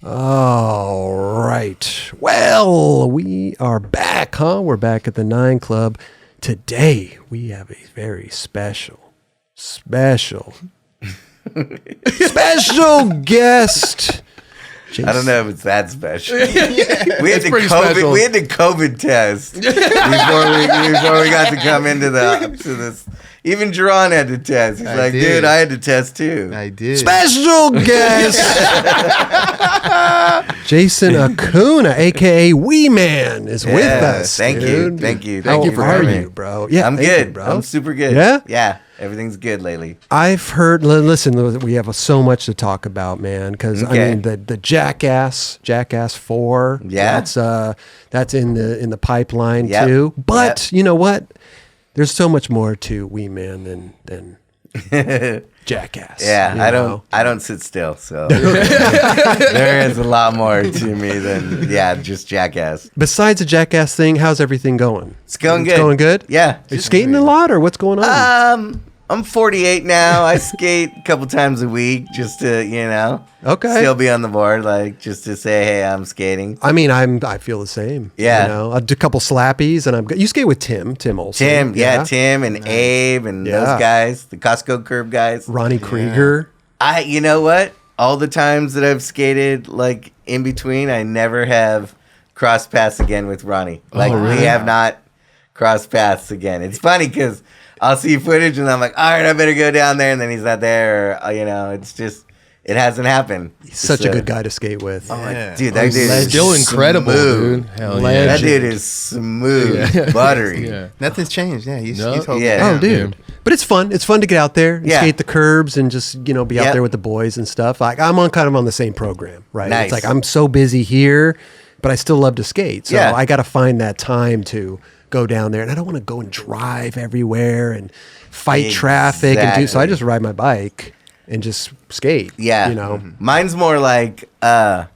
All right. Well, we are back, huh? We're back at the 9 Club. Today, we have a very special guest. Jason. I don't know if it's that special. We had the COVID test before we got to come into this. Even Jeron had to test. He's like, dude, I had to test too. I did. Special guest, Jason Acuna, aka Wee Man, is with us. Thank you for coming, bro. Yeah, I'm good, bro. I'm super good. Yeah. Everything's good lately. I've heard. Listen, we have so much to talk about, man. Because I mean, the Jackass 4. Yeah, that's in the pipeline too. But you know what? There's so much more to Wee Man than Jackass. Yeah, I don't sit still, so there is a lot more to me than just Jackass. Besides the Jackass thing, how's everything going? It's going good. Going good? Yeah. Are you skating a lot, or what's going on? I'm 48 now. I skate a couple times a week just to, still be on the board, like just to say, hey, I'm skating. I mean, I feel the same. Yeah. I do a couple slappies, and you skate with Tim Olson. Tim and Abe and those guys, the Costco curb guys. Ronnie Krieger. You know what? All the times that I've skated, like in between, I never have crossed paths again with Ronnie. Like we have not crossed paths again. It's funny because I'll see footage and I'm like, all right, I better go down there, and then he's not there. Or, it's just, it hasn't happened. He's such a good guy to skate with. Dude, that dude is still incredible, dude. Hell yeah. That dude is smooth, buttery. Nothing's changed. Yeah, he's oh, dude. But it's fun. It's fun to get out there and skate the curbs and just, be out there with the boys and stuff. Like, I'm on the same program, right? Nice. It's like, I'm so busy here, but I still love to skate. So I got to find that time to go down there, and I don't want to go and drive everywhere and fight traffic and do so. I just ride my bike and just skate. Mine's more like I'm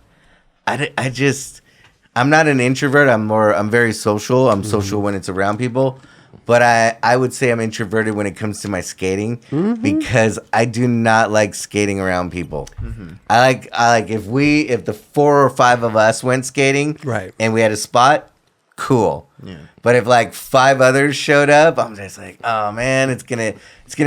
not an introvert. I'm very social. I'm social when it's around people, but I would say I'm introverted when it comes to my skating because I do not like skating around people. I like if the 4 or 5 of us went skating and we had a spot, cool. But if like 5 others showed up, I'm just like, oh man, it's gonna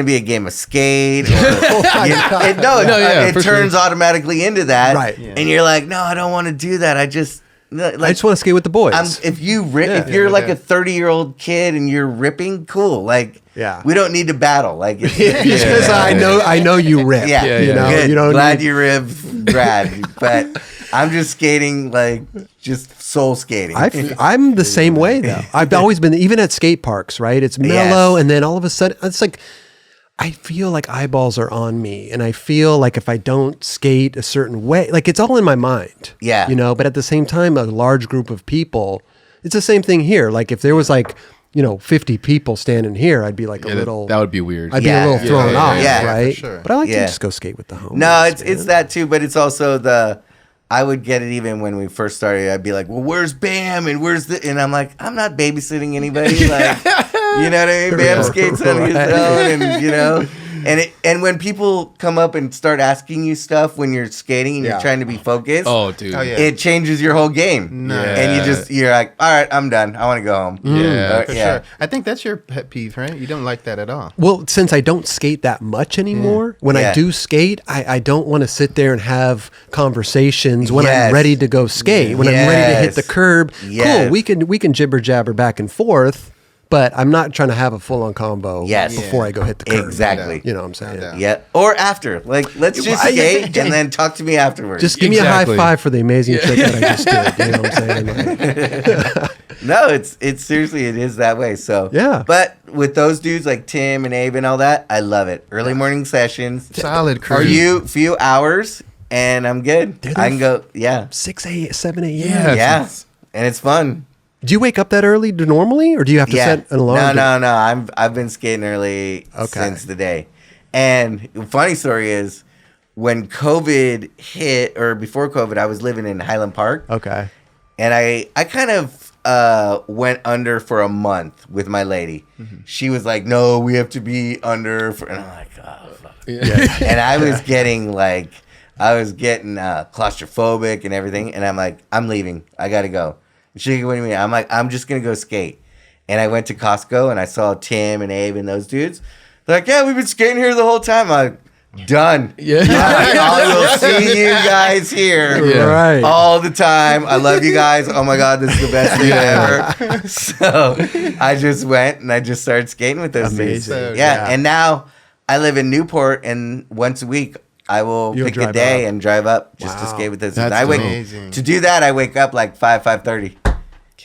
be a game of skate. Or, it turns automatically into that, right? And you're like, no, I don't want to do that. I just want to skate with the boys. If you're like a 30-year-old kid and you're ripping, cool. Like, we don't need to battle. Like, because I know you rip. Good. You don't glad you rip, Brad. But I'm just skating, like just soul skating. I'm the same way though. I've always been, even at skate parks, right? It's mellow, and then all of a sudden, it's like I feel like eyeballs are on me, and I feel like if I don't skate a certain way, like it's all in my mind. But at the same time, a large group of people, it's the same thing here. Like if there was 50 people standing here, I'd be like a little. That would be weird. I'd be a little thrown off, right? For sure. But I like to just go skate with the homies. No, it's that too, but it's also I would get it even when we first started. I'd be like, well, where's Bam? And where's the... And I'm like, I'm not babysitting anybody. Like, you know what I mean? Bam skates on his own and, And when people come up and start asking you stuff when you're skating and you're trying to be focused, it changes your whole game. And you're like, all right, I'm done. I want to go home. For sure. I think that's your pet peeve, right? You don't like that at all. Well, since I don't skate that much anymore, when I do skate, I don't want to sit there and have conversations when I'm ready to go skate. When I'm ready to hit the curb, cool, we can jibber jabber back and forth. But I'm not trying to have a full-on combo before I go hit the curb. Exactly. You know what I'm saying? Yeah. Or after. Like, let's just skate and then talk to me afterwards. Just give me a high five for the amazing trick that I just did. You know what I'm saying? No, it's seriously, it is that way. So, But with those dudes like Tim and Abe and all that, I love it. Early morning sessions. Solid crew. Are you few hours and I'm good. I can go, 6 a.m., 7 a.m. Yeah. And it's fun. Do you wake up that early normally, or do you have to set an alarm? No. I've been skating early since the day. And funny story is, when COVID hit, or before COVID, I was living in Highland Park. Okay. And I kind of went under for a month with my lady. Mm-hmm. She was like, no, we have to be under. And I'm like, oh, fuck. Yeah. And I was getting like I was getting claustrophobic and everything, and I'm like, I'm leaving. I gotta go. And she's like, what do you mean? I'm like, I'm just gonna go skate. And I went to Costco and I saw Tim and Abe and those dudes. They're like, yeah, we've been skating here the whole time. I'm like, done. Yeah. I will see you guys here Right. all the time. I love you guys. Oh my God, this is the best thing ever. So I just went and I just started skating with those dudes. Amazing. Yeah. And now I live in Newport, and once a week I will You'll pick a drive day up. and drive up just to Wow. skate with those That's dudes. amazing. To do that, I wake up like 5:30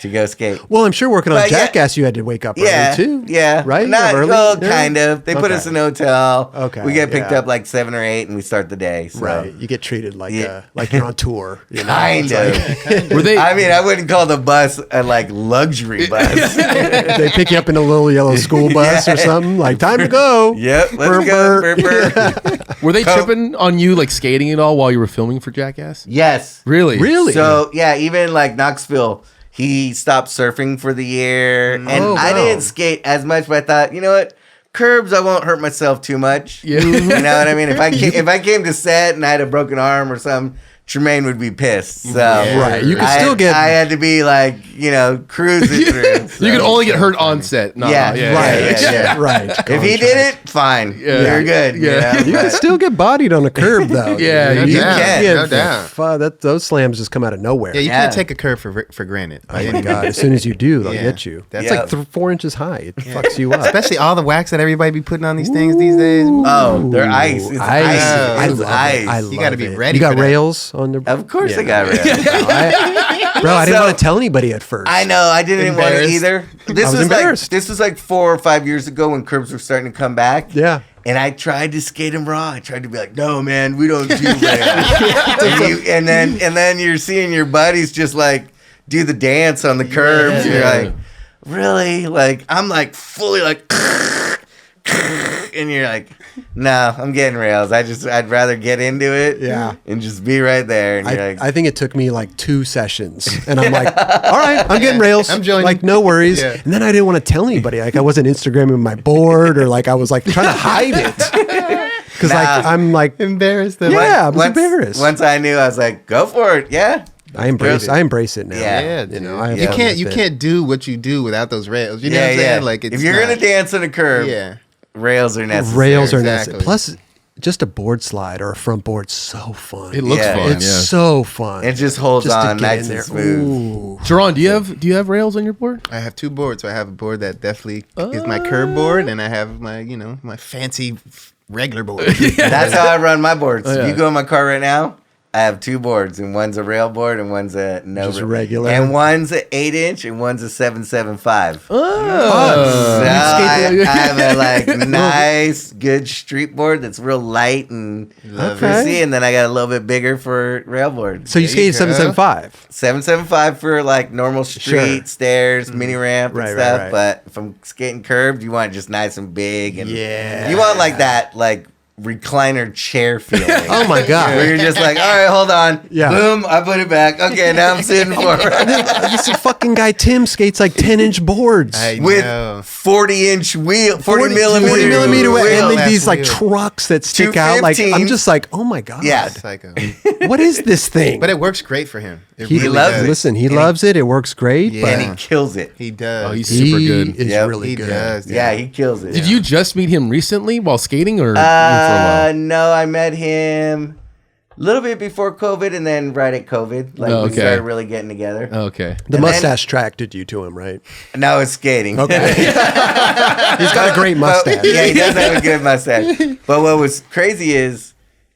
to go skate. Well, I'm sure working on But yeah. Jackass, you had to wake up Yeah, early too. yeah, Right? Not Early? well, Yeah. kind of. They put Okay. us in a hotel. Okay, we get picked yeah. up like 7 or 8, and we start the day. So. Right. You get treated like Yeah. like you're on tour. You know? Kind It's of. Were they? I mean, I wouldn't call the bus a like luxury bus. like they pick you up in a little yellow school bus or something. Like time to go. Yep, let's Burr, go. burr. Burr, burr. Were they tripping on you like skating at all while you were filming for Jackass? Yes. Really? Really? So yeah, even like Knoxville, he stopped surfing for the year, and Oh, I wow. didn't skate as much. But I thought, you know what, curbs, I won't hurt myself too much. Yeah. You know what I mean? If I came to set and I had a broken arm or something, Tremaine would be pissed. So Right. You could still get. I had to be like, cruising through. You could only get hurt on set. No, Yeah. Right. Yeah. Right. If he did it, fine. Yeah. You're good. Yeah. You can still get bodied on a curb, though. Yeah, No you doubt, can. no doubt. Those slams just come out of nowhere. Yeah, you Yeah. can't take a curve for granted. Oh my God! As soon as you do, they'll Yeah. get you. That's It's Yeah. like 4 inches high. It fucks you up. Especially all the wax that everybody be putting on these things these days. Oh, they're ice. It's ice. I It's love ice. it. I You gotta love be it. ready You got for that. rails on their. Of course Yeah. I got rails. Bro, I didn't So- want to tell anybody at first. I know. I didn't want to Embarrassed. either. I was embarrassed. This was like 4 or 5 years ago when curbs were starting to come back. Yeah. And I tried to skate them raw. I tried to be like, no, man, we don't do rails. and then you're seeing your buddies just like do the dance on the curbs. Yeah. You're like, really? Like, I'm like fully like, and you're like, no, I'm getting rails. I'd rather get into it. Yeah. And just be right there. And you're like, I think it took me like 2 sessions, and I'm like, all right, I'm getting rails. I'm joining. Like, no worries. Yeah. And then I didn't want to tell anybody. Like, I wasn't Instagramming my board, or like I was like trying to hide it because like Nah. I'm like, Embarrassed them. Yeah. I was once, embarrassed. Once I knew, I was like, go for it. Yeah. I embrace it now. Yeah. Yeah, You dude. know, I have you fun can't with you it. can't do what you do without those rails. You know what I'm saying? Like it's if you're not- gonna dance on a curb, yeah. rails are necessary. Rails are Exactly. necessary. Plus, just a board slide or a front board's so fun. It looks Yeah. fun. It's yeah. so fun. It just holds Just to on get nice in there. and smooth. Ooh. Jeron, do you have rails on your board? I have 2 boards. So I have a board that definitely is my curb board, and I have my my fancy regular board. That's how I run my boards. yeah. If you go in my car right now, I have 2 boards, and one's a rail board and one's a no Just rail. regular. And one's an 8-inch and one's a 775. Oh. So I skateboard. have a like nice, good street board that's real light and Love Okay. frizzy, and then I got a little bit bigger for rail board. So you There you skated go. 775. 775 for like normal street Sure. stairs, mini ramp and Right, right, stuff. right. But if I'm skating curved, you want it just nice and big, and Yeah. you want like that like recliner chair feeling. Oh my God. Where you're just like, all right, hold on. Yeah. Boom, I put it back. Okay, now I'm sitting forward. This fucking guy Tim skates like 10-inch boards. I With know. 40-inch wheel, 40 millimeter, 40 millimeter wheel. and like Last these like wheel. trucks that stick out. Like I'm 215s. just like, oh my God. Yeah. Psycho. What is this thing? But it works great for him. It he really loves does. it. Listen, he And loves it. It works great. Yeah. And But he kills it. He does. Oh, he's super he good. is Yep. really he good. does. Yeah, he kills it. Did you just meet him recently while skating, or for a while? No, I met him a little bit before COVID, and then right at COVID, like Oh, we okay. started really getting together. Okay. The And mustache attracted you to him, right? Now it's skating. Okay. He's got a great mustache. Yeah, he does have a good mustache. But what was crazy is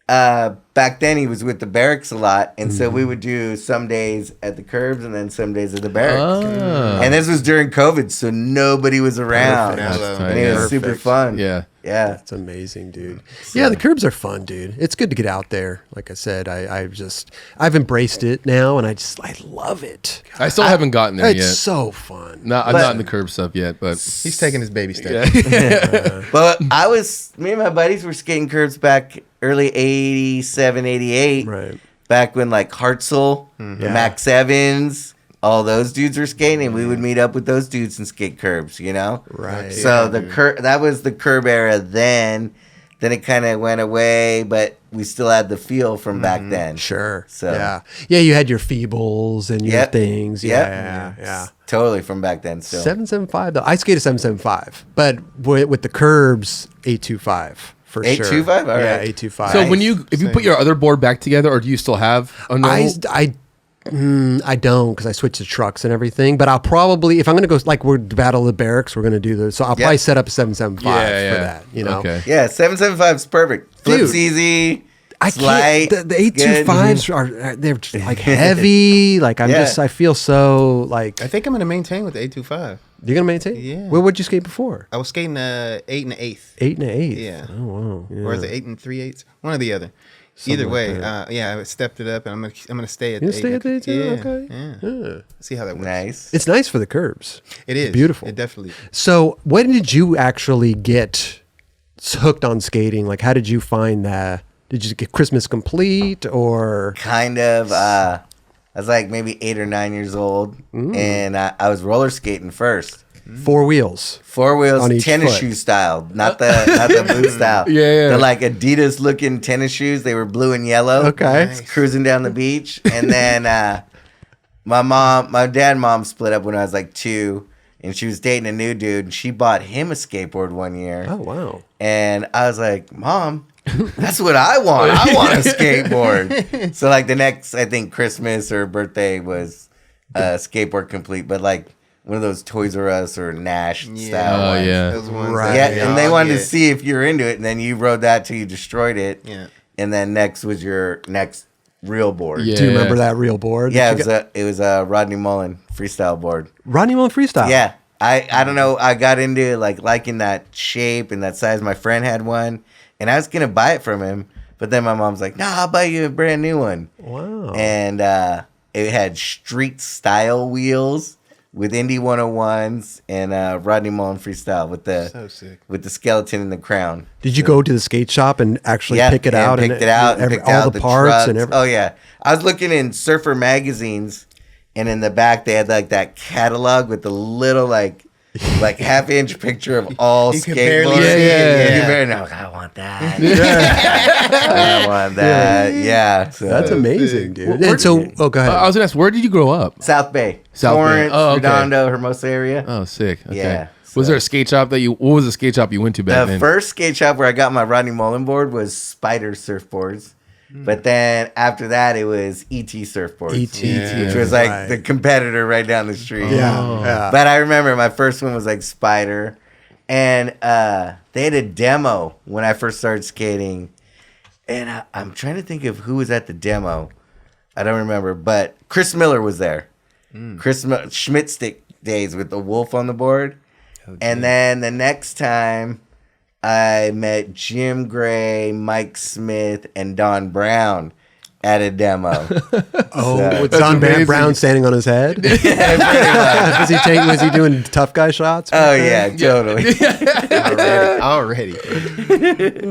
back then he was with the barracks a lot, and so we would do some days at the curbs and then some days at the barracks. Oh. And this was during COVID, so nobody was around. Perfect. That's And it was super Perfect. fun. Yeah. Yeah. That's amazing, dude. Yeah, the curbs are fun, dude. It's good to get out there. Like I said, I've embraced it now, and I love it. I still haven't gotten there It's yet. so fun. No, I'm But- not in the curb stuff yet, but He's taking his baby steps. But me and my buddies were skating curbs back early 87, 88. Right. Back when like Hartzell, the Yeah. Max Evans, all those dudes were skating, and we would meet up with those dudes and skate curbs, you know? Right. So that was the curb era then. then it kind of went away, but we still had the feel from back then. Sure. So yeah, you had your feebles and your things. Yeah. Totally from back then. Still 775 though. I skated 775, but with the curbs 825 for sure. 825. All right. Yeah, 825. So if you put your other board back together, or do you still have a I don't, because I switched to trucks and everything. But I'll probably, if I'm going to go, like we're Battle of the Barracks, we're going to do this. So I'll probably set up a 775 for that. You know, Yeah, 775 is perfect. Flips Dude, easy. I Slight, can't. The 825s are they're just like heavy. Like I feel so like. I think I'm gonna maintain with the 825. You're gonna maintain? Yeah. Well, what'd you skate before? I was skating 8 1/8. 8 1/8. Yeah. Oh wow. Yeah. Or is it 8 3/8? One or the other. Something Either way, like I stepped it up, and I'm gonna stay at You the 8. stay at the 8 too? Yeah, Okay. yeah. See how that works. Nice. It's nice for the curbs. It is It's beautiful. It definitely. So, when did you actually get hooked on skating? Like, how did you find that? Did you get Christmas Complete or? Kind of. I was like maybe 8 or 9 years old, and I was roller skating first. 4 wheels. 4 wheels, On each tennis foot. shoe style, not the boot style. Yeah. The like Adidas looking tennis shoes. They were blue and yellow. Okay. Nice. Cruising down the beach, and then my dad and mom split up when I was like 2, and she was dating a new dude, and she bought him a skateboard one year. Oh wow. And I was like, Mom, that's what I want. I want a skateboard. So like the next, I think Christmas or birthday was skateboard complete, but like one of those Toys R Us or Nash style Oh, ones. yeah. Those ones Right. that Yeah, and they wanted to see if you were into it, and then you rode that till you destroyed it. Yeah. And then next was your next real board. Yeah. Do you remember that real board? Yeah, that you it was a Rodney Mullen freestyle board. Rodney Mullen Freestyle. Yeah. I don't know. I got into like liking that shape and that size. My friend had one, and I was gonna buy it from him, but then my mom's like, "Nah, I'll buy you a brand new one." Wow. And it had street style wheels with Indy 101s and Rodney Mullen freestyle with So sick. with the skeleton and the crown. Did you go to the skate shop and actually pick it out? Picked it out. And picked all out the parts and everything. Oh yeah, I was looking in Surfer magazines, and in the back they had like that catalog with the little like half-inch picture of all You could barely skateboards. see it, You yeah. barely know. I want that. I want that. Yeah. So, That's amazing, dude. Where And so, did go ahead. I was gonna ask, where did you grow up? South Bay, South Bay. Torrance, Oh, okay. Redondo, Hermosa area. Oh, sick. Okay. Yeah, Was so- there a skate shop what was the skate shop you went to back The then? first skate shop where I got my Rodney Mullen board was Spider Surfboards. But then after that, it was ET Surfboards. ET, Which was like right. the competitor right down the street. yeah. But I remember my first one was like Spider. And they had a demo when I first started skating. And I'm trying to think of who was at the demo. I don't remember. But Chris Miller was there. Chris Schmidt Stick days with the wolf on the board. And then the next time I met Jim Gray, Mike Smith, and Don Brown at a demo. Oh, with That's Don amazing. Brown standing on his head? Was he doing tough guy shots? Oh yeah, totally. Already.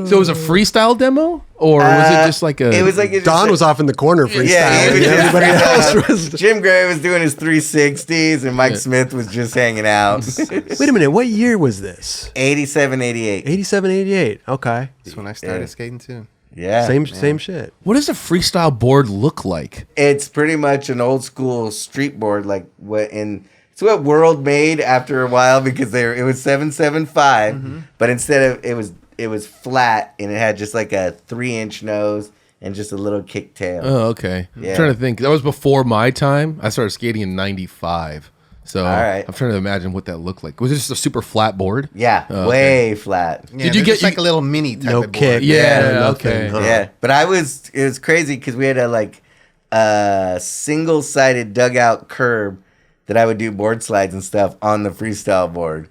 So it was a freestyle demo, or was it just like a? It was like it Don was off in the corner freestyling. Yeah, he was just Everybody else freestyling. was. Jim Gray was doing his 360s, and Mike Smith was just hanging out. Wait a minute, what year was this? 87, 88. 87, 88. Okay. That's when I started skating too. Yeah. Same shit. What does a freestyle board look like? It's pretty much an old school street board, like it's what World made after a while because it was 775, but instead of it was flat and it had just like a 3-inch nose and just a little kick tail. Oh, okay. Yeah. I'm trying to think. That was before my time. I started skating in '95. So right. I'm trying to imagine what that looked like. Was it just a super flat board? Yeah, Oh, way flat. Yeah, Did you they're get just like a little mini type No of kick. board? Yeah, nothing, okay. huh? Yeah, but it was crazy because we had a single-sided dugout curb that I would do board slides and stuff on the freestyle board.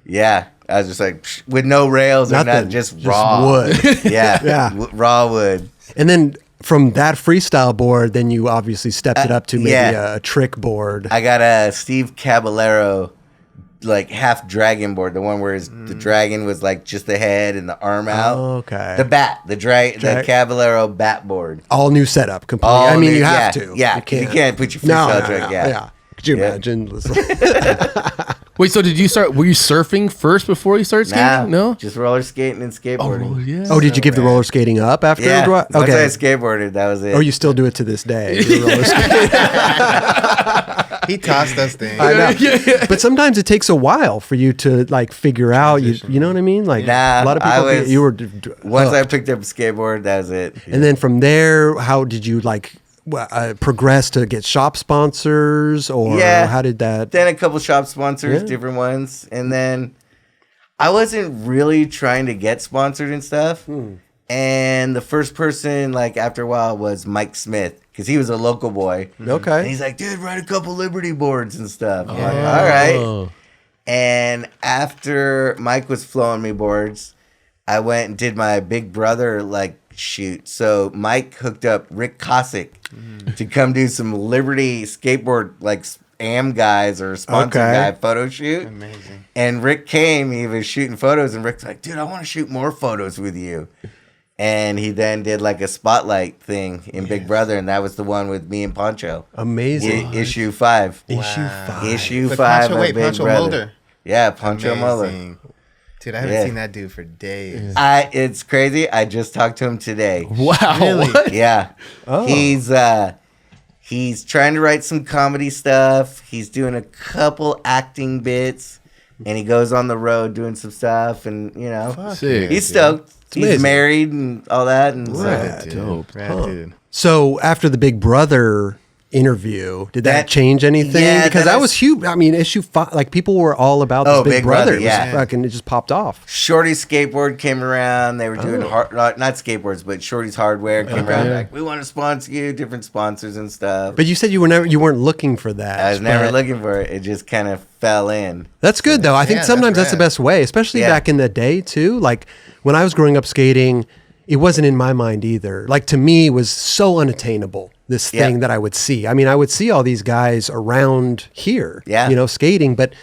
Yeah, I was just like with no rails or Nothing. nothing, just raw wood. Yeah, Yeah. Raw wood. And then from that freestyle board, then you obviously stepped it up to maybe yeah. a trick board. I got a Steve Caballero like half dragon board, the one where the dragon was like just the head and the arm out. Oh, okay. The Caballero bat board. All new setup, completely. All I mean, new- you have yeah, to. Yeah, you can't put your freestyle trick. Yeah. Could you imagine? Wait, so did you start? Were you surfing first before you started skating? Nah, No. just roller skating and skateboarding. Oh yeah. Oh, did you give the roller skating up after? Yeah, once I Okay. skateboarded, that was it. Oh, you still do it to this day. You roller skate. He tossed us things. I know. But sometimes it takes a while for you to like figure out. You know what I mean? Like Nah, a lot of I people. was- You were Once I hooked. picked up a skateboard, that was it. And then from there, how did you like progress to get shop sponsors, or Yeah. how did that? Then a couple shop sponsors, Yeah. different ones, and then I wasn't really trying to get sponsored and stuff. And the first person, like after a while, was Mike Smith because he was a local boy. And Okay. he's like, dude, ride a couple Liberty boards and stuff. I'm like, Yeah. all right. Oh. And after Mike was flowing me boards, I went and did my Big Brother like shoot. So Mike hooked up Rick Cossack to come do some Liberty skateboard like AM guys or sponsor Okay. guy photo shoot. Amazing. And Rick came, he was shooting photos, and Rick's like, dude, I want to shoot more photos with you. And he then did like a spotlight thing in Big Brother, and that was the one with me and Poncho. Amazing. Issue 5. Issue Wow. 5. Issue But 5 Poncho, of wait, Big Poncho Brother. Mulder. Yeah, Poncho Mullen. Amazing. Dude, I haven't Yeah. seen that dude for days. It's crazy. I just talked to him today. Wow. Really? What? Yeah. Oh. He's trying to write some comedy stuff. He's doing a couple acting bits, and he goes on the road doing some stuff, and you know, Sick. he's stoked. He's amazing. married and all that, and so Rad. Dude, Dope. rad dude. So after the Big Brother interview, did that That- change anything? yeah, Because that that is- was huge. I mean, issue 5, like people were all about this Oh, Big, Big Brother. Brother, It was yeah. fucking, it just popped off. Shorty's skateboard came around. They were doing Oh. not skateboards, but Shorty's hardware came around. Like, we want to sponsor you, different sponsors and stuff. But you said you weren't looking for that. I was never but looking for it. It just kind of fell in. That's good though. I think Yeah, sometimes that's that's the rad. best way, especially Yeah. back in the day too. Like when I was growing up skating, it wasn't in my mind either. Like to me, it was so unattainable. This thing Yeah. that I would see. I mean, I would see all these guys around here, Yeah. you know, skating, but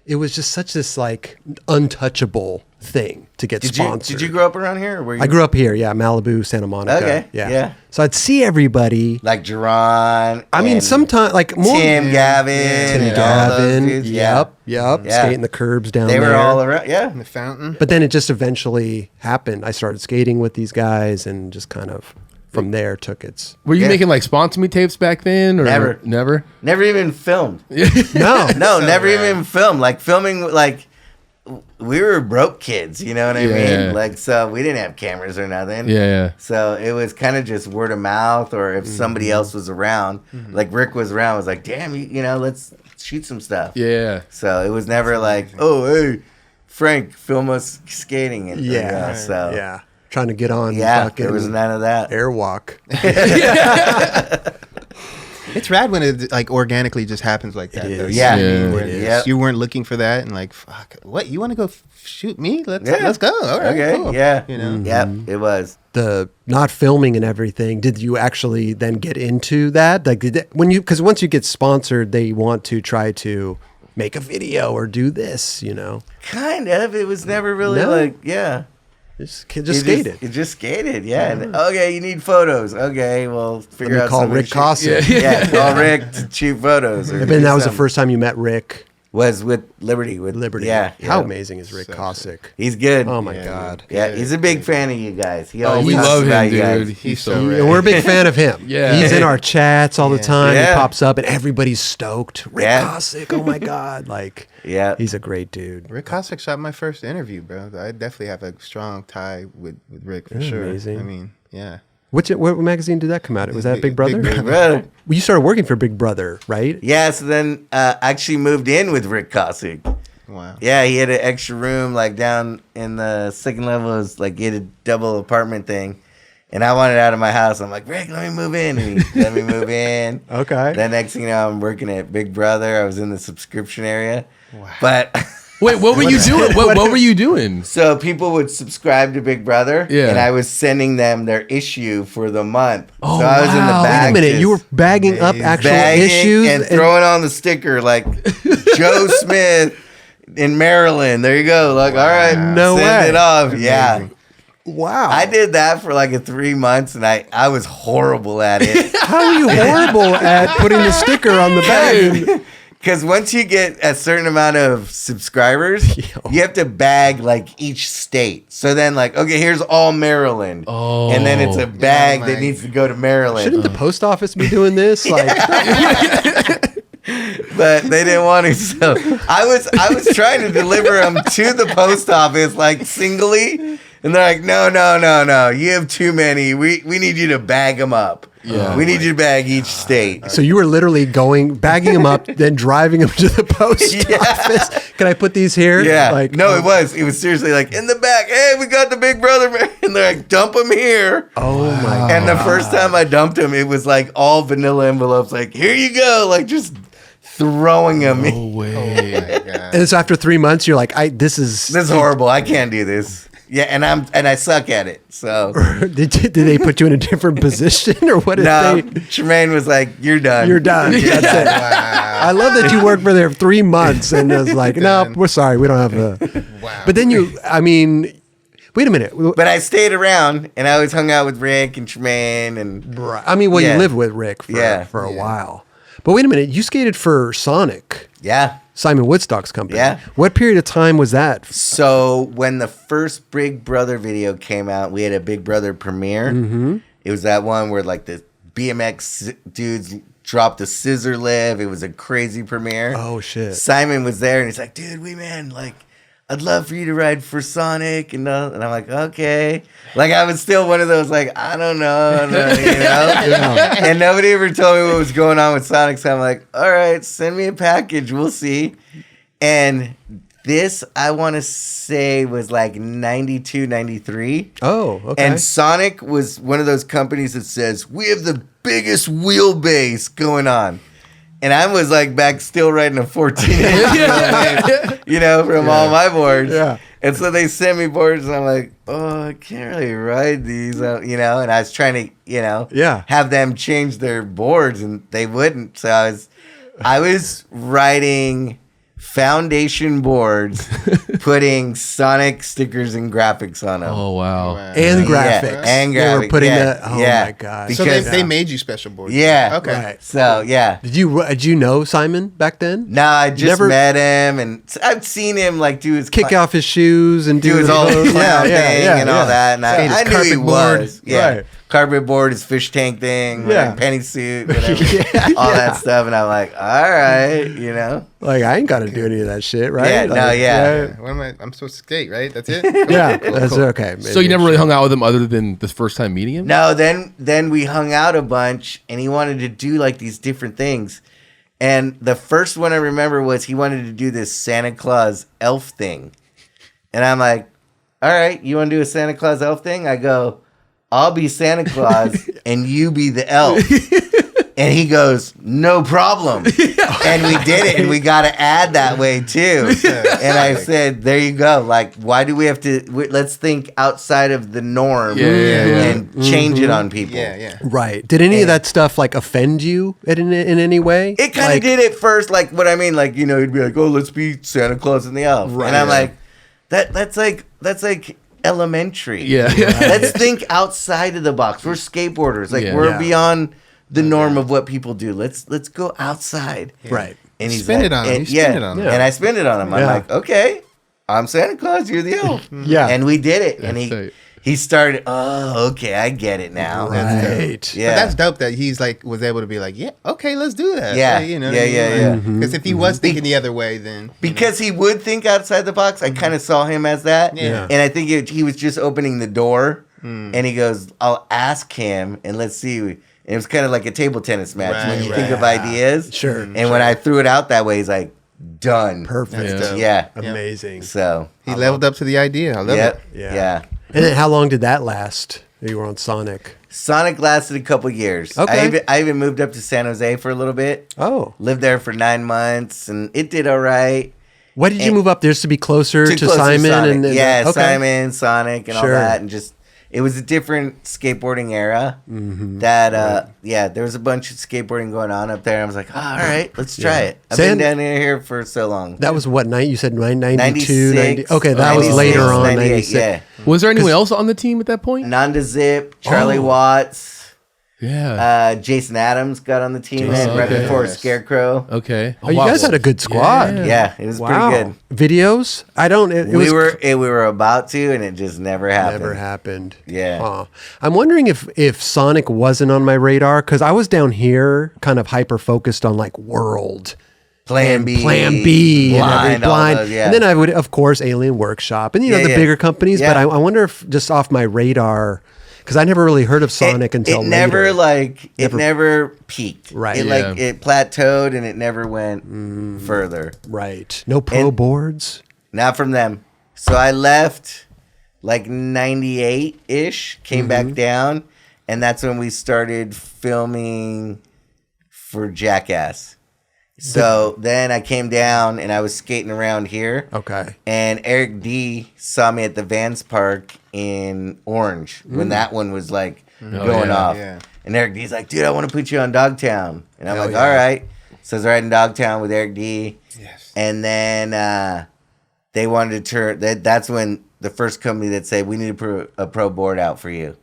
it was just such this like untouchable thing to get sponsored. Did you grow up around here? Or were you I grew up here, yeah, Malibu, Santa Monica. Okay, yeah. yeah. So I'd see everybody. like Jeron? I mean, and sometimes like more Tim Gavin, Tim and all those Gavin. dudes, Yep. Yeah. Skating the curbs down They there. were all around. Yeah. In the fountain. But then it just eventually happened. I started skating with these guys and just kind of from there took its. Were you Yeah. making like sponsor me tapes back then, or Never. Never. Never even filmed. No. No, So never rad. even filmed. Like filming, like we were broke kids. You know what I Yeah. mean? Like so, we didn't have cameras or nothing. Yeah. So it was kind of just word of mouth, or if somebody else was around, like Rick was around, was like, "Damn, you know, let's shoot some stuff." Yeah. So it was never like, "Oh, hey, Frank, film us skating." And Yeah. so Yeah. Trying to get on yeah, fucking there was none of that. airwalk. It's rad when it like organically just happens like that. It though. is. Yeah. Yeah. Where It is. you weren't looking for that, and like, fuck, what? You want to go shoot me? Let's Yeah. go. All right, Okay, cool. yeah, You know, yep, it was. The not filming and everything, did you actually then get into that? Like because once you get sponsored, they want to try to make a video or do this, you know. Kind of. It was never really No? like, yeah. Just It skated. It just skated, yeah. And, okay, you need photos. Okay, well, Let figure me out call somebody Rick to Cossack. shoot. Yeah, call Rick to shoot photos. Or And do that was the something. first time you met Rick. Was with Liberty. With Liberty. Yeah. How yeah. amazing is Rick So Cossack? He's good. Oh my Yeah, God. Yeah, he's a big fan of you guys. He always we talks love about him, you guys. dude. He's He's so so rad. And we're a big fan of him. Yeah. He's in our chats all the Yeah. time. Yeah. He pops up and everybody's stoked. Rick Yeah. Cossack, oh my God. Like, Yeah. he's a great dude. Rick Cossack shot my first interview, bro. I definitely have a strong tie with Rick for sure. amazing. I mean, yeah. What magazine did that come out? Was that Big Brother? Big Big brother. Well, you started working for Big Brother, right? Yeah, so then I actually moved in with Rick Cossack. Wow. Yeah, he had an extra room like down in the second level. It was like he had a double apartment thing. And I wanted out of my house. I'm like, Rick, let me move in. And he let me move in. Okay. Then next thing you know, I'm working at Big Brother. I was in the subscription area. Wow. But Wait, what were you doing? What were you doing? so people would subscribe to Big Brother. Yeah. And I was sending them their issue for the month. Oh, so I was in the wow. back. Wait a minute. just You were bagging up actual bagging issues and throwing on the sticker like Joe Smith in Maryland. There you go. Like, all right, No send way. it off. Yeah. Wow. I did that for like 3 months, and I was horrible at it. How are you horrible at putting the sticker on the bag? Because once you get a certain amount of subscribers, you have to bag like each state. So then, like, okay, here's all Maryland. Oh. And then it's a bag that needs to go to Maryland. Shouldn't the post office be doing this? Like, But they didn't want to. So I was trying to deliver them to the post office like singly. And they're like, no. You have too many. We need you to bag them up. Yeah. We need you to bag each state. so you were literally bagging them up, then driving them to the post office. Can I put these here? Yeah. Like, No, it was seriously like in the back. Hey, we got the Big Brother man. And they're like, dump them here. Oh my God. And the first time I dumped them, it was like all vanilla envelopes. Like, here you go. Like just throwing them. No way. And it's after 3 months, you're like, this is horrible. I can't do this. Yeah, and I suck at it. So did they put you in a different position or what did no, they? Tremaine was like, "You're done. You're done. That's it. Wow. I love that you worked for there 3 months and it was like, no, Done. we're sorry, we don't have the. Wow. But then wait a minute. But I stayed around, and I always hung out with Rick and Tremaine, and You Yeah. lived with Rick for a Yeah. while. But wait a minute, you skated for Sonic, yeah. Simon Woodstock's company. Yeah. What period of time was that? So when the first Big Brother video came out, we had a Big Brother premiere. Mm-hmm. It was that one where like the BMX dudes dropped a scissor lift. It was a crazy premiere. Oh shit. Simon was there, and he's like, "Dude, I'd love for you to ride for Sonic," and I'm like, "Okay." Like I was still one of those like, I don't know, you know. And nobody ever told me what was going on with Sonic, so I'm like, "All right, send me a package, we'll see." And this, I want to say, was like 92, 93. Oh, okay. And Sonic was one of those companies that says, "We have the biggest wheelbase going on." And I was like back still riding a 14-inch, you know, from all my boards. Yeah. And so they sent me boards, and I'm like, "Oh, I can't really ride these," you know. And I was trying to, you know, have them change their boards, and they wouldn't. So I was riding foundation boards, putting Sonic stickers and graphics on them. Oh wow. And graphics. And They were graphics, putting yeah, that. Oh yeah. my god. So Because- they made you special boards. Yeah. Okay. Right. So yeah. Did you know Simon back then? No, I just Never- met him, and I've seen him like do his Kick off his shoes and do his whole clown thing and all that. And Skate his I knew he carpet board. was. Yeah. Right. Carpet board, his fish tank thing, Yeah. penny suit, whatever, all that stuff. And I'm like, all right, you know. Like I ain't got to do any of that shit, right? Yeah, Like, no, yeah. right? What am I? I'm supposed to skate, right? That's it. Yeah, Cool, that's cool. okay. So you never really hung out with him other than the first time meeting him? No, then we hung out a bunch, and he wanted to do like these different things. And the first one I remember was he wanted to do this Santa Claus elf thing. And I'm like, all right, you want to do a Santa Claus elf thing? I go, I'll be Santa Claus and you be the elf. And he goes, no problem. And we did it, and we got to add that way too. And I said, there you go. Like, why do we have to, let's think outside of the norm and change it on people. Yeah. Right. Did any of that stuff like offend you in any way? It kind of did at first, like what I mean, like, you know, he'd be like, "Oh, let's be Santa Claus and the elf," Right. and I'm like, that's like elementary. Yeah. Let's think outside of the box. We're skateboarders, like Yeah. we're Yeah. beyond the norm of what people do. Let's go outside. Right. And he's Spin like, it on him. and- You spin it on him. And I spin it on him. I'm Yeah. like, okay, I'm Santa Claus. You're the elf. Yeah. And we did it. And That's tight. he started. Oh, okay, I get it now. Right. Yeah. But that's dope that he's like was able to be like, yeah, okay, let's do that. Yeah. You know, Yeah. Because if he was thinking the other way, then Because he would think outside the box. I kind of saw him as that. Yeah. And I think he was just opening the door. And he goes, I'll ask him and let's see. And it was kind of like a table tennis match when you think of ideas. Sure. And when I threw it out that way, he's like, done. Perfect. That's dope. Yeah. Amazing. So, he leveled up to the idea. I love yep. it. Yeah. And then how long did that last? That you were on Sonic. Sonic lasted a couple years. Okay. I even moved up to San Jose for a little bit. Oh. Lived there for 9 months, and it did all right. Why did you move up there just to be closer to Close Simon? Sonic. And yeah, okay. Simon, Sonic, and all Sure. that, and just it was a different skateboarding era. That there was a bunch of skateboarding going on up there. I was like, oh, all right, let's try it. I've been down here for so long. That was what night? You said 92, 96. 90. Okay, that was 96, later on. 98, 96. yeah. Was there anyone else on the team at that point? Nanda Zip, Charlie Oh. Watts. Yeah. Jason Adams got on the team Jason, right okay. before Yes. Scarecrow. Okay. Oh, you guys had a good squad. Yeah, it was Wow. pretty good. Videos? I don't. It was We were about to, and it just never happened. never happened. Yeah. Huh. I'm wondering if Sonic wasn't on my radar because I was down here, kind of hyper focused on like World. Plan B, Plan B, and all Blind. those, yeah. And then I would, of course, Alien Workshop, and Yeah, the yeah. bigger companies. Yeah. But I wonder if just off my radar, because I never really heard of Sonic until it never later. it never peaked. Right. It Yeah. it plateaued and it never went further. Right. No pro And- boards. Not from them. So I left like 98 ish, came back down, and that's when we started filming for Jackass. So then I came down and I was skating around here. Okay. And Eric D saw me at the Vans Park in Orange when that one was like going yeah. off. Yeah. And Eric D's like, dude, I want to put you on Dogtown. And I'm Hell like, yeah. all right. So I was riding Dogtown with Eric D. Yes. And then they wanted to turn. That's when the first company that said, we need to put a pro board out for you.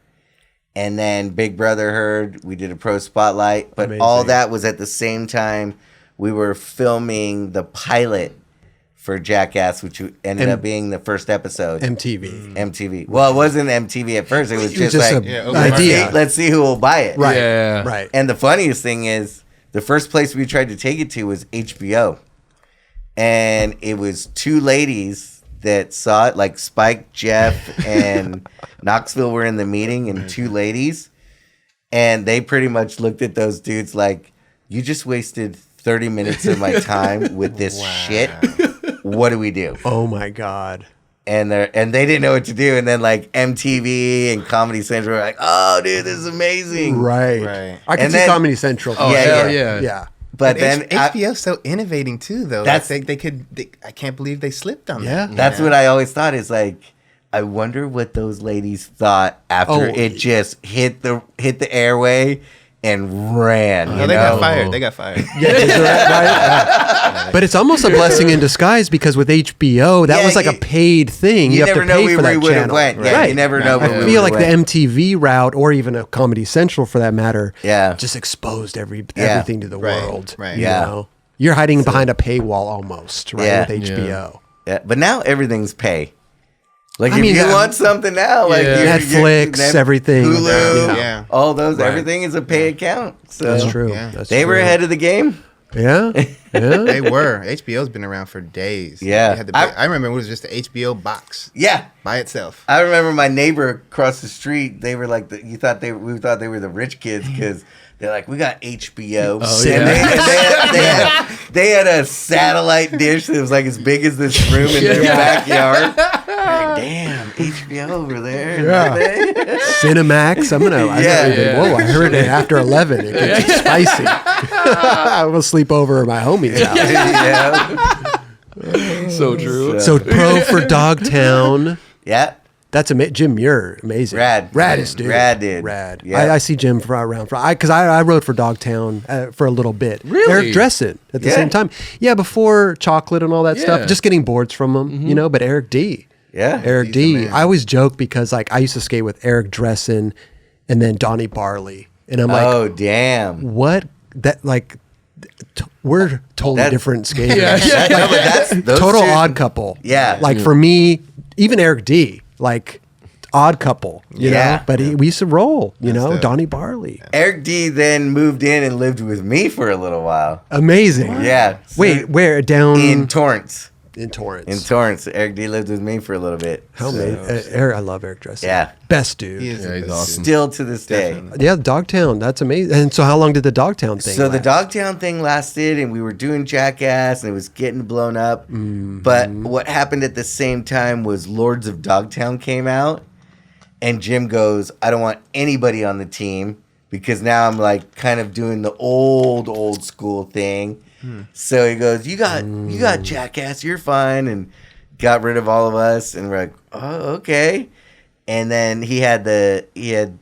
And then Big Brother heard, we did a pro spotlight. But all Amazing. that was at the same time we were filming the pilot for Jackass, which ended up being the first episode. MTV. MTV. Well, it wasn't MTV at first. It was just like, an idea. let's see who will buy it. Right. Yeah. Right. And the funniest thing is, the first place we tried to take it to was HBO. And it was two ladies that saw it, like Spike, Jeff, and Knoxville were in the meeting, and two ladies. And they pretty much looked at those dudes like, you just wasted 30 minutes of my time with this shit. What do we do? Oh my God. And they didn't know what to do. And then like MTV and Comedy Central were like, oh, dude, this is amazing. Right. Right. I can And see then- Comedy Central. Oh, Yeah, hell yeah. yeah. Yeah. But then HBO's so innovating too, though. That's- I can't believe they slipped on Yeah. that. that's what I always thought is like, I wonder what those ladies thought after Oh. it just hit the airway and ran. No, you they know? got fired. They got fired. Yeah, is that right? Yeah. But it's almost a blessing in disguise because with HBO, that Yeah, was like a paid thing. You You have never to know pay where for we that would have channel. went. Yeah, Right. you never know where we I would feel have like the went. MTV route, or even a Comedy Central for that matter, Yeah. just exposed everything to the Right, world. right. You Yeah. know? You're hiding behind a paywall almost, right? Yeah. With HBO. Yeah, but now everything's pay. Like I if mean, you want something now, like Yeah. Netflix, everything. Hulu, Yeah. all those, Right. everything is a pay account. So That's true. Yeah. That's they were true. ahead of the game. Yeah. Yeah. They were. HBO's been around for days. Yeah. They had the I remember it was just the HBO box Yeah. by itself. I remember my neighbor across the street. They were like, we thought they were the rich kids because they're like, we got HBO. Oh, And yeah. they had a satellite dish that was like as big as this room in their backyard. Like, damn, HBO over there. Yeah. Cinemax. I Yeah. whoa, I heard it after 11. It gets spicy. I will sleep over at my homie's house. Yeah. So true. So pro for Dogtown. Yeah. That's Jim Muir, amazing. Raddest dude. Rad dude. Rad. Yeah. I see Jim around because I rode for Dogtown for a little bit. Really? Eric Dressen at the Yeah. same time. Yeah, before Chocolate and all that Yeah. stuff. Just getting boards from him, But Eric D. Yeah. Eric He's D. the man. I always joke because like I used to skate with Eric Dressen and then Donnie Barley, and I'm like, Oh, damn. what that like. We're totally That- different skaters. Yeah. No, but that's those Total two- odd couple. Yeah. Like for me, even Eric D, like odd couple, you Yeah. know, but we used to roll, dope. Donnie Barley. Eric D then moved in and lived with me for a little while. Amazing. Yeah. So Wait, where? Down in Torrance. in Torrance. In Torrance. Eric D lived with me for a little bit. How So, many? Eric, I love Eric Dressen. Yeah. Best dude. He is Yeah, the he's best. awesome. Still to this day. Definitely. Yeah, Dogtown. That's amazing. And so, how long did the Dogtown thing? So the last? Dogtown thing lasted, and we were doing Jackass, and it was getting blown up. But what happened at the same time was Lords of Dogtown came out, and Jim goes, I don't want anybody on the team because now I'm like kind of doing the old school thing. So he goes, you got Jackass, you're fine, and got rid of all of us, and we're like, oh, okay. And then he had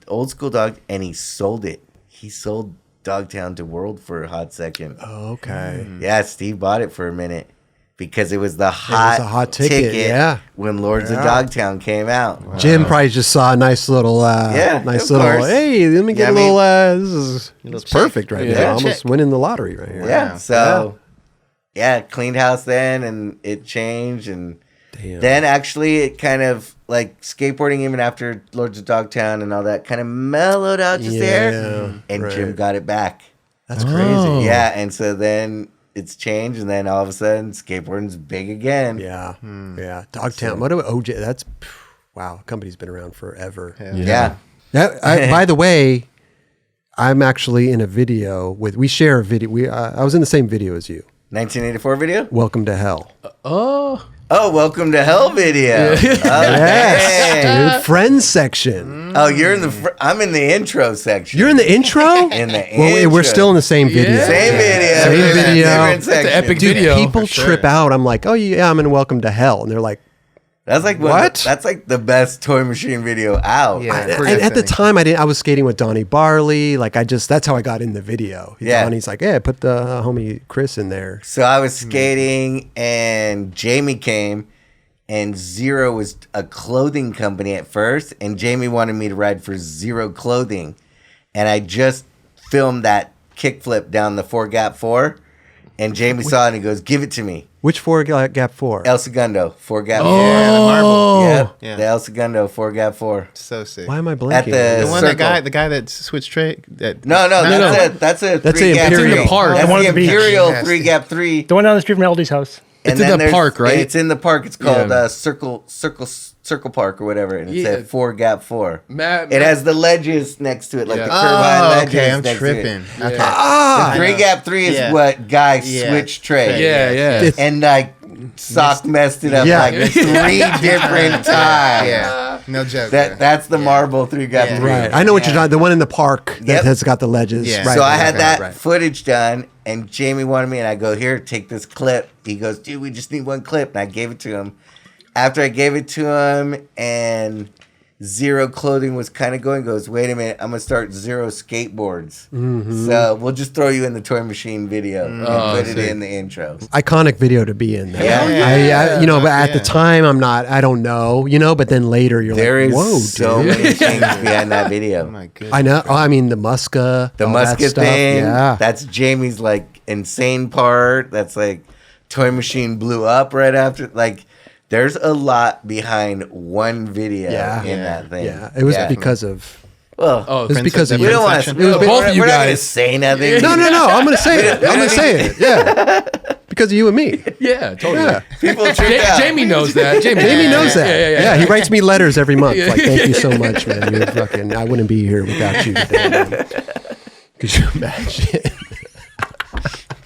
old school dog, and he sold it. He sold Dogtown to World for a hot second. Okay. Yeah, Steve bought it for a minute. because it was the hot ticket, yeah. when Lords of Dogtown came out. Jim probably just saw a nice little, of course. hey, let me get Yeah, a I mean- little, this is perfect right Yeah. now. Almost winning the lottery right here. Yeah. So, cleaned house then, and it changed, and then actually it kind of like skateboarding, even after Lords of Dogtown and all that, kind of mellowed out just there, and Jim got it back. That's crazy. Oh. Yeah, and so then it's changed, and then all of a sudden skateboarding's big again. Yeah. Yeah. Dogtown. What about OJ? That's, wow. Company's been around forever. Yeah. By the way, I'm actually in a video we share a video. I was in the same video as you. 1984 video? Welcome to Hell. Oh, Welcome to Hell video. Yes, dude. Friends section. Oh, you're in the. I'm in the intro section. You're in the intro? In the Well, intro. we're still in the same video. Yeah. Same video. Same We're in that video. different That's an section. epic Dude, video. people for trip sure. out. I'm like, oh yeah, I'm in Welcome to Hell, and they're like, That's like What? That's like the best Toy Machine video out. Yeah. and Pretty at the authentic. time I was skating with Donnie Barley. Like that's how I got in the video. Yeah. Donnie's like, yeah, put the homie Chris in there. So I was skating, and Jamie came, and Zero was a clothing company at first, and Jamie wanted me to ride for Zero Clothing, and I just filmed that kickflip down the 4-gap 4, and Jamie saw it and he goes, "Give it to me." Which 4-gap 4? El Segundo 4-gap 4. Yeah, the marble. Yep, Yeah. the El Segundo 4-gap 4. So sick. Why am I blanking? At the The one circle. the guy that switched trade. No, that's a That's 3-gap the Imperial. three. Park. That's The one the at the beach. Imperial Yes. 3-gap 3. The one down the street from LD's house. And It's in then the there's- park, right? It's in the park. It's called Yeah. Circle Park or whatever. And it's Yeah. at 4-gap 4. Matt- It has the ledges next to it, like Yeah. the curvine ledges. okay, I'm next tripping. To it. Okay. The 3-gap 3 is Yeah. what Guy Yeah. switched trade. Yeah, yeah. It's- And like Sock messed it up Yeah. like 3 different times. Yeah, no joke. That's the marble 3-gap Yeah. 3. Right. I know what you're talking. The one in the park that Yep. has got the ledges. Yeah. Right, So I right, had right, that right. footage done, and Jamie wanted me, and I go, "Here, take this clip." He goes, "Dude, we just need one clip," and I gave it to him. After I gave it to him, and Zero Clothing was kind of going, goes, "Wait a minute, I'm gonna start Zero Skateboards." Mm-hmm. So we'll just throw you in the Toy Machine video and put it sick. in the intro. Iconic video to be in there. Yeah. I but at the Yeah. time I don't know, but then later you're There like, is whoa, so dude. many things behind that video. Oh my goodness. I know. Oh, I mean, the Muska. The all that musket stuff. thing. Yeah. That's Jamie's like insane part. That's like Toy Machine blew up right after. Like, there's a lot behind one video in that thing. Yeah. It was because of. Well, Oh, It was Friends because of of we you. don't want to. section. It was both of you We're not gonna guys. say nothing. No. I'm going to say it. I'm going to say it. Yeah. Because of you and me. Yeah, totally. Yeah. People trip out. Jamie knows that. Jamie knows that. Yeah. He writes me letters every month. Like, thank you so much, man. You're fucking. I wouldn't be here without you. Could you imagine?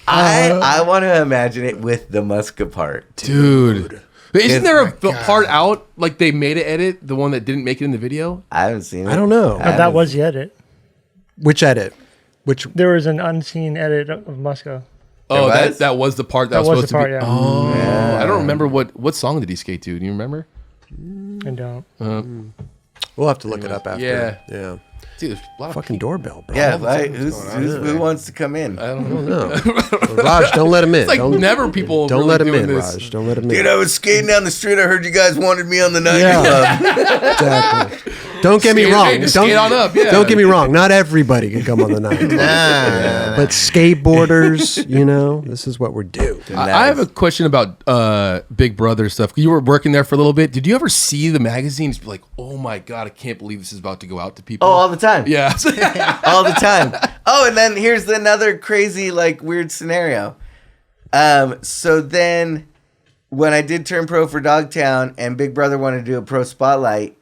I want to imagine it with the Muska part. Dude. Isn't there a God. part out, like they made an edit, the one that didn't make it in the video? I haven't seen it. I don't know. But that was the edit. Which edit? Which? There was an unseen edit of Muska. Oh, was? that was the part that, That was was supposed the to be. part, yeah. Oh, I don't remember what song did he skate to. Do you remember? I don't. We'll have to look it up after. Yeah. Yeah. Dude, there's a lot of Fucking doorbell, bro. Yeah, like, who wants to come in? I don't know. No. Raj, don't let him in. It's like don't never people don't really let him doing in, this. Raj. Don't let him in. Dude, I was skating down the street. I heard you guys wanted me on the night Yeah. club. Exactly. Don't get me Skate- wrong. hey, just skate on up, yeah. Don't get me wrong. Not everybody can come on the night. Nah. But skateboarders, this is what we're due. I have a question about Big Brother stuff. You were working there for a little bit. Did you ever see the magazines? Be like, oh my god, I can't believe this is about to go out to people. Oh, all the time. yeah. All the time. Oh, and then here's another crazy, like, weird scenario. So then when I did turn pro for Dogtown and Big Brother wanted to do a pro spotlight,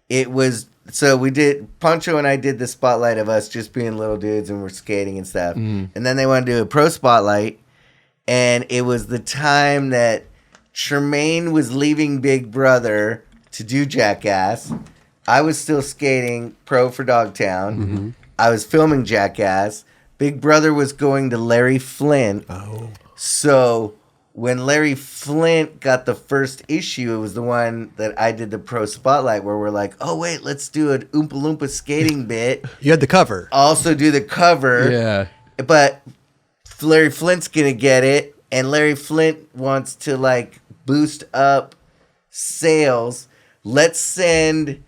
it was, so we did, Poncho and I did the spotlight of us just being little dudes and we're skating and stuff. And then they wanted to do a pro spotlight, and it was the time that Tremaine was leaving Big Brother to do Jackass. I was still skating pro for Dogtown. I was filming Jackass. Big Brother was going to Larry Flint. Oh. So when Larry Flint got the first issue, it was the one that I did the pro spotlight where we're like, oh, wait, let's do an Oompa Loompa skating bit. You had the cover. Also do the cover. Yeah. But Larry Flint's going to get it. and Larry Flint wants to like boost up sales. Let's send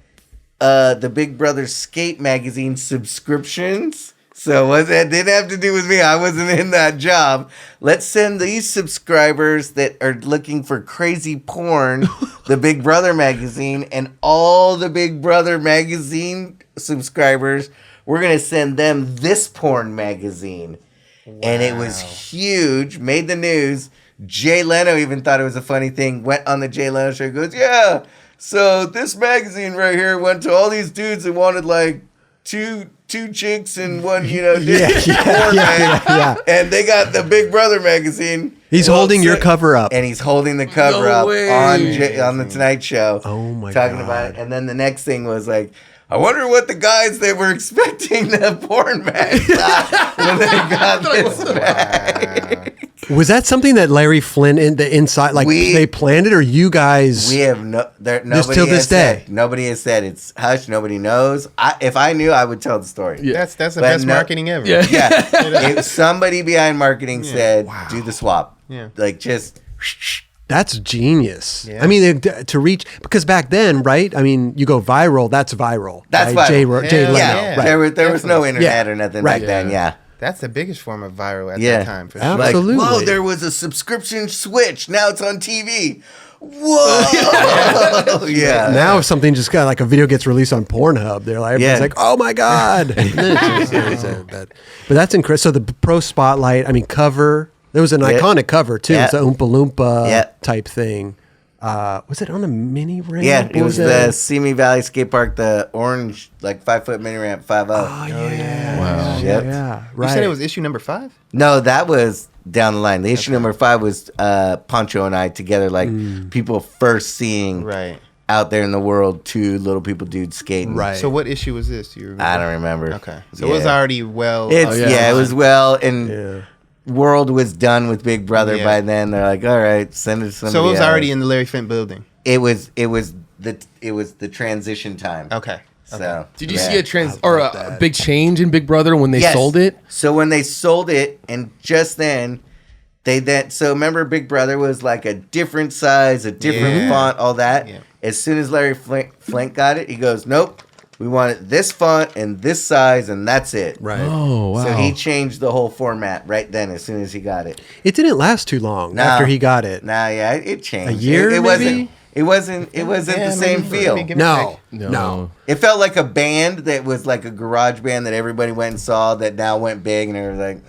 the Big Brother Skate magazine subscriptions. So it didn't have to do with me. I wasn't in that job. Let's send these subscribers that are looking for crazy porn the Big Brother magazine, and all the Big Brother magazine subscribers, we're going to send them this porn magazine. Wow. And it was huge, made the news. Jay Leno even thought it was a funny thing, went on the Jay Leno show, goes, yeah, so this magazine right here went to all these dudes that wanted like two chicks and one, yeah. And they got the Big Brother magazine. He's holding your cover up. And he's holding the cover up on the Tonight Show. Oh my talking God. about it. And then the next thing was like, I wonder what the guys that were expecting the porn mag thought when they got this bag. Was that something that Larry Flint in the inside, like they planned it, or you guys? We have nobody till this day. Nobody has said it's hush. Nobody knows. If I knew, I would tell the story. Yeah. That's the best marketing ever. Yeah. If somebody behind marketing said, do the swap. Yeah. Like just. That's genius. Yeah. I mean, to reach, because back then, right? I mean, you go viral. That's viral. That's right? viral. Jay Leno. Yeah. Right. There was no internet or nothing back then. Yeah. That's the biggest form of viral at that time. For sure. Absolutely. Like, whoa, there was a subscription switch. Now it's on TV. Whoa. Yeah. Now if something just got like a video gets released on Pornhub, they're like, everybody's like, oh my God. But that's incredible. So the Pro Spotlight, I mean, cover. There was an iconic cover too. It's an Oompa Loompa type thing. Was it on the mini ramp? Yeah, it was the Simi Valley Skate Park, the orange, like 5-foot mini ramp, 5-0. Oh, yeah. Wow. Yep. Yeah. Right. You said it was issue number 5? No, that was down the line. The issue number 5 was Poncho and I together, like people first seeing out there in the world 2 little people dudes skating. Right. So what issue was this? Do you remember? I don't remember. Okay. So it was already well. It was well, and world was done with Big Brother by then. They're like, all right, send it to somebody So it was else. already in the Larry Flint building. It was the transition time. Okay. So did you see a big change in Big Brother when they sold it? So when they sold it, and just then so remember Big Brother was like a different size, a different font, all that. Yeah. As soon as Larry Flint got it, he goes, nope. We want it this font and this size, and that's it. Right. Oh, wow. So he changed the whole format right then as soon as he got it. It didn't last too long after he got it. It changed. A year, it maybe? wasn't the same feel. No. It felt like a band that was like a garage band that everybody went and saw that now went big, and they were like,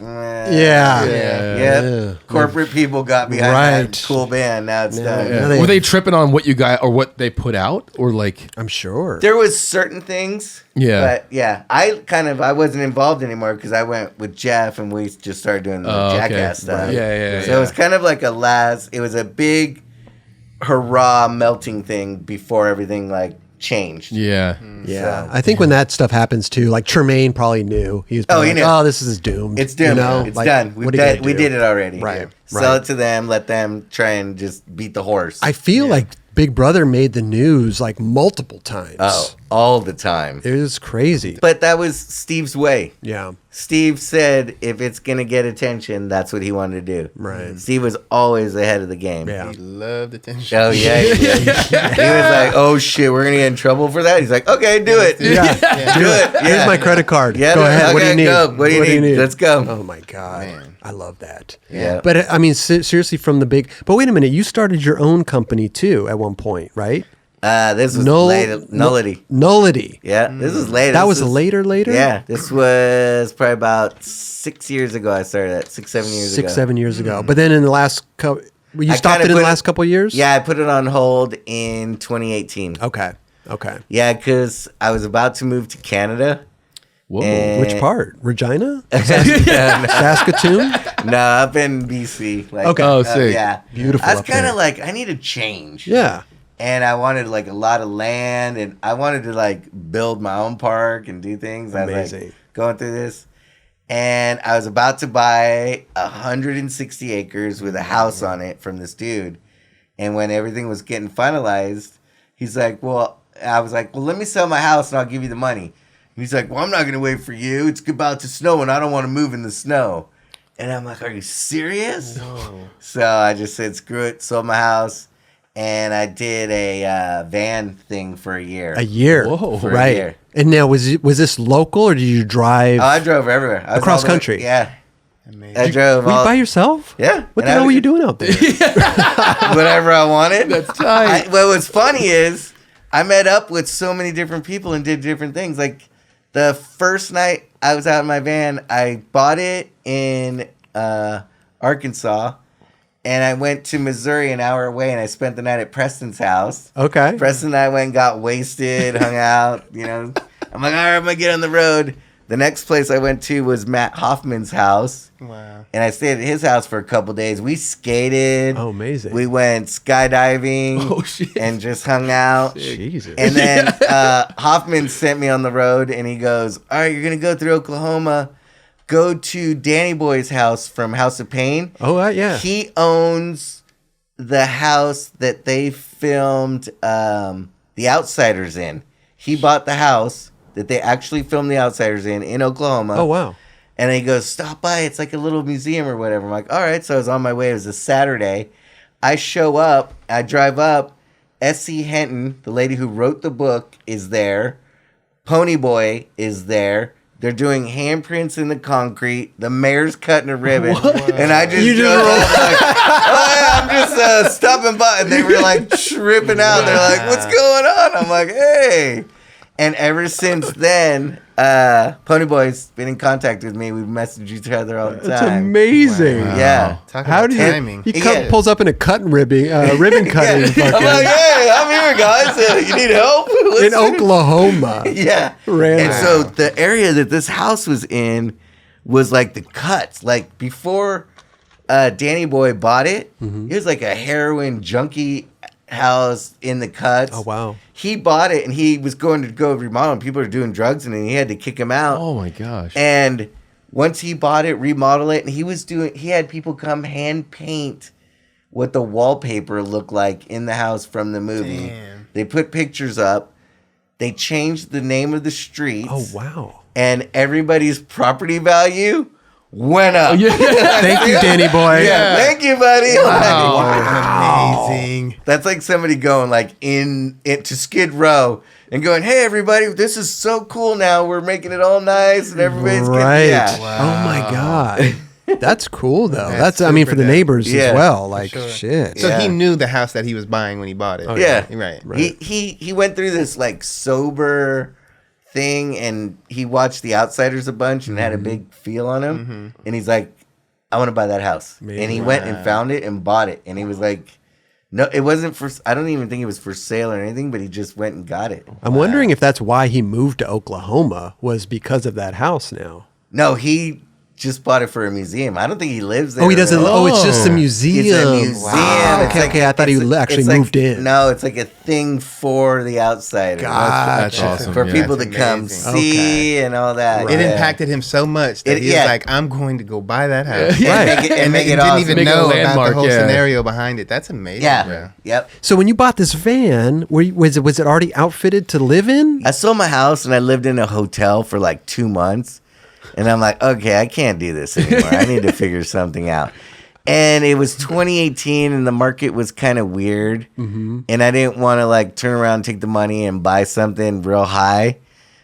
corporate people got behind that cool band. Now it's done. Were they tripping on what you got or what they put out, or like? I'm sure there was certain things. Yeah, but I wasn't involved anymore because I went with Jeff and we just started doing the Jackass stuff. Right. So it was kind of like it was a big hurrah melting thing before everything like changed. Yeah. So, I think when that stuff happens too, like Tremaine probably knew. He was he knew. Oh, this is doomed. It's doomed. You know? It's like, done. We did it already. Right. Sell it to them. Let them try and just beat the horse. I feel like Big Brother made the news like multiple times. Oh, all the time. It was crazy. But that was Steve's way. Yeah. Steve said if it's going to get attention, that's what he wanted to do. Right. Steve was always ahead of the game. Yeah. He loved attention. Oh, yeah. He was like, oh, shit, we're going to get in trouble for that? He's like, okay, do it. Yeah. Do it. Yeah. Here's my credit card. Yeah, go ahead. What do you need? Go. What do you need? Let's go. Oh, my God. Man. I love that. Yeah. But I mean, seriously, from the big. But wait a minute. You started your own company too at one point, right? This was Nullity. Nullity. Yeah, this was later. That was later? Yeah, this was probably about 6 years ago. I started that 6-7 years ago. 6-7 years ago. But then in the last couple, you stopped it in the last couple of years? Yeah, I put it on hold in 2018. Okay. Yeah, because I was about to move to Canada. Whoa. Which part? Regina? Saskatoon? No, up in BC. Like, okay. Oh, sick. Yeah. Beautiful. I was kind of like, I need a change. Yeah. And I wanted like a lot of land, and I wanted to like build my own park and do things. Amazing. I was like going through this, and I was about to buy 160 acres with a house on it from this dude. And when everything was getting finalized, he's like, "Well," I was like, "Well, let me sell my house and I'll give you the money." And he's like, "Well, I'm not gonna wait for you. It's about to snow, and I don't want to move in the snow." And I'm like, are you serious? So I just said, screw it, sold my house. And I did a van thing for a year. A year. Whoa. For a Right. year. And now, was this local or did you drive Oh, I drove everywhere. I was across all the way- country? Yeah. Amazing. I drove Were you all, by yourself? Yeah. What And the I hell were would you do doing out there? whatever I wanted. That's tight. What was funny is I met up with so many different people and did different things. Like the first night I was out in my van, I bought it in Arkansas, and I went to Missouri an hour away, and I spent the night at Preston's house. Okay. Preston and I went and got wasted, hung out, I'm like, all right, I'm going to get on the road. The next place I went to was Matt Hoffman's house. Wow. And I stayed at his house for a couple days. We skated. Oh, amazing. We went skydiving. Oh, shit. And just hung out. Jesus. And then Hoffman sent me on the road, and he goes, all right, you're going to go through Oklahoma. Go to Danny Boy's house from House of Pain. Oh, yeah. He owns the house that they filmed The Outsiders in. He bought the house that they actually filmed The Outsiders in Oklahoma. Oh, wow. And he goes, stop by. It's like a little museum or whatever. I'm like, all right. So I was on my way. It was a Saturday. I show up. I drive up. S.C. Henton, the lady who wrote the book, is there. Ponyboy is there. They're doing handprints in the concrete. The mayor's cutting a ribbon. And I just drove up like, oh, yeah, I'm just stopping by. And they were like tripping out. They're like, what's going on? I'm like, hey. And ever since then, Ponyboy's been in contact with me. We've messaged each other all the time. That's amazing. Wow. Yeah. Talk How about do timing. He Yeah. pulls up in a ribbon cutting I'm like, hey, I'm here, guys. You need help? in Listen. Oklahoma. Yeah. Random. And so the area that this house was in was like the cuts. Like before Danny Boy bought it, it was like a heroin junkie house in the cuts. Oh, wow. He bought it and he was going to go remodel and people were doing drugs and he had to kick him out. Oh my gosh. And once he bought it, remodel it, and he had people come hand paint what the wallpaper looked like in the house from the movie. Damn. They put pictures up. They changed the name of the streets. Oh, wow. And everybody's property value went up. Thank you, Danny Boy. Yeah, thank you, buddy. Amazing. That's like somebody going like to Skid Row and going, "Hey, everybody, this is so cool now. We're making it all nice and everybody's Right. good." Yeah. Oh, my God. That's cool, though. That's That's I mean, super for the dope. neighbors Yeah. as well. Like, sure. shit. So Yeah. he knew the house that he was buying when he bought it. Oh, Yeah. Right. He went through this like sober thing and he watched The Outsiders a bunch and had a big feel on him. And he's like, I want to buy that house. And he went and found it and bought it. And he was like, no, it wasn't for, I don't even think it was for sale or anything, but he just went and got it. I'm wondering if that's why he moved to Oklahoma was because of that house now. No, he just bought it for a museum. I don't think he lives there. Oh, he doesn't. Oh, it's just a Oh. museum. It's a museum. Wow. It's Okay, like- okay. I thought he it's actually it's like- moved in. No, it's like a thing for The Outsiders. That's Gotcha. awesome. For yeah. people to That's come amazing. see and all that. It Yeah. impacted him so much that It- he yeah. was like, I'm going to go buy that house. And make it, and And make they it didn't awesome. even Make it a know about the landmark, whole yeah. scenario behind it. That's amazing. Yeah. bro. Yep. So when you bought this van, was it already outfitted to live in? I sold my house and I lived in a hotel for like 2 months. And I'm like, okay, I can't do this anymore. I need to figure something out. And it was 2018 and the market was kind of weird. And I didn't want to like turn around and take the money and buy something real high.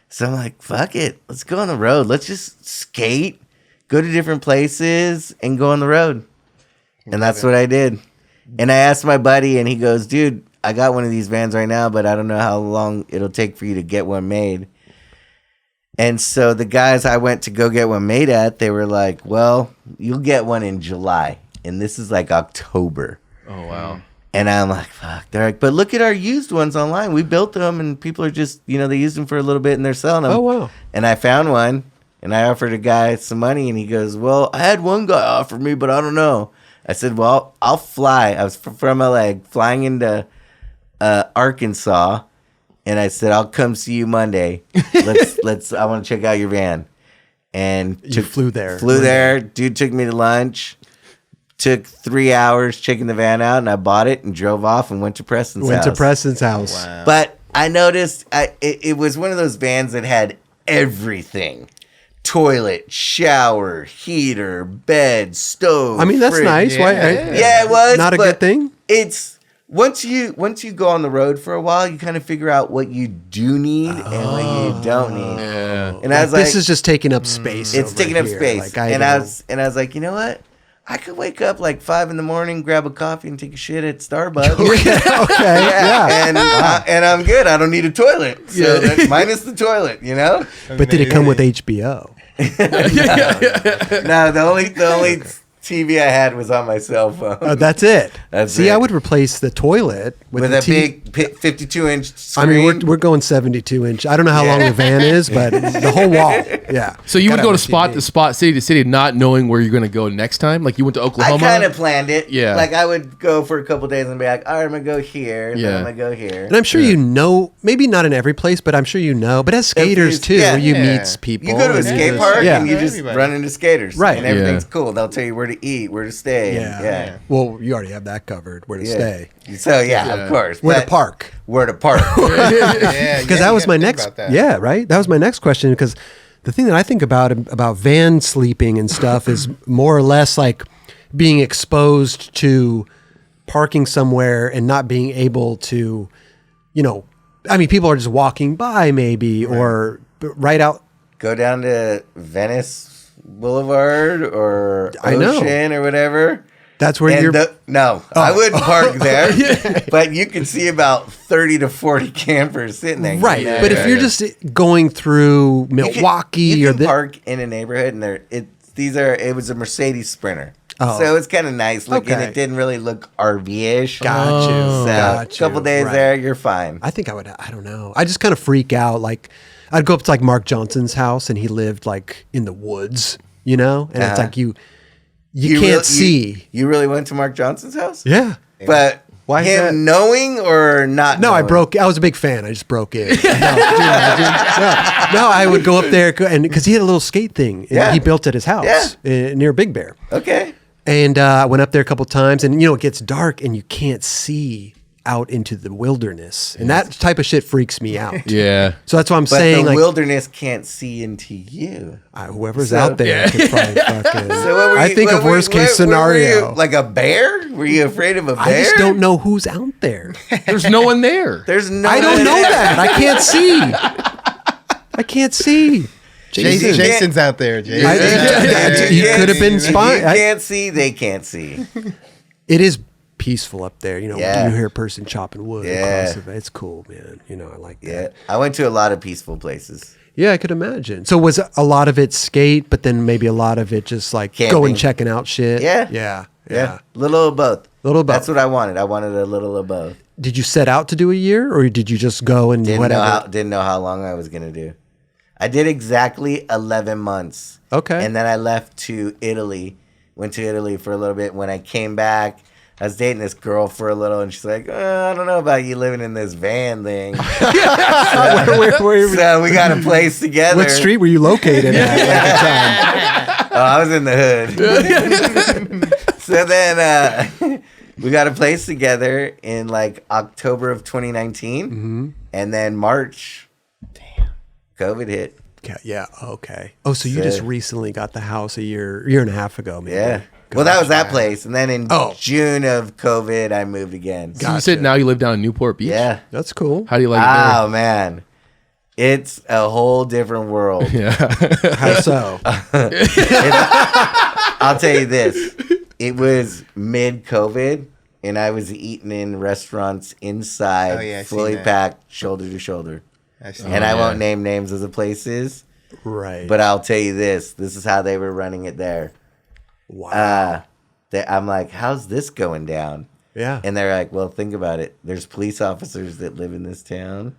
So I'm like, fuck it. Let's go on the road. Let's just skate, go to different places and go on the road. And that's what I did. And I asked my buddy and he goes, dude, I got one of these vans right now, but I don't know how long it'll take for you to get one made. And so the guys I went to go get one made at, they were like, well, you'll get one in July. And this is like October. Oh wow. And I'm like, fuck. They're like, but look at our used ones online. We built them and people are just, they used them for a little bit and they're selling them. Oh, wow. And I found one and I offered a guy some money and he goes, well, I had one guy offer me, but I don't know. I said, well, I'll fly. I was from LA, flying into Arkansas. And I said, I'll come see you Monday. I want to check out your van. And You flew there. Flew there. Dude took me to lunch. Took 3 hours checking the van out, and I bought it and drove off and went to Preston's Went house. to Preston's house. Wow. But I noticed it was one of those vans that had everything. toilet, shower, heater, bed, stove. I mean, that's fridge. nice. Why? Yeah, it was Not a but good thing. It's once you go on the road for a while, you kind of figure out what you do need and what you don't need. Yeah. And I was like, this is just taking up space. it's over taking up here. space. Like, I was like, you know what? I could wake up like 5 a.m, grab a coffee, and take a shit at Starbucks. okay. Yeah. And I'm good. I don't need a toilet. So minus the toilet, you know. But did it come with HBO? No, the only TV I had was on my cell phone. That's it. That's See, it. I would replace the toilet with With the a big 52-inch I screen. mean, we're going 72-inch. I don't know how long the van is, but the whole wall. Yeah. So you would Gotta go have to a TV. spot, city to city, not knowing where you're going to go next time. Like you went to I Oklahoma. kind of planned it. Yeah. Like I would go for a couple days and be like, all right, I'm going to go here. And then Yeah. I'm going to go here. And I'm sure you know, maybe not in every place, but I'm sure you know. But as skaters too, yeah. you Yeah. meet people. You go to a and skate just- park Yeah. and you just Everybody. run into skaters. Right. And everything's Yeah. cool. They'll tell you where to eat, where to stay. Yeah. Well, you already have that covered. Where to stay. So, of course. Where to But park. Where to park. Yeah, Because that was my next. Yeah, right. That was my next question. Because the thing that I think about van sleeping and stuff is more or less like being exposed to parking somewhere and not being able to, I mean, people are just walking by maybe or right out. Go down to Venice Boulevard or I know. Ocean or whatever. That's where And you're. I wouldn't park there, but you can see about 30 to 40 campers sitting there. Right, you know? but if you're just going through Milwaukee you or can the park in a neighborhood, and it was a Mercedes Sprinter, Oh. so it's kind of nice looking. Okay. It didn't really look RV-ish. got you, So got a couple you, days right. there, you're fine. I think I would. I don't know. I just kind of freak out. Like I'd go up to like Mark Johnson's house, and he lived like in the woods, and it's like you can't see. You really went to Mark Johnson's house? Yeah. But Why is him that? knowing or not? No, knowing? I was a big fan. I just broke in. No, I would go up there and because he had a little skate thing. Yeah. He built at his house near Big Bear. Okay. And I went up there a couple times, and it gets dark, and you can't see out into the wilderness, and that type of shit freaks me out. Yeah. So that's why I'm But saying, the like, wilderness can't see into you. whoever's So- out there could probably fucking. So what were I you- think what of were- worst case what were you, scenario. like a bear? Were you afraid of a bear? I just don't know who's out there. There's no one there. There's no. I don't know that. I can't see. I can't see. Jason, You can't- Jason's out there. Jason. He could have been spy. You can't see. They can't see. It is peaceful up there. Yeah. You hear a person chopping wood. Yeah. Across it's cool, man. I like that. Yeah, I went to a lot of peaceful places. Yeah, I could imagine. So was a lot of it skate, but then maybe a lot of it just like Camping. going checking out shit. Yeah. Yeah. Little of both. Little of both. That's what I wanted. I wanted a little of both. Did you set out to do a year, or did you just go and whatever? Didn't know how long I was gonna do. I did exactly 11 months. Okay. And then I left to Italy. Went to Italy for a little bit. When I came back, I was dating this girl for a little, and she's like, I don't know about you living in this van thing. where, So we got a place together. what street were you located at the time? Oh, I was in the hood. So then we got a place together in like October of 2019. Mm-hmm. And then March, COVID hit. Yeah. Okay. Oh, so you So- just recently got the house a year and a half ago, maybe. Yeah. Well, that was that place. And then in Oh. June of COVID, I moved again. So you said now you live down in Newport Beach. Yeah. That's cool. How do you like Oh, man. It's a whole different world. it there? How so? I'll tell you this. It was mid-COVID, and I was eating in restaurants inside, Oh, yeah, I seen fully that. packed, shoulder to shoulder. I've seen And that. I won't name names of the places, Right. but I'll tell you this. This is how they were running it there. Wow. I'm like, how's this going down? Yeah. And they're like, well, think about it. There's police officers that live in this town,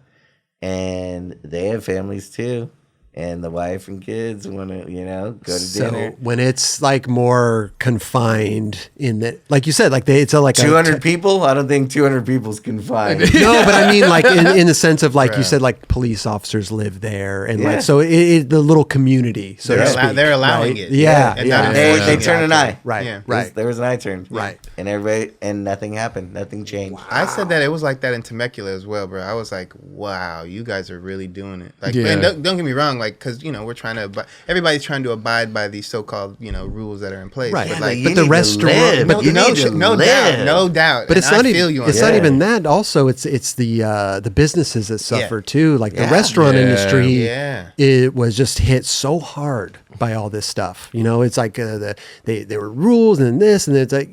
and they have families too. And the wife and kids want to, go to So dinner. when it's like more confined in the, like you said, like it's a, like 200 people? I don't think 200 people's confined. No, but I mean, like in the sense of like you Right. said, like police officers live there, and Yeah. like so the little community. So They're, to speak, they're allowing right? it. Yeah, And yeah. not They enforcing it turn out an there. eye. Right, Yeah. right, There was an eye turn. right. and nothing happened. Nothing changed. I said that it was like that in Temecula as well, bro. I was like, wow, you guys are really doing it. Like, Yeah. and don't get me wrong, like, because, you know, we're trying to, everybody's trying to abide by these so-called, you know, rules that are in place. Right. But, Yeah, like, but the restaurant, but you need to no live. doubt. But it's And not I even. feel you on It's that. not even that. Also, it's the businesses that suffer too. Like the Yeah. restaurant Yeah. industry. Yeah. It was just hit so hard by all this stuff. You know, it's like there were rules and this and it's like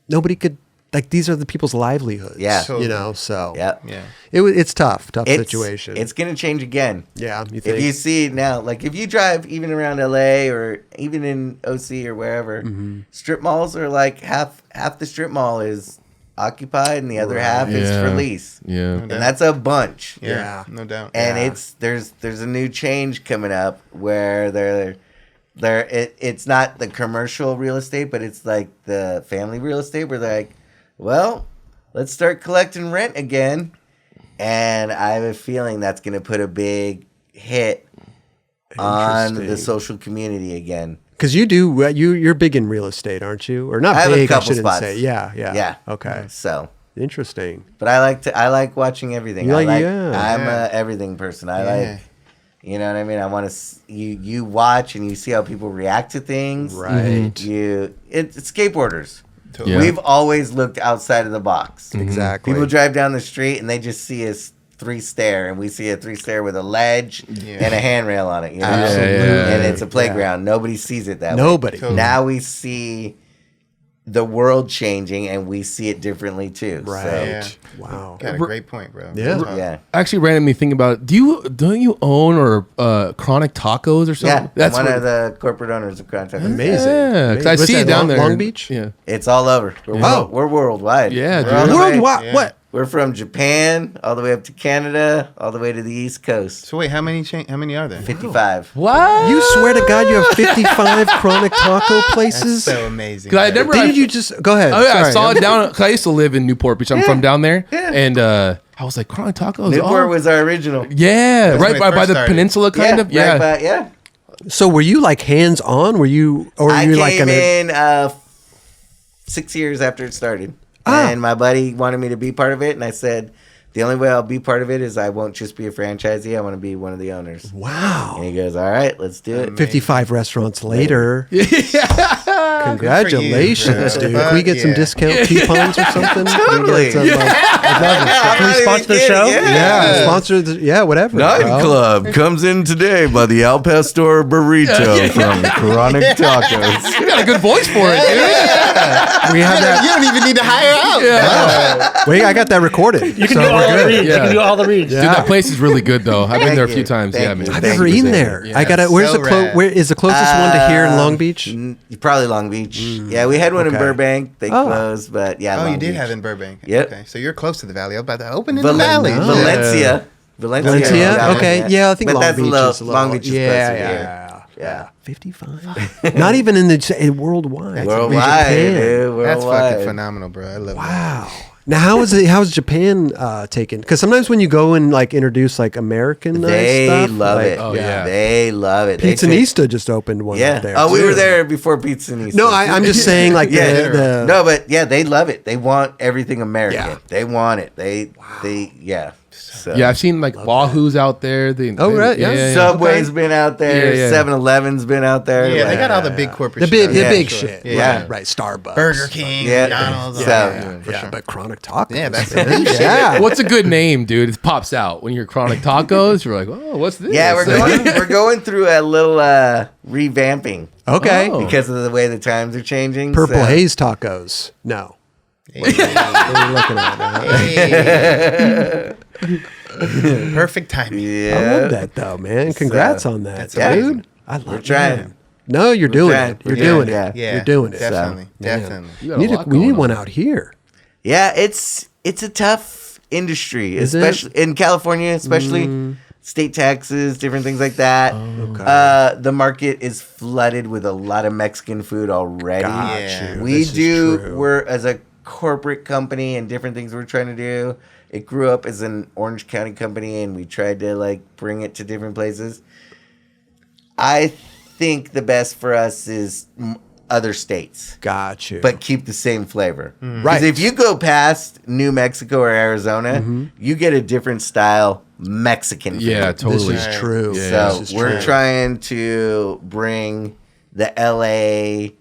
nobody could, like, these are the people's livelihoods. Yeah. You know, so Yeah. Yeah. it's tough It's, situation. It's gonna change again. Yeah, you think? If you see now, like if you drive even around LA or even in OC or wherever, Mm-hmm. strip malls are like half the strip mall is occupied and the other half is for Yeah. lease. Yeah. And that's a bunch. Yeah. Yeah. No doubt. And Yeah. there's a new change coming up where it's not the commercial real estate, but it's like the family real estate where they're like, well, let's start collecting rent again. And I have a feeling that's going to put a big hit on the Interesting. social community again. Because you're big in real estate, aren't you? Or not I have a big, I couple shouldn't spots. say. Yeah. Yeah. Okay. So, Interesting. but I like watching everything. You like- I'm yeah. a everything person. I Yeah. like, you know what I mean? I want to, you watch and you see how people react to things. Right. It's skateboarders. Totally. Yeah. We've always looked outside of the box. Exactly. People drive down the street and they just see a 3-stair, and we see a 3-stair with a ledge Yeah. and a handrail on it. You know? Absolutely. And it's a playground. Nobody sees it that way. Nobody. Totally. Now we see the world changing, and we see it differently too. Right. Yeah. Wow. Got a great point, bro. Yeah. So, yeah. Actually, randomly thinking about it. Don't you own or Chronic Tacos or something? Yeah, That's one where- of the corporate owners of Contact. Amazing. Yeah, because I What's see it that, down there. Long Beach? Yeah. It's all over. We're worldwide. Yeah, We're dude. all the way- Worldwide. Yeah. What? We're from Japan all the way up to Canada, all the way to the East Coast. So wait, how many are there? 55. What? You swear to God you have 55 chronic taco places? So amazing. 'Cause I bro. never- Didn't you just go ahead? Oh yeah, I Sorry. saw it down. Cause I used to live in Newport Beach. I'm from down there, and I was like, Chronic Tacos. Newport oh. was our original. Yeah, That's right when it by first the started. peninsula, kind of. Yeah. Right by, yeah. So were you like hands on? Were you or were I you like came gonna in 6 years after it started. Ah. And my buddy wanted me to be part of it. And I said, the only way I'll be part of it is I won't just be a franchisee. I want to be one of the owners. Wow. And he goes, all right, let's do it. 55 restaurants later. Good Congratulations, for you, dude. bro. Can we get some Yeah. discount coupons or something? Can we Totally. get some, Can we sponsor the show? yeah, sponsor whatever. bro. Club comes in today by the Al Pastor Burrito from Chronic Tacos. You got a good voice for it, dude. We have You that. don't even need to hire out. Yeah. Wait, I got that recorded. You can so do all we're the good. reads. You Yeah. can do all the reads. Yeah. Dude, that place is really good though. I've been there a Thank few you. times. Thank Yeah, you. man. I've Thank never you, eaten thank there. you. I gotta. Yeah, Where's so the close? rad. Where is the closest one to here in Long Beach? Probably Long Beach. Yeah, we had one in Okay. Burbank. They Oh. closed, but yeah. Oh, Long you did Beach. have it in Burbank. Yep. Okay, so you're close to the valley. I was about to open in the valley. no. Valencia. Valencia. Valencia? Yeah. Okay. Yeah, I think But Long that's Beach a little, is a little. Long Beach is yeah, closer yeah, here. yeah. 55. Not even in the worldwide. Worldwide, Japan. dude. That's Worldwide. fucking phenomenal, bro. I love that. Wow. Now, how's Japan taken? Because sometimes when you go and like introduce like American They stuff, love like, it. Oh, yeah. They love it. They think- Pizzanista just opened one Yeah. up there. Oh, we too. were there before Pizzanista. No, I'm just saying like Yeah. the No, but yeah, they love it. They want everything American. Yeah. They want it. They yeah. So. Yeah, I've seen like Wahoo's out there. Oh, right, yeah. Subway's been out there. Yeah, yeah. 7-Eleven's been out there. Yeah, they like- got all the big corporate the big shit. Yeah, big sure. shit. Yeah. Right. Starbucks. Burger King, Yeah. McDonald's. So- Yeah, for Yeah, sure. but chronic tacos. Yeah, that's man. the new shit. Yeah. What's a good name, dude? It pops out when you're Chronic Tacos. You're like, oh, what's this? Yeah, we're going through a little revamping Okay. Oh. because of the way the times are changing. Purple so- haze tacos. No. What are you looking at? Perfect timing. Yeah. I love that though, man. Congrats on that, that's amazing. dude. I love We're trying. that. No, you're doing trying. it. You're We're doing doing it. it. Yeah, You're doing it. Definitely, Man. definitely. You got a lot We need going one on. out here. Yeah, it's a tough industry, Is it? especially in California, especially state taxes, different things like that. Okay. The market is flooded with a lot of Mexican food already. Got Yeah. you. We This is do. true. We're as a corporate company and different things we're trying to do. It grew up as an Orange County company, and we tried to like bring it to different places. I think the best for us is other states. Got you. But keep the same flavor. Right. Because if you go past New Mexico or Arizona, you get a different style Mexican food. Yeah, totally. This is true. Yeah. So This is we're true. trying to bring the LA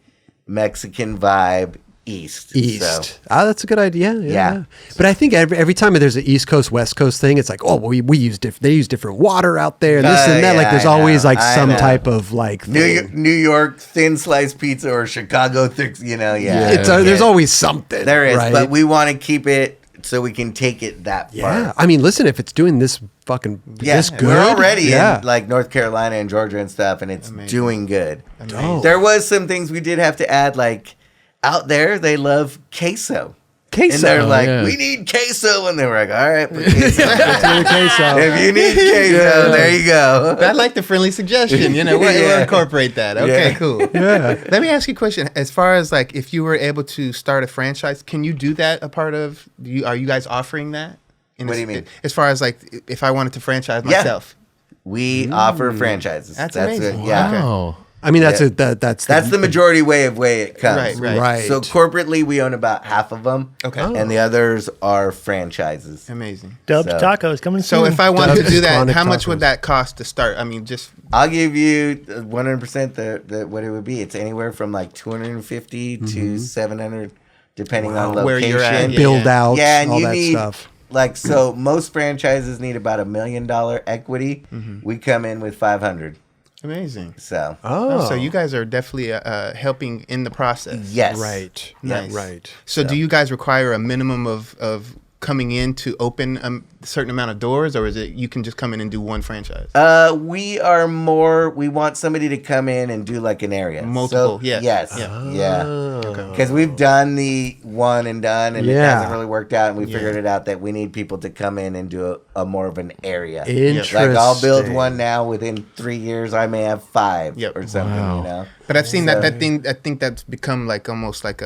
Mexican vibe east. East. So, That's a good idea. Yeah. Yeah. But I think every time there's an East Coast, West Coast thing, it's like, oh, well, we use they use different water out there, this and that. yeah, Like there's I always know, like I some know. type of like thing. New York thin sliced pizza or Chicago thick, There's always something. There is, right? but we want to keep it so we can take it that Yeah. far. I mean, listen, if it's doing this fucking this good. We're already yeah. in like North Carolina and Georgia and stuff, and it's doing good. Dope. There was some things we did have to add, like out there they love queso. Queso. And they're like, yeah. we need queso, and they were like, all right, put queso. queso. If you need queso, there you go. I like the friendly suggestion. We'll Yeah. incorporate that. Okay, Yeah. cool. Yeah. Let me ask you a question. As far as like, if you were able to start a franchise, can you do that? A part of are you guys offering that? What do you mean? As far as like, if I wanted to franchise Yeah. myself, We offer franchises. That's amazing. Yeah. Wow. I mean, that's Yeah. that's That's the majority way it comes. Right. So corporately, we own about half of them. Okay. And the others are franchises. amazing. Dubbed So- Tacos coming So soon. if I wanted to Dubs do that, Chronic how much Tacos. would that cost to start? I mean, just I'll give you 100% the what it would be. It's anywhere from like 250 to 700, depending on location. Where you're at, yeah. build out, Yeah, and all you that need stuff. like so. Most franchises need about $1 million equity. We come in with 500. amazing. So Oh, So you guys are definitely helping in the process. yes, right, Nice. right. So do you guys require a minimum of coming in to open a certain amount of doors, or is it you can just come in and do one franchise? We want somebody to come in and do like an area. Multiple, So, yeah. Yes. Yeah. Yeah. Because we've done the one and done and it Yeah. hasn't really worked out, and we figured it out that we need people to come in and do a more of an area. Interesting. Like I'll build one now, within 3 years I may have 5 Yep. or something, Wow. you know. But I've seen that thing. I think that's become like almost like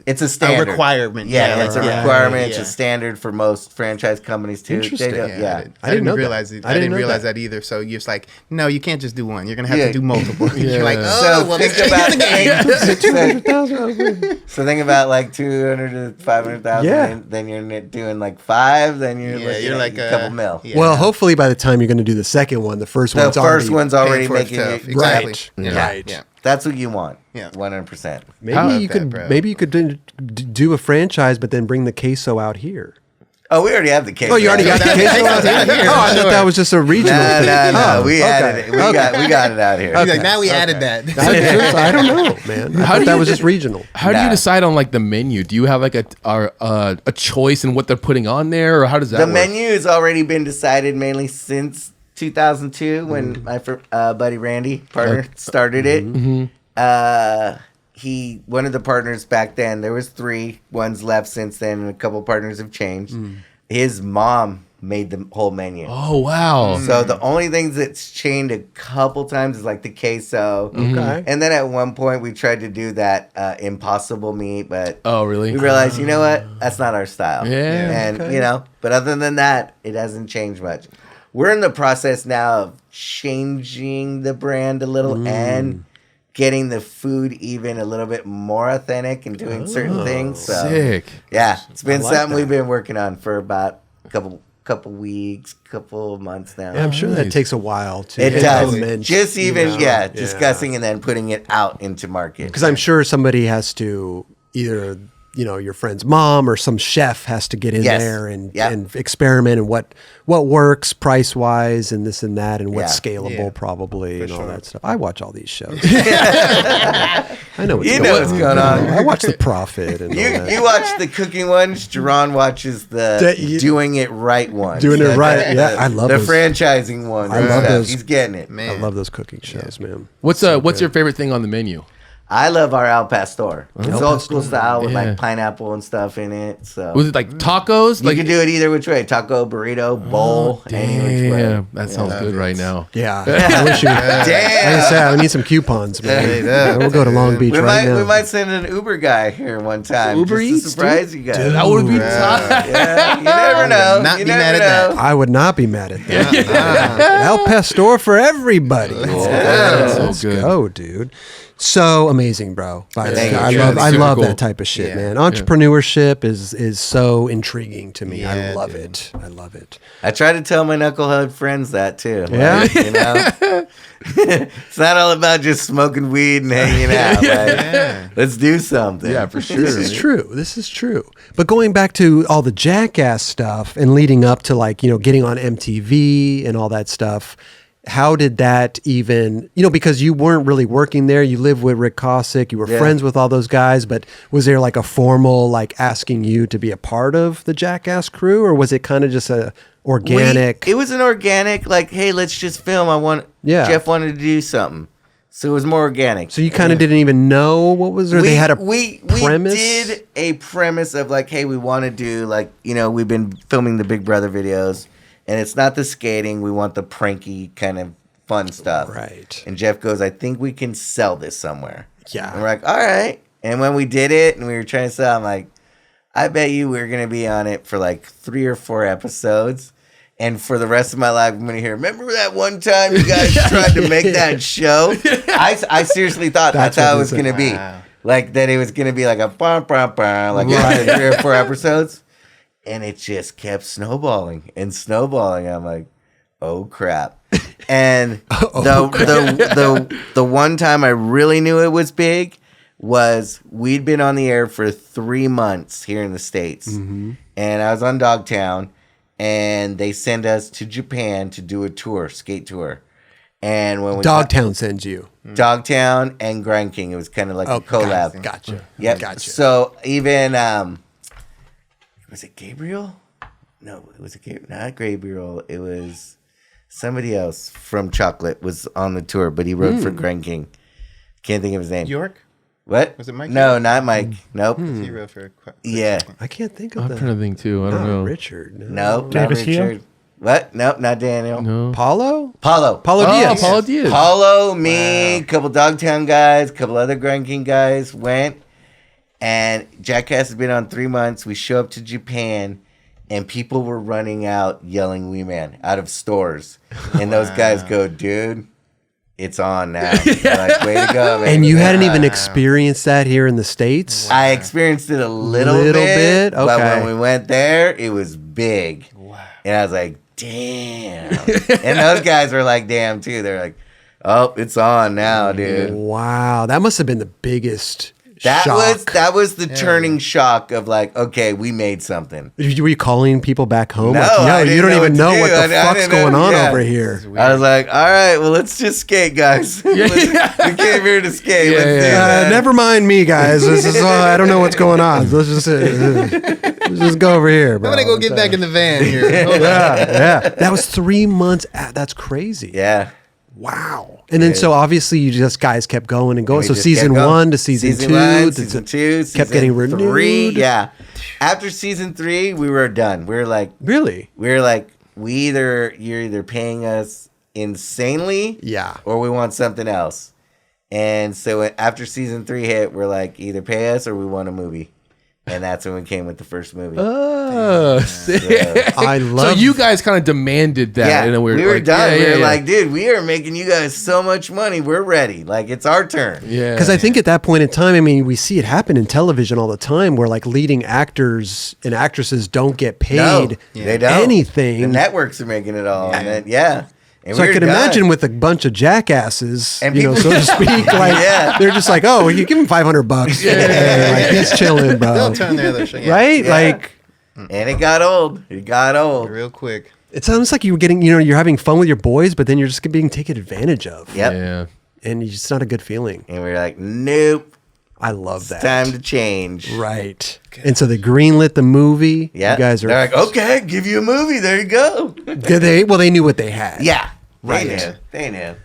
It's a standard. requirement. Yeah, it's a yeah, requirement. It's yeah. a standard for most franchise companies too. Interesting. They don't- yeah. I didn't didn't know realize that. it. I I didn't didn't know realize that. that either. So you're just like, no, you can't just do one. You're gonna have Yeah. to do multiple. You're like, oh, So well, think this changes about the game. So think about like 200 to 500,000. Yeah. And then you're doing like 5. Then you're Yeah, looking you're at like a couple mil. yeah. Well, hopefully by the time you're going to do the second one, the first The one's first one's already paying for making itself. it Exactly. right. Yeah. Right. Yeah. That's what you want. Yeah. 100%. Maybe How- you could bro. maybe you could do a franchise, but then bring the queso out here. Oh, we already have the case. Oh, you already got the queso out here. here, Oh, I thought sure. that was just a regional No, thing. no, no. Oh, We okay. added it. We got it out here. He's like, now we added that. I don't know, man. I How thought do that you- was just regional. How do you Nah. decide on like the menu? Do you have like a choice in what they're putting on there, or how does that The work? menu has already been decided mainly since 2002 when my buddy Randy, partner, started it. One of the partners back then, there was 3. One's left since then, and a couple partners have changed. His mom made the whole menu. Oh wow! So the only things that's changed a couple times is like the queso. Okay. And then at one point we tried to do that impossible meat, but Oh really? we realized, you know what? That's not our style. Yeah, And, okay. you know, but other than that, it hasn't changed much. We're in the process now of changing the brand a little and getting the food even a little bit more authentic and doing certain things. So, Sick. yeah, it's been I like something that. we've been working on for about a couple weeks, couple months now. Yeah, I'm sure that Nice. takes a while to It does. implement, Just even, you know, yeah, discussing and then putting it out into market. Because I'm sure somebody has to either, you know, your friend's mom or some chef has to get in Yes. there and, Yep. and experiment and what works price wise and this and that and what's Yeah. scalable Yeah. probably and all sure. that stuff. I watch all these shows. I know what's You going know on. what's going on. I watch The Prophet and all You that. watch the cooking ones. Jeron watches the You- doing it right ones. Doing it The- right, the- yeah, I love the those. franchising one. I love those. He's getting it. Man. I love those cooking shows, man. What's your favorite thing on the menu? I love our al pastor. It's Al old school style with Yeah. like pineapple and stuff in it. So Was it like tacos? you Like can do it either which way: taco, burrito, bowl, any which way. damn, that sounds good right now. Yeah. I wish you could. Like I Damn. said, I need some coupons, man. Straight Yeah, up. we'll go to Long Beach We right now. might send an Uber guy here one time. Uber just Eats, to surprise you guys. That would be tight. Yeah, you never know. Not you be never mad at know. I would not be mad at that. Al Pastor for everybody. so Let's good. go, dude. So amazing, bro. Thank you. I Yeah, love it's I super love cool. that type of shit, Yeah. man. Entrepreneurship is so intriguing to me. I Yeah, love dude. it. I love it. I try to tell my knucklehead friends that too. Yeah? Like, you know, it's not all about just smoking weed and hanging out. Like, let's do something. Yeah, for sure. This is true. This is true. But going back to all the Jackass stuff and leading up to like, getting on MTV and all that stuff, how did that even, because you weren't really working there, you lived with Rick Cossack, you were Yeah. friends with all those guys, but was there like a formal like asking you to be a part of the Jackass crew, or was it kind of just a organic? It was an organic, like, hey, let's just film. Yeah. Jeff wanted to do something. So it was more organic. So you kind of didn't even know what was, or they had a premise? We did a premise of like, hey, we want to do like, we've been filming the Big Brother videos, and it's not the skating. We want the pranky kind of fun stuff. Right. And Jeff goes, I think we can sell this somewhere. Yeah. And we're like, all right. And when we did it and we were trying to sell, I'm like, I bet you we're going to be on it for like 3 or 4 episodes. And for the rest of my life, I'm going to hear, remember that one time you guys tried to make that show? I seriously thought that's how it was going to be. Wow. Like that it was going to be like a like after 3 or 4 episodes. And it just kept snowballing and snowballing. I'm like, oh crap. And the one time I really knew it was big was we'd been on the air for 3 months here in the States. Mm-hmm. And I was on Dogtown, and they sent us to Japan to do a tour, skate tour. And when we Dogtown sends you. Dogtown and Grind King, it was kind of like a collab. Gotcha. Yep. Gotcha. So even was it Gabriel? No, it was not Gabriel. It was somebody else from Chocolate was on the tour, but he wrote for Grind King. Can't think of his name. York? What? Was it Mike? No, not Mike. Nope. He wrote for Yeah. I can't think of I'm that. trying to think too. I don't know. Richard. No, not Davis Hill? Richard. What? Nope, not Daniel. No. Paulo Paulo. Diaz. Paulo Diaz. Paulo, me, a couple Dogtown guys, a couple other Grind King guys went. And Jackass has been on 3 months. We show up to Japan, and people were running out yelling "Wee Man" out of stores. And those guys go, dude, it's on now. They're like, way to go, man. And you hadn't even experienced that here in the States? I experienced it a little bit. But Okay. when we went there, it was big. Wow. And I was like, damn. And those guys were like, damn, too. They're like, oh, it's on now, dude. Wow. That must have been the biggest shock. That was the turning shock of like, okay, we made something. Were you calling people back home? No, like, I you didn't don't know even what to know do. what the I fuck's didn't know- going on yeah. over here. I was like, all right, well, let's just skate, guys. We came here to skate. Yeah, Let's do that. Never mind me, guys. This is I don't know what's going on. Let's just go over here, bro. I'm gonna go get back in the van here. Hold on. Yeah. That was 3 months. That's crazy. Yeah. Wow. And then so obviously you just guys kept going and going. We So just season kept going. 1 to season 2. One, season 2, kept season getting 3. renewed. Yeah. After season 3, we were done. We were like, Really? you're either paying us insanely, Yeah. or we want something else. And so after season 3 hit, we're like, either pay us or we want a movie. And that's when we came with the first movie. Oh, I so love you guys kind of demanded that. Yeah, in a weird, we were like, done. yeah, we were yeah. like, dude, we are making you guys so much money. We're ready. Like, it's our turn. yeah, Because I think at that point in time, I mean, we see it happen in television all the time where like leading actors and actresses don't get No, paid they don't. anything. The networks are making it all. And then, yeah. And So we I were could done. imagine with a bunch of jackasses, And so people- to speak, like Yeah. they're just like, oh, you give him $500. Like, he's chilling, bro. They'll turn the other shit. Yeah. Right? Yeah. Like And it got old. It got old. Real quick. it sounds like you were getting, you're having fun with your boys, but then you're just being taken advantage of, Yep. yeah. and it's not a good feeling. And we were like, nope. I love that. Time to change. Right. And so they greenlit the movie. Yeah. You guys are. They're like, okay, give you a movie. There you go. They knew what they had. Yeah. Right. They knew.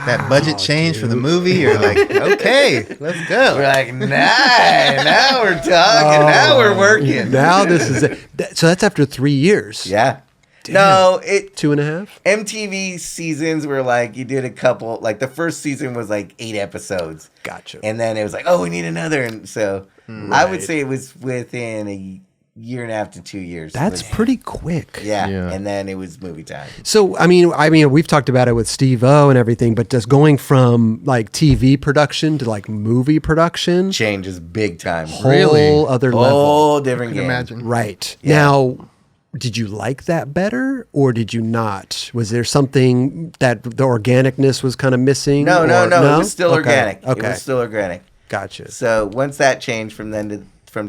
That budget change for the movie, you're like, okay, let's go. We're like, nah, now we're talking. Now we're working. Now this is it. So that's after 3 years. Yeah. No, it 2.5. MTV seasons were like you did a couple. Like the first season was like 8 episodes. Gotcha. And then it was like, oh, we need another. And so I would say it was within year and a half to 2 years. That's pretty quick. Yeah. Yeah. And then it was movie time. So, I mean, we've talked about it with Steve-O and everything, but just going from like TV production to like movie production, Changes big time. whole other level. Whole different game. Imagine. Right. Yeah. Now, did you like that better or did you not? Was there something that the organicness was kind of missing? No. or- It was still Okay. organic. Okay. It was still organic. Gotcha. So once that changed from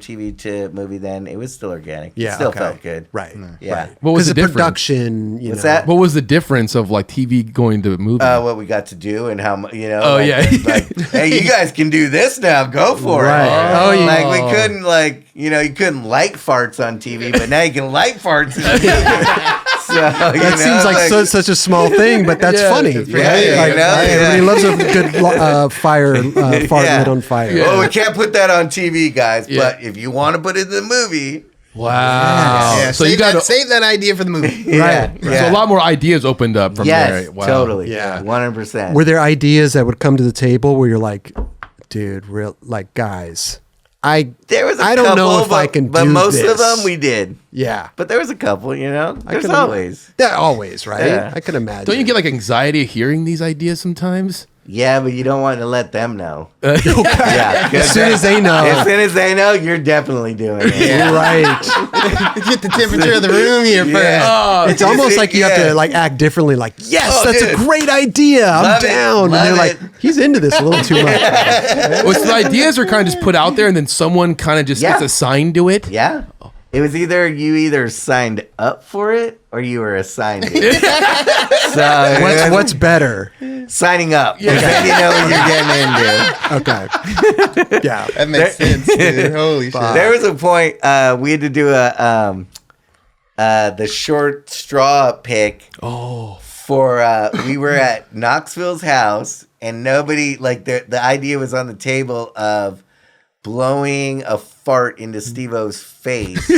TV to movie, then it was still organic. Yeah. It still okay. felt good. Right. Yeah. Right. What was Because the difference? production, What's that? What was the difference of like TV going to movie? What we got to do and how much, Oh, like, yeah. like, hey, you guys can do this now. Go for Right. it. Oh, yeah. Like we couldn't you couldn't light farts on TV, but now you can light farts. So, That seems like such a small thing, but that's Yeah, funny. it's pretty right? big, Like, you know? everybody loves a good fire, fart Yeah. lit on fire. Yeah. Oh, we can't put that on TV, guys. Yeah. But if you want to put it in the movie, Wow. Yeah, So save you got save that idea for the movie. yeah, So a lot more ideas opened up from yes, there. Wow. totally, Yeah. 100%. Were there ideas that would come to the table where you're like, dude, guys, There was a I don't couple, know if but, I can but do most of this. them we did. yeah. But there was a couple, There's can- always. Yeah, always, right? Yeah. I can imagine. Don't you get like anxiety hearing these ideas sometimes? Yeah, but you don't want to let them know. Yeah, as soon as they know. As soon as they know, you're definitely doing it. Right. Get the temperature of the room here first. Yeah. Oh, It's almost like you have Yeah. to like act differently. Like, yes, Oh, that's a dude. great idea. I'm Love it. down. Love And they're it. like, he's into this a little too much. well, so the ideas are kind of just put out there, and then someone kind of just Yeah. gets assigned to it. Yeah. It was either signed up for it or you were assigned it. So What's better? signing up. Because then you know what you're getting into. Okay. Yeah. That makes sense, dude. Holy shit. There was a point we had to do the short straw pick. Oh, For we were at Knoxville's house and nobody the idea was on the table of blowing a fart into Steve-O's face,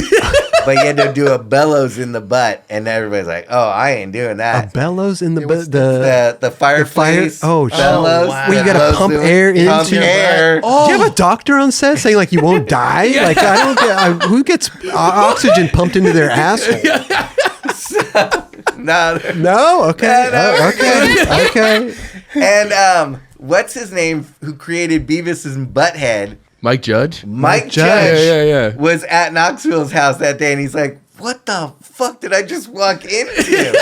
but you had to do a bellows in the butt, and everybody's like, "Oh, I ain't doing that." Bellows in the was The fireplace. Oh, shit. bellows. wow. Well, you gotta that blows pump through- air pump into- air. Do you have a doctor on set saying like you won't die? Like I don't get who gets oxygen pumped into their asshole. No. No, okay, No. okay. And what's his name? Who created Beavis and Butthead? Mike Judge. Mike Judge. Judge. Yeah. Was at Knoxville's house that day, and he's like, "What the fuck did I just walk into?"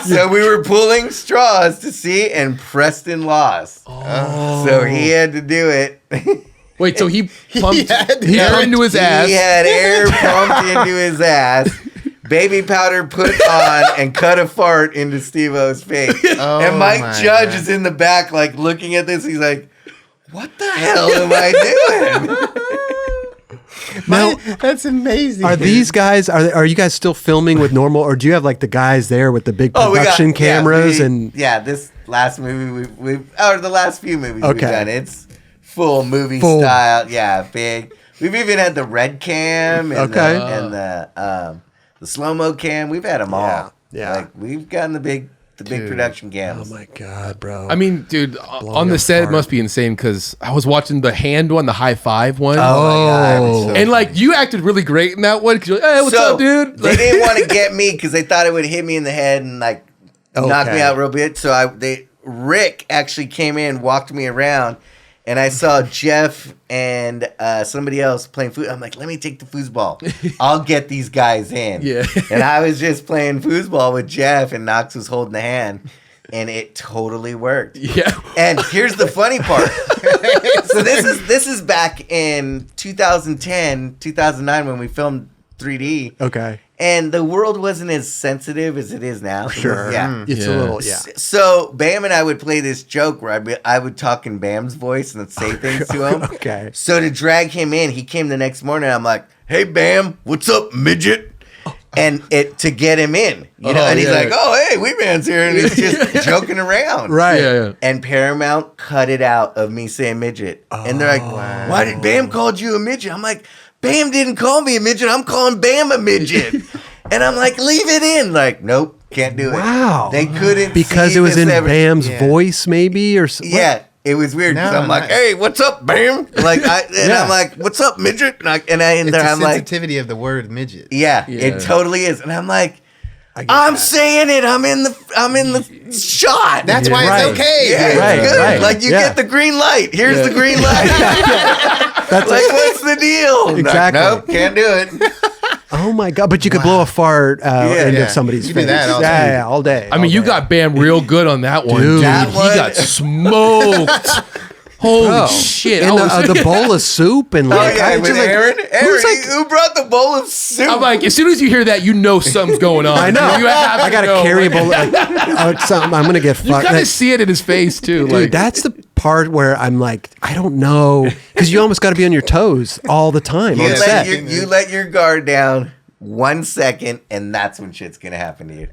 So we were pulling straws to see, and Preston lost. So he had to do it. Wait, so he pumped had air air into his ass. He had air pumped into his ass. Baby powder put on and cut a fart into Steve-O's face. Oh and Mike my Judge God. is in the back, like looking at this. He's like, "What the hell am I doing?" Now, That's amazing. are these guys are you guys still filming with normal, or do you have like the guys there with the big production cameras and? this last movie or the last few movies we've Okay. done, it's full movie Full. style. Yeah, big. We've even had the red cam and Okay. the slow-mo cam. We've had them all. Yeah. Like we've gotten the big production Oh cams. my god, bro! I mean, dude, on up the set it fart. must be insane because I was watching the hand one, the high five one. Oh my God, it was so And like you acted really great in that one because you're like, hey, what's up, dude? They didn't want to get me because they thought it would hit me in the head and like knock me Okay. out real bit. So Rick actually came in, walked me around, and I saw Jeff and somebody else playing food. I'm like, let me take the foosball. I'll get these guys in. Yeah. And I was just playing foosball with Jeff, and Knox was holding the hand, and it totally worked. Yeah. And here's the funny part. So this is back in 2010, 2009 when we filmed 3D. okay, And the world wasn't as sensitive as it is now. sure, Yeah. it's a Yeah. little, yeah. So Bam and I would play this joke where I would talk in Bam's voice and say things to him. Okay. So to drag him in, he came the next morning. I'm like, "Hey Bam, what's up, midget?" And to get him in, and he's yeah. like, "Oh, hey, Wee Man's here," and he's just joking around, Right. Yeah. And Paramount cut it out of me saying midget, and they're like, "Why did Bam called you a midget?" I'm like, "Bam didn't call me a midget. I'm calling Bam a midget." And I'm like, "Leave it in." Like, nope, can't do it. Wow. They couldn't Because see it was this in ever- Bam's Yeah. voice, maybe, or what? Yeah, it was weird because No, I'm like, not- hey, what's up, bam? Like, I'm like, what's up, midget? And It's the I'm like, sensitivity of the word midget. yeah, it totally is. And I'm like, I'm saying it. I'm in the shot. That's why Right. it's okay. yeah, it's Right, good. right. Like you Yeah. get the green light. Here's the green light. That's Like, what's the deal? Exactly. Nope, can't do it. Oh my god! But you could blow a fart into Yeah. somebody's You do face. that all day. Yeah, all day. I mean, all you day. got Bam real good on that one, Dude. dude. That He one- got smoked. Holy shit! and I was- the bowl of soup and Oh like, yeah, I with just like, Aaron. who's like, Who brought the bowl of soup? I'm like, as soon as you hear that, you know something's going on. I know. You have I gotta know. carry a bowl. Like, I'm gonna get You fucked. kind of see it in his face too. Dude, Like, that's the part where I'm like, I don't know, because you almost got to be on your toes all the time on set. you let your guard down 1 second, and that's when shit's gonna happen to you.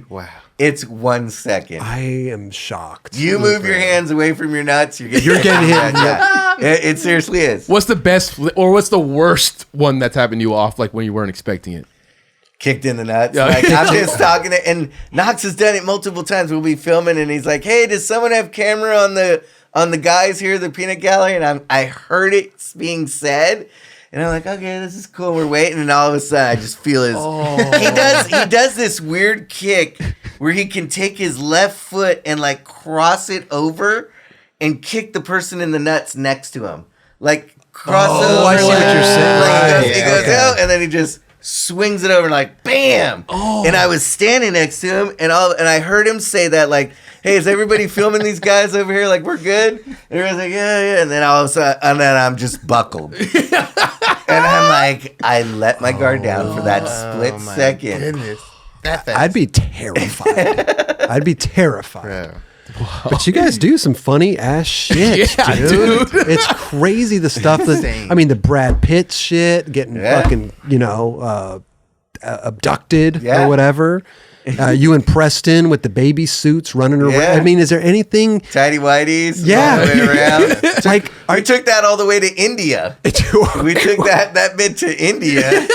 Wow. It's 1 second. I am shocked. You move your hands away from your nuts, you're You're getting hit. Yeah. It seriously is. what's the best or what's the worst one that's happened to you off like when you weren't expecting it? Kicked in the nuts. Yeah. Like, I'm just talking to, and Knox has done it multiple times. We'll be filming, and he's like, "Hey, does someone have camera on the guys here, the peanut gallery?" And I heard it being said, and I'm like, "Okay, this is cool." We're waiting, and all of a sudden, I just feel his. He does this weird kick where he can take his left foot and like cross it over, and kick the person in the nuts next to him, like cross it over. I see what you're saying. Like, Right, he goes okay. out, and then he just swings it over and like bam. And I was standing next to him, and I heard him say that like, "Hey, is everybody filming these guys over here? Like, we're good?" And everyone's like, "Yeah." And then all of a sudden, and then I'm just buckled. And I'm like, I let my guard down for that split second. Goodness. That fast. I'd be terrified. I'd be terrified. Bro. But you guys do some funny ass shit, Yeah, dude. dude. It's crazy the stuff that Insane. I mean, the Brad Pitt shit, getting Yeah. fucking abducted Yeah. or whatever. You and Preston with the baby suits running around. Yeah. I mean, is there anything? Tidy whiteys, Yeah. all the way around. Like, We took that all the way to India. We took that bit to India.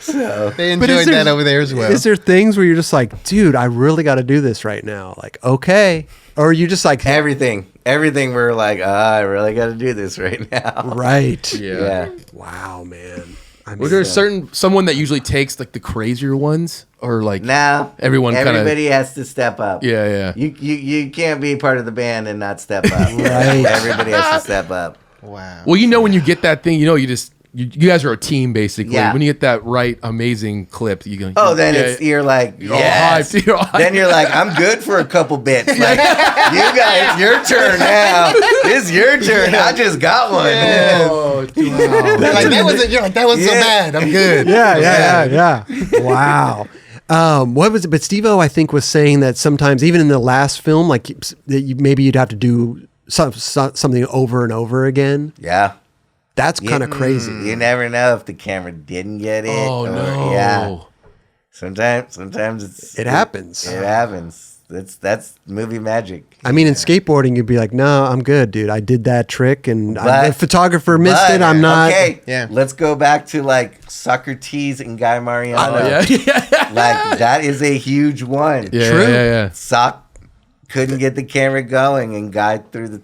So They But is enjoyed there- that over there as well. Is there things where you're just like, dude, I really got to do this right now? Like, okay. Or are you just like, everything we're like, I really got to do this right now. right. Yeah. Wow, man. I Was mean, there someone that usually takes like the crazier ones or like Now everybody has to step up. Yeah. You can't be part of the band and not step up. Right. Everybody has to step up. Wow. Well, you know when you get that thing, you know you guys are a team basically. Yeah. When you get that right amazing clip, you go. Oh, then you're like, You're all yes. hyped. You're all hyped. Then you're like, I'm good for a couple bits. Like, you guys, your turn now. This is your turn. I just got one. Oh, dude. They're like, that wasn't. You're like, that wasn't so Yeah. bad. I'm good. yeah. Wow. What was it? But Steve-O, I think, was saying that sometimes, even in the last film, like that maybe you'd have to do something over and over again. Yeah. That's kind of crazy. You never know if the camera didn't get it. Oh or- no. Yeah. Sometimes It happens. It happens. That's movie magic. I mean, in skateboarding, you'd be like, "No, I'm good, dude. I did that trick, and the But- photographer missed But, it. I'm not." Okay. Yeah. Let's go back to like Socrates and Guy Mariano. Yeah. Like that is a huge one. Yeah. True. Yeah. Sock couldn't get the camera going, and Guy threw the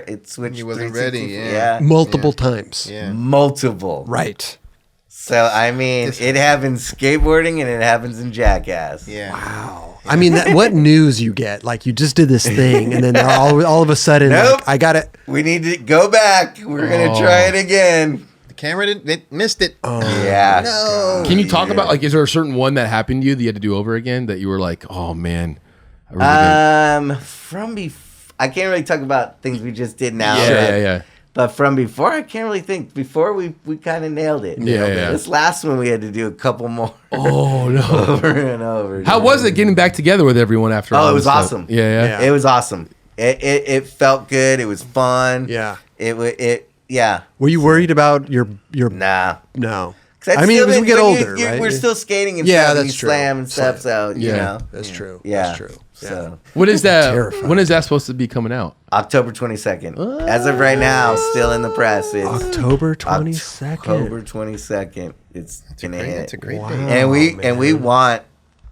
it switched. He wasn't 360. ready, yeah. Multiple times. Yeah. Multiple. Right. So I mean, it happens skateboarding and it happens in Jackass. Yeah. Wow. I mean, what news you get? Like, you just did this thing, and then they're all of a sudden, Nope. like, I got it. We need to go back. We're gonna try it again. The camera didn't. Missed it. Yeah. No. Can you talk about like is there a certain one that happened to you that you had to do over again that you were like, oh man, I really didn't- I can't really talk about things we just did now. Yeah. But from before, I can't really think. Before we kind of nailed it. Yeah. This last one we had to do a couple more Oh no. over and over. How was it getting back together with everyone after? Oh, all it this was stuff? awesome. Yeah. It was awesome. It felt good. It was fun. Yeah. Yeah. Were you worried about your? Nah. No. 'Cause I mean, still as we been- get when older, right? We're still skating and Yeah, stuff. And that's you true. slam and stuff. So you Yeah. know. That's true. Yeah. That's true. So What is that? Terrifying. When is that supposed to be coming out? October 22nd. As of right now, still in the press. It's October 22nd. October 22nd. It's gonna hit. It's a great Wow. day. And we want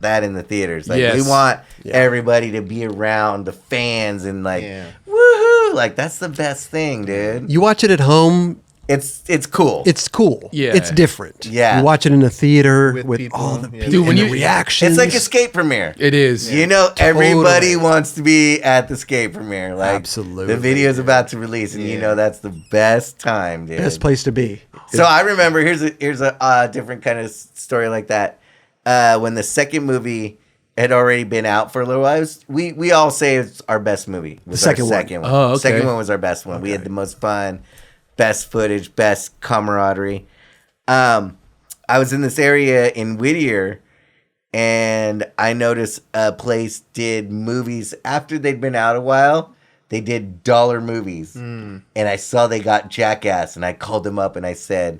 that in the theaters. Like Yes. we want everybody to be around the fans and like Yeah. woohoo! Like that's the best thing, dude. You watch it at home. It's cool. It's cool. Yeah. It's different. Yeah. You watch it in a theater with, With people, all the yeah. people Dude, when and you- the reactions. It's like a skate premiere. It is. You know, everybody Totally. wants to be at the skate premiere. Like Absolutely. the video's about to release, and you know that's the best time, dude. best place to be. So I remember here's a different kind of story like that. When the second movie had already been out for a little while, we all say it's our best movie. Was The second our one. second one. Oh, okay. Second one was our best one. We had the most fun, best footage, best camaraderie. I was in this area in Whittier, and I noticed a place did movies after they'd been out a while. They did dollar movies, and I saw they got Jackass, and I called them up and I said,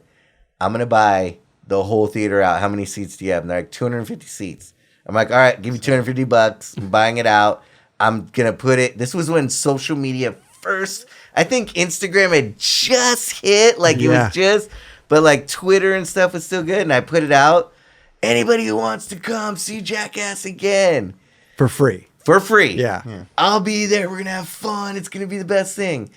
"I'm gonna buy the whole theater out. How many seats do you have?" And they're like, 250 seats. I'm like, "All right, give you $250. I'm buying it out. I'm gonna put it." This was when social media first. I think Instagram had just hit, like it was just, but like Twitter and stuff was still good. And I put it out. Anybody who wants to come see Jackass again For free. for free. Yeah. I'll be there. We're going to have fun. It's going to be the best thing.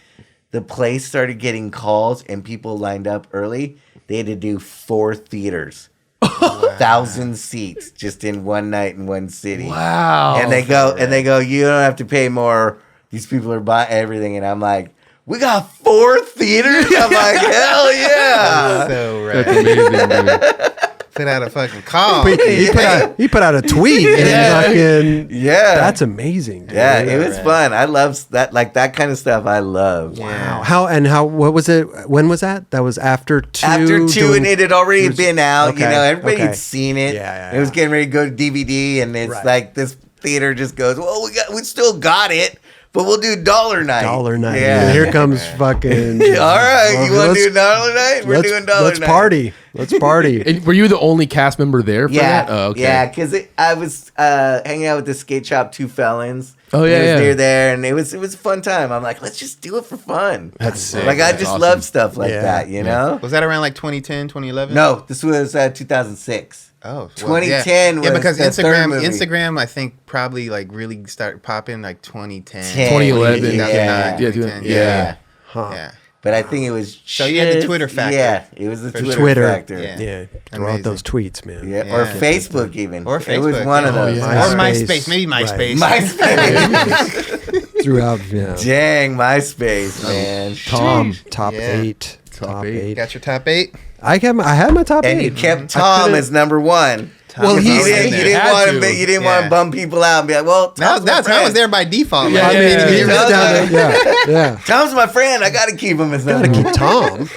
The place started getting calls and people lined up early. They had to do 4 theaters, 1,000 seats just in one night in one city. Wow. And they go, you don't have to pay more. These people are buying everything. And I'm like, we got 4 theaters? I'm like, hell yeah. So That's right. amazing, dude. Put out a fucking call. He put out a tweet. Yeah. And fucking, Yeah. That's amazing. Dude. Yeah, it was fun. I love that, like that kind of stuff. I love. Wow. What was it? When was that? That was after 2? After 2, and it had already been out. Okay, You know, everybody okay. had seen it. Yeah, It was getting ready to go to DVD, and it's Right. like this theater just goes, "Well, we still got it, but we'll do dollar night." Dollar night. Yeah. And here comes fucking. All right, you want to let's- do dollar night? We're doing dollar Let's night. party. Let's party. And were you the only cast member there for Yeah, that? Oh, okay. yeah, because I was hanging out with the skate shop Two Felons. Oh, yeah, it was yeah. near there, and it was a fun time. I'm like, let's just do it for fun. That's sick. Like I That's just awesome. love stuff like Yeah. that, you know. Was that around like 2010, 2011? No, this was 2006. Oh, well, 2010 yeah, was because the third movie. Instagram, I think probably like really started popping like 2010, 2011. 2009, Yeah. 2010. Yeah. Huh. Yeah. But I think it was. So you had the just- Twitter factor. Yeah, it was the For Twitter, sure. factor. Yeah. Yeah. Throw out Amazing. those tweets, man. Yeah, Yeah. or Facebook even. Or It was Facebook, one of yeah. those. Oh, yeah. Or MySpace. MySpace, maybe MySpace. MySpace. Throughout, yeah. Dang, MySpace, man. Tom, top Yeah. 8. Top eight. 8. Got your top 8? I had my top And 8. you kept I Tom couldn't- as number 1. Well, You he's- didn't, you didn't had want to. to. You didn't want Yeah. to bum people out and be like, "Well, Tom's my Now Tom was friend. there by default. Yeah, man. yeah, I mean, yeah. he He was really- down there. Yeah. Tom's my friend. I got to keep him as Gotta number keep 1."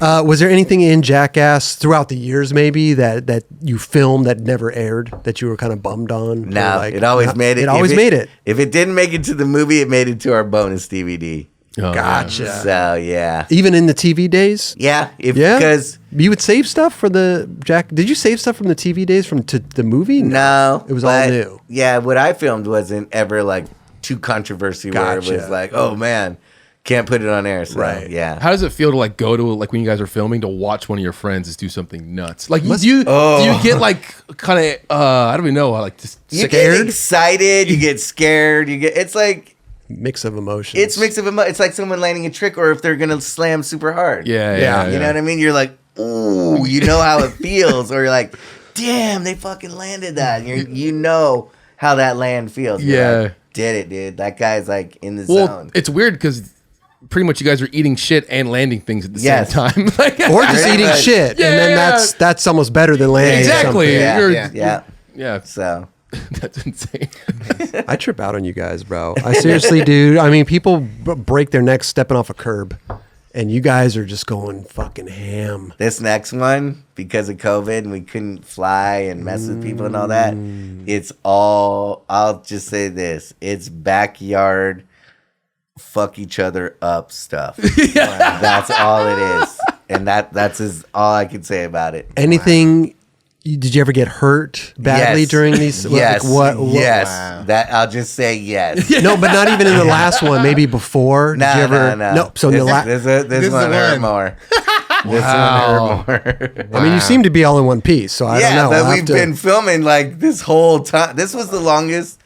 Tom. Was there anything in Jackass throughout the years, maybe that you filmed that never aired that you were kind of bummed on? No, Or like- it always made it. It always If made it. If it didn't make it to the movie, it made it to our bonus DVD. Oh, Gotcha. So yeah, Even in the TV days. yeah. Yeah, Because you would save stuff for the Jack. Did you save stuff from the TV days to the movie? no, it was all but, new. Yeah, what I filmed wasn't ever like too controversy where it was Gotcha. like, oh man, can't put it on air. So, Right. Yeah. How does it feel to like go to like when you guys are filming to watch one of your friends just do something nuts? Like do you get like kind of I don't even know like just You get Scared? excited, you get scared, it's like Mix of emotions. it's mix of it's like someone landing a trick or if they're gonna slam super hard. yeah. You know what I mean? You're like, ooh, you know how it feels, or you're like, damn, they fucking landed that. And you know how that land feels. You're Yeah. like, did it, dude. That guy's like in the Well, zone. it's weird because pretty much you guys are eating shit and landing things at the Yes. same time. Like, or just Pretty eating much. shit, and then Yeah. that's almost better than landing exactly. something. Yeah, You're- yeah. yeah. So That's insane. I trip out on you guys, bro. I seriously do. I mean, people break their necks stepping off a curb, and you guys are just going fucking ham. this next one, because of COVID and we couldn't fly and mess with people and all that, it's all, I'll just say this, it's backyard fuck each other up stuff. That's all it is. And that's all I can say about it. Anything? Did you ever get hurt badly Yes. during these? Yes. What? Yes. Wow. That I'll just say yes. No, but not even in the last one. Maybe before. Did No, you ever? no. No. So in the this last. one is the hurt one. more. This one hurt more. I mean, you seem to be all in one piece, so I don't know. but We'll we've have to- been filming like this whole time. This was the longest.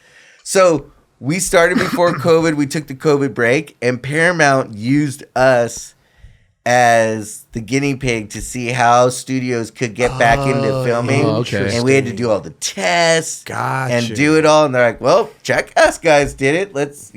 So we started before COVID. We took the COVID break, and Paramount used us as the guinea pig to see how studios could get back into filming. okay. And we had to do all the tests Gotcha. and do it all. And they're like, well, Jackass guys did it. Let's,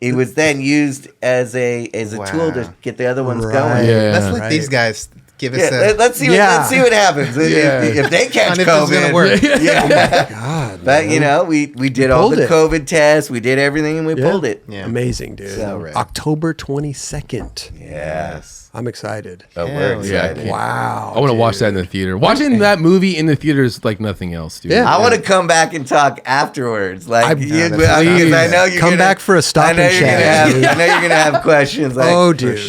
it was then used as a tool to get the other ones Right. going. Yeah. Let's let Right. these guys give us Yeah, a. let's see. Yeah. Let's see what happens if they catch And if it's gonna COVID. work. Yeah, God, but man. we did all pulled the it. COVID tests. We did everything, and we Yeah. pulled it. Yeah. Amazing, dude. So, right. October 22nd. Yes. I'm excited. Oh, Hell we're yeah. excited. Wow. I want to watch that in the theater. Watching that movie in the theater is like nothing else, dude. Yeah. I want to come back and talk afterwards. Like, please. because I know you're Come gonna, back for a stop I know and you're chat, gonna have. I know you're gonna have questions. Like, Oh, dude.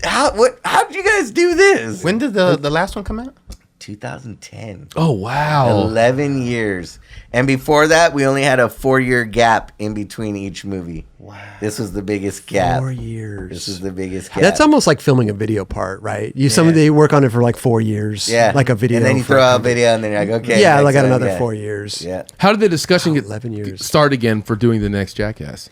how did you guys do this? When did the last one come out? 2010. Oh wow. 11 years. And before that, we only had a 4-year gap in between each movie. Wow. This was the biggest gap. 4 years. This is the biggest gap. That's almost like filming a video part, right? They work on it for like 4 years. yeah. Like a video. And then you for- throw out a video and then you're like, okay. Yeah, next like at one, another yeah. 4 years. Yeah. How did the discussion get 11 years. start again for doing the next Jackass?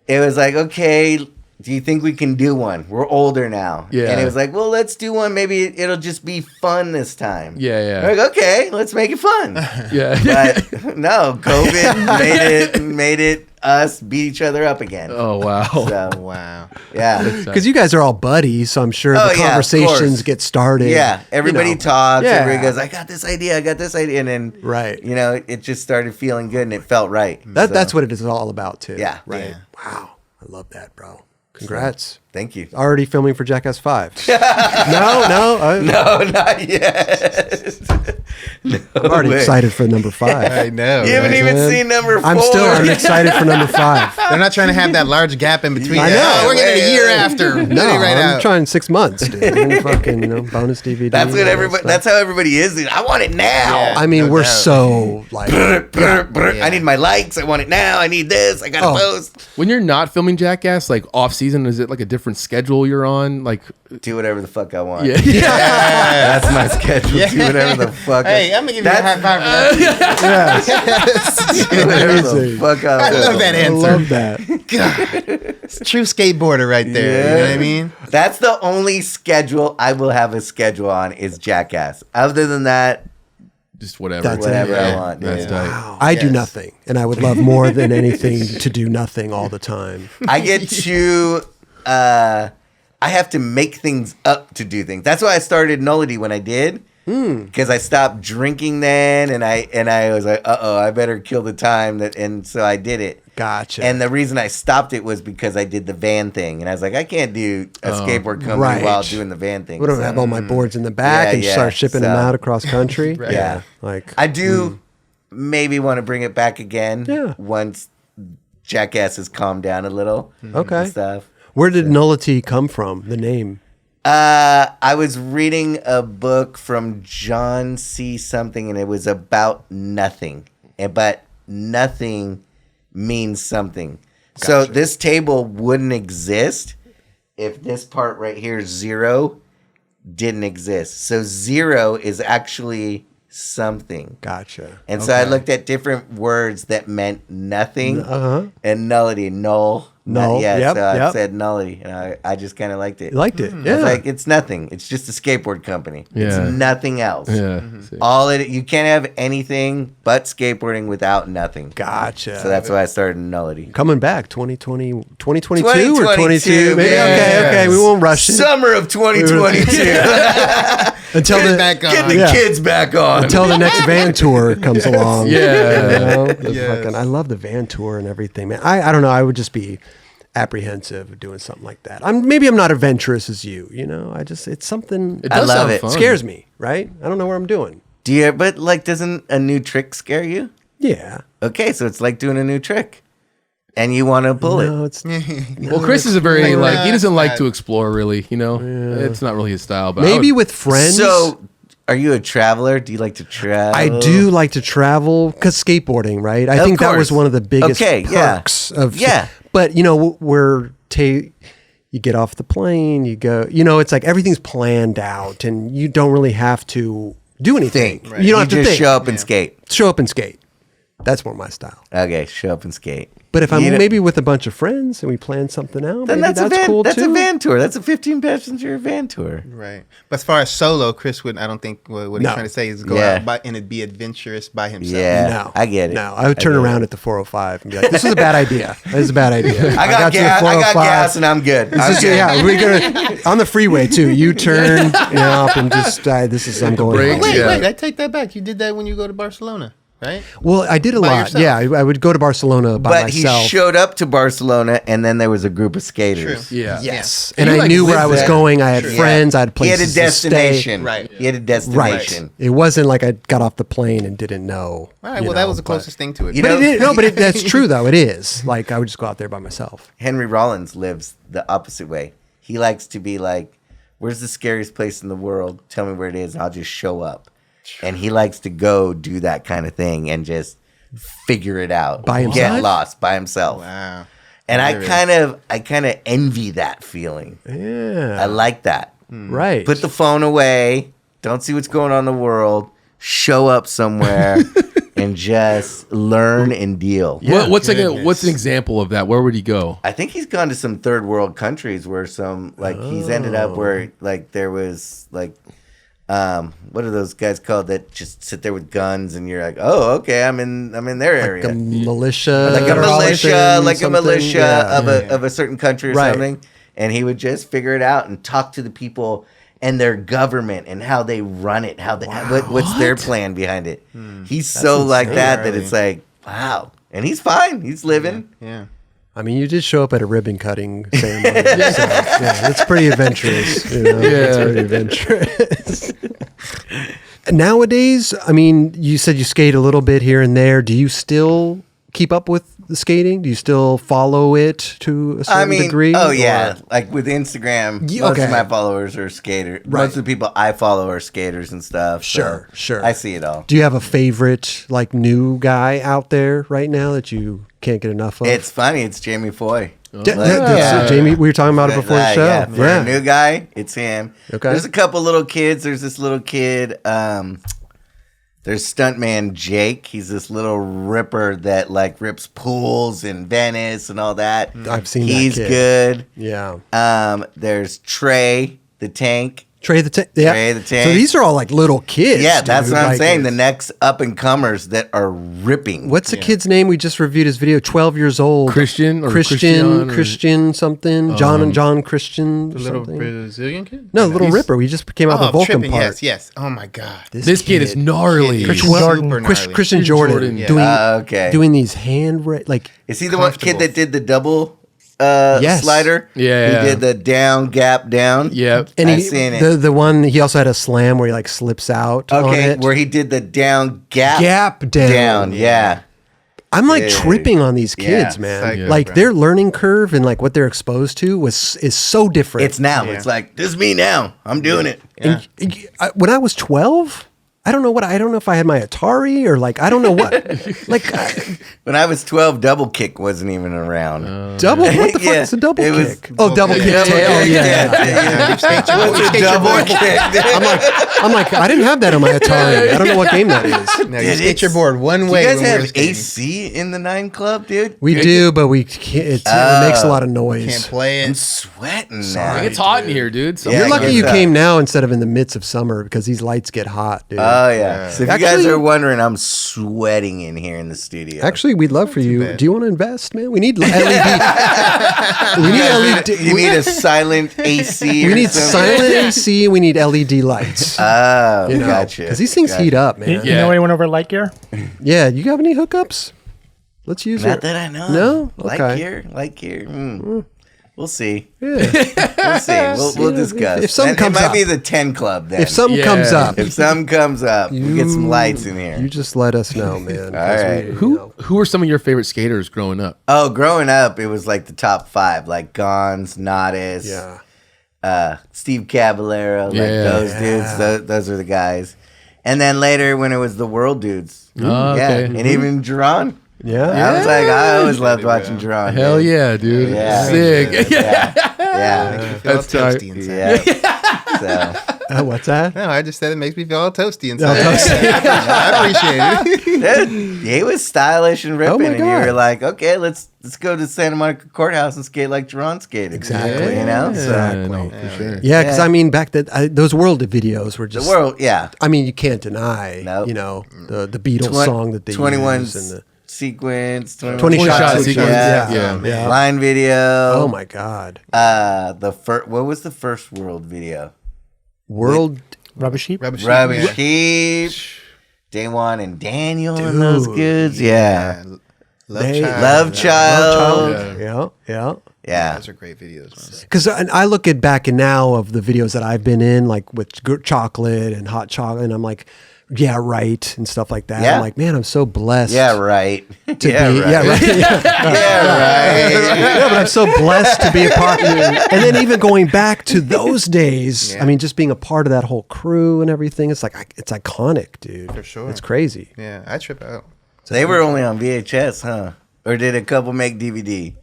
It was like, okay, do you think we can do one? We're older now. Yeah. And it was like, well, let's do one. Maybe it'll just be fun this time. Yeah, yeah. We're like, okay, let's make it fun. Yeah. But no, COVID made it us beat each other up again. Oh wow. So, Wow. yeah. Because you guys are all buddies, so I'm sure Oh, the yeah, of conversations course. get started. Yeah, everybody you know. talks. Yeah. Everybody goes, I got this idea, and then Right. it just started feeling good and it felt right. That's what it is all about, too. Yeah. Right. Yeah. Wow. I love that, bro. Congrats. Thank you. Already filming for Jackass 5. No. No, not yet. I'm already way. excited for number 5. I know. You haven't right? even man. seen number 4. I'm excited for number 5. They're not trying to have that large gap in between. I know. Oh, we're getting a year Yeah. after. No, Get it right I'm out. trying 6 months, dude. Fucking, bonus DVD. That's what all that everybody. stuff. That's how everybody is. I want it now. Yeah. I mean, No we're doubt. so like, I need my likes. I want it now. I need this. I gotta Oh. post. When you're not filming Jackass, like off season, is it like a different schedule you're on? Like, Do whatever the fuck I want. yeah. That's my schedule. Do whatever the fuck. Hey, I'm gonna give you a high five for that. Do whatever the amazing. fuck I I want. love that I answer. love that. It's a true skateboarder right there. You know what I mean? That's the only schedule I will have a schedule on is Jackass. Other than that, Just whatever. That's it. whatever I Yeah. want. That's Yeah. tight. I do Yes. nothing, and I would love more than anything to do nothing all the time. I get to I have to make things up to do things. That's why I started Nullity when I did. Because I stopped drinking then, and I was like, I better kill the time and so I did it. Gotcha. And the reason I stopped it was because I did the van thing, and I was like, I can't do a skateboard company Right. while doing the van thing. What do I So- have all my boards in the back Yeah, and yeah. start shipping them So- out across country? Yeah. Like I do maybe want to bring it back again. Yeah. Once Jackass has calmed down a little. Okay. And stuff. where did Nullity come from? The name. I was reading a book from John C. something, and it was about nothing. But nothing means something. So this table wouldn't exist if this part right here, 0, didn't exist. So 0 is actually something. Gotcha. And so I looked at different words that meant nothing Uh-huh. and nullity. Null. Null. Yeah, Yep, so I yep. said nullity. And I just kind of liked it. You liked it. I Yeah. was like, it's nothing. It's just a skateboard company. Yeah. It's nothing else. Yeah. You can't have anything but skateboarding without nothing. Gotcha. So that's why I started nullity. Coming back 2020, 2022 or 2022, 22? Maybe. yeah. Okay. We won't rush it. Summer of 2022. Until Get it the back on. Get the Yeah. kids back on. until the next van tour comes along. Yeah. You know? The Yes. fucking- I love the van tour and everything, man. I don't know. I would just be apprehensive of doing something like that. Maybe I'm not adventurous as you. You know, it's something It I does love sound it. fun. scares me. Right? I don't know what I'm doing. But like, doesn't a new trick scare you? Yeah. Okay, so it's like doing a new trick, and you want to pull No, it. it's Well, Chris is a very Like, like he doesn't it's like not- to explore really. You know, it's not really his style. But I maybe would- with friends. So, are you a traveler? Do you like to travel? I do like to travel because skateboarding, right? I Of think that was course. one of the biggest Okay, yeah. perks of. Yeah. But you know, you get off the plane, you go, it's like everything's planned out and you don't really have to do anything. Think. You don't have to just think. show up and skate. Show up and skate. That's more my style. Okay, show up and skate. But if I'm maybe with a bunch of friends and we plan something out, then maybe that's cool that's too. That's a van tour. That's a 15-passenger van tour. Right. But as far as solo, Chris would, I don't think what he's trying to say is go out and it'd be adventurous by himself. Yeah, No, I get it. No, I would turn around at the 405 and be like, "This is a bad idea. This is a bad idea." I got gas and I'm good. We're gonna on the freeway too. You turn up and just I'm going. break. home. Wait, I take that back. You did that when you go to Barcelona, right? Well, I did a By lot. yourself. Yeah, I would go to Barcelona by But myself. he showed up to Barcelona, and then there was a group of skaters. True. Yeah. Yes, Yeah. and You, I like, knew where lived I was there. going. I had True. friends. I had He had a places to stay. destination. Right. He had a Right. destination. It wasn't like I got off the plane and didn't know. All right. Well, that was the closest thing to it. You But know- it is, no, but that's true though. It is like I would just go out there by myself. Henry Rollins lives the opposite way. He likes to be like, where's the scariest place in the world? Tell me where it is, and I'll just show up. And he likes to go do that kind of thing and just figure it out. By Get himself? lost by himself. Wow. And I Hilarious. kind of envy that feeling. Yeah, I like that. right. Put the phone away. Don't see what's going on in the world. Show up somewhere and just learn and deal. What's an example of that? Where would he go? I think he's gone to some third world countries where he's ended up where like there was like what are those guys called that just sit there with guns and you're like, oh, okay, I'm in their area. like a militia, Like a or militia, something. Yeah. of a certain country or Right. something. And he would just figure it out and talk to the people and their government and how they run it, what's their plan behind it. He's so like that it's like, wow. And he's fine. He's living. Yeah. I mean, you did show up at a ribbon cutting ceremony. So, yeah, it's pretty adventurous. It's pretty adventurous. Nowadays, I mean, you said you skate a little bit here and there. Do you still keep up with the skating? Do you still follow it to a certain degree? Oh yeah, like with Instagram, most of my followers are skaters. Right. Most of the people I follow are skaters and stuff. Sure, so sure. I see it all. Do you have a favorite, like, new guy out there right now that you can't get enough of? It's funny. It's Jamie Foy. Jamie, we were talking about it before the show. Yeah, for a new guy, it's him. Okay. There's a couple little kids. There's this little kid. There's stuntman Jake. He's this little ripper that like rips pools in Venice and all that. I've seen He's that kid. good. Yeah. There's Trey the Tank. Trey the Tank. Yeah. Trey the Tank. So these are all like little kids. Yeah, that's dude. what I'm Like, saying. The next up and comers that are ripping. What's the kid's name? We just reviewed his video. 12 years old. Christian something. John Christian. The little something. Brazilian kid? No, Little Ripper. We just came out the Vulcan tripping, part. Yes. Oh my God. This kid is gnarly. Christian Well, Christian Jordan, Yeah. doing doing these hand like Is he the one kid that did the double Yes. slider? Yeah. He did the down, gap, down. Yep. and I've seen it. the one he also had a slam where he like slips out on Okay, it. where he did the down, gap, Gap down. Yeah. I'm like Dude. tripping on these kids, Yeah, man. psycho, Like bro. their learning curve and like what they're exposed to is so different. It's now. Yeah. It's like, this is me now. I'm doing it. Yeah. When I was 12, I don't know if I had my Atari or like I don't know what. Like When I was 12, double kick wasn't even around. double. What the fuck Yeah, is a double it was kick? Double kick. Double tail. Oh kick, yeah. What's a double kick? I'm like I didn't have that on my Atari. I don't know what game that is. No, you Dude, skate your it's- board one Do way. you guys when we're have skating. AC in the 9 Club, dude? We do, but we can't. It makes a lot of noise. Can't play I'm it. sweating Sorry. now. It's hot in here, dude. So Yeah, You're lucky it you gets came now instead of in the midst of summer because these lights get hot, dude. Oh, yeah. So if you guys Actually- are wondering, I'm sweating in here in the studio. Actually, we'd love for you. bad. Do you want to invest, man? We need LED. we need LED. You need a silent AC. We or need something? silent AC. We need LED lights. Oh, You know, gotcha. because these things heat up, man. You know anyone over at Light Gear? Yeah, you have any hookups? Let's use Not it. that I know. No? Like Okay. here. We'll see. Yeah. We'll see. We'll discuss. If something And comes it might up. be the 10 Club then. If something Yeah. comes up, If something comes up, we'll get some lights in here. you just let us know, man. 'cause right. who were some of your favorite skaters growing up? Oh, growing up, it was like the top 5, like Gons, Nodis, Steve Caballero, like Yeah. those dudes. Those are the guys. And then later, when it was the World Dudes, Oh, okay. and even Jeron. Yeah. I was like, I always loved watching Jeron. Hell dude. yeah, dude. Yeah. Sick. Yeah. Yeah. Makes me feel all That's tight. toasty inside. Yeah. So What's that? No, I just said it makes me feel all toasty inside. toasty. I appreciate it. dude, he was stylish and ripping, my and you God. were like, okay, let's go to Santa Monica Courthouse and skate like Jeron skated. Exactly. You know? So, Yeah, no, for sure. Yeah, because Yeah. I mean, back then, those World videos were the just. world, yeah. I mean, you can't deny, Nope. you know, the Beatles song that they 21 use and the sequence, 20 shot shot sequence. sequence. Yeah. Yeah. Line video. Oh my God, What was the first world video? World. Rubbish heap. Rubbish Rubbish Heap, Heap, Daywan and Daniel and those kids. Yeah. Love They- Child. Love Child. Yeah. Yeah. Those are great videos, man. Because I look at back and now of the videos that I've been in, like with chocolate and hot chocolate, and I'm like, yeah, right, and stuff like that. Yeah. I'm like, man, I'm so blessed. Yeah, right. To yeah, be, right. yeah, right. Yeah, right. Yeah, but I'm so blessed to be a part of it. And then even going back to those days, I mean, just being a part of that whole crew and everything, it's like, it's iconic, dude. For sure. It's crazy. Yeah, I trip out. They were only on VHS, huh? Or did a couple make DVD?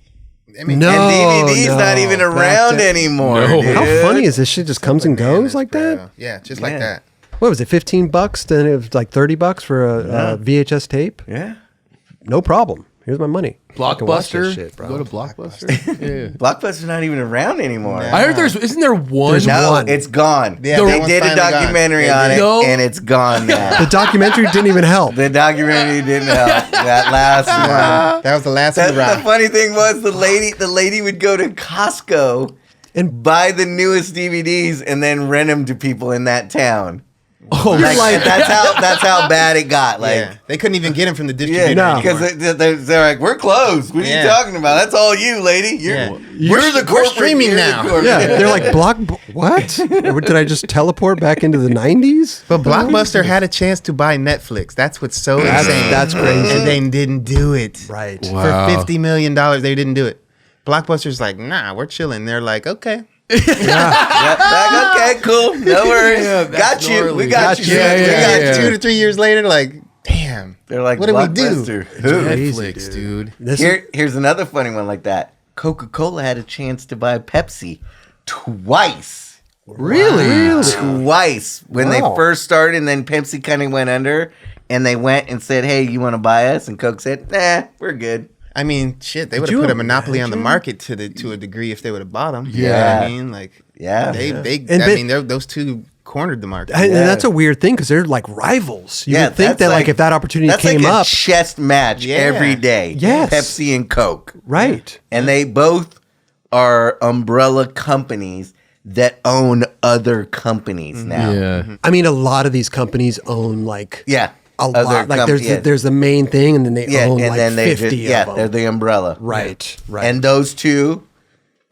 I mean, No, And DVD's no. not even Back around then- anymore. No. Dude. How funny is this shit just comes and goes like that? bro. Yeah, just Yeah. like that. What was it, $15? Then it was like $30 for a VHS tape? Yeah. No problem. Here's my money. I can watch this Blockbuster. shit, bro. Go to Blockbuster. yeah. Blockbuster's not even around anymore. Yeah. I heard isn't there one? There's No, one. it's gone. Yeah, they that one's did a finally gone. documentary They on did. it, No. and it's gone now. The documentary didn't even help. The documentary didn't help. That last one. That was the last The, of the rock. the funny thing was the lady would go to Costco and buy the newest DVDs and then rent them to people in that town. Oh, Like, that's how bad it got. Like, Yeah, they couldn't even get him from the yeah, distributor. No. because they're like, we're closed. What are Yeah. you talking about? That's all you, lady. Yeah. You're the We're corporate. streaming you're the now. corporate. yeah, they're like what? Or did I just teleport back into the 90s? But Blockbuster had a chance to buy Netflix. That's what's so insane. that's crazy. And they didn't do it. Right. Wow. For $50 million, they didn't do it. Blockbuster's like, nah, we're chilling. They're like, okay. Yep, like, okay, cool. No worries. Yeah, that's got you. gnarly. We got you. Yeah, We yeah, got yeah. you. 2 to 3 years later, like, damn. They're like, what do we do? Blockbuster. Who? Crazy, Netflix, dude. This Here's another funny one like that. Coca-Cola had a chance to buy Pepsi twice. really? Twice. When they Wow. first started, and then Pepsi kind of went under, and they went and said, hey, you want to buy us? And Coke said, nah, we're good. I mean, shit, they would you have put a monopoly on the imagine? market to a degree if they would have bought them. Yeah. I mean, like, Yeah. those two cornered the market. And Yeah. that's a weird thing because they're like rivals. You Yeah, would think that's that like if that opportunity that's came like a up, chess match Yeah. every day. Yes. Pepsi and Coke. right? And they both are umbrella companies that own other companies now. Yeah. I mean, a lot of these companies own like Yeah. a Other lot. Like yeah. there's the main thing, and then they Yeah, own and like then they 50 just, of them. they're the umbrella. Right, right. And those two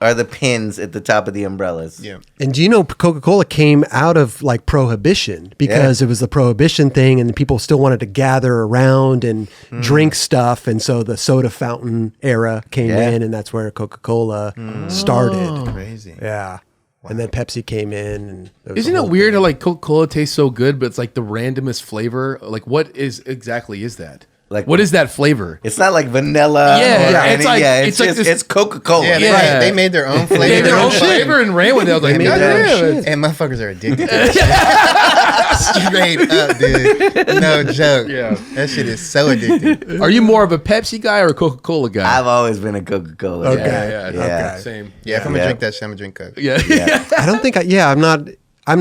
are the pins at the top of the umbrellas. Yeah. And do you know Coca-Cola came out of like prohibition because it was the prohibition thing and people still wanted to gather around and drink stuff. And so the soda fountain era came Yeah. in and that's where Coca-Cola started. Crazy. Yeah. And then Pepsi came in. And there was Isn't the it whole weird thing. how like Coca-Cola tastes so good, but it's like the randomest flavor? Like, what is that? Like- what is that flavor? It's not like vanilla. Yeah, or yeah, it's any- like- yeah, it's like this- it's Coca-Cola. Yeah, Yeah. they made their own flavor. They had their own shit. flavor and ran with it. I was like, made God their own damn. shit. And motherfuckers are addicted to that shit. Straight up, dude. No joke. Yeah. That shit is so addictive. Are you more of a Pepsi guy or a Coca-Cola guy? I've always been a Coca-Cola. Okay. guy. Yeah, Yeah. same. Yeah, if I'm gonna Yeah. drink that shit, I'm gonna drink Coke. Yeah. Yeah. I don't think I'm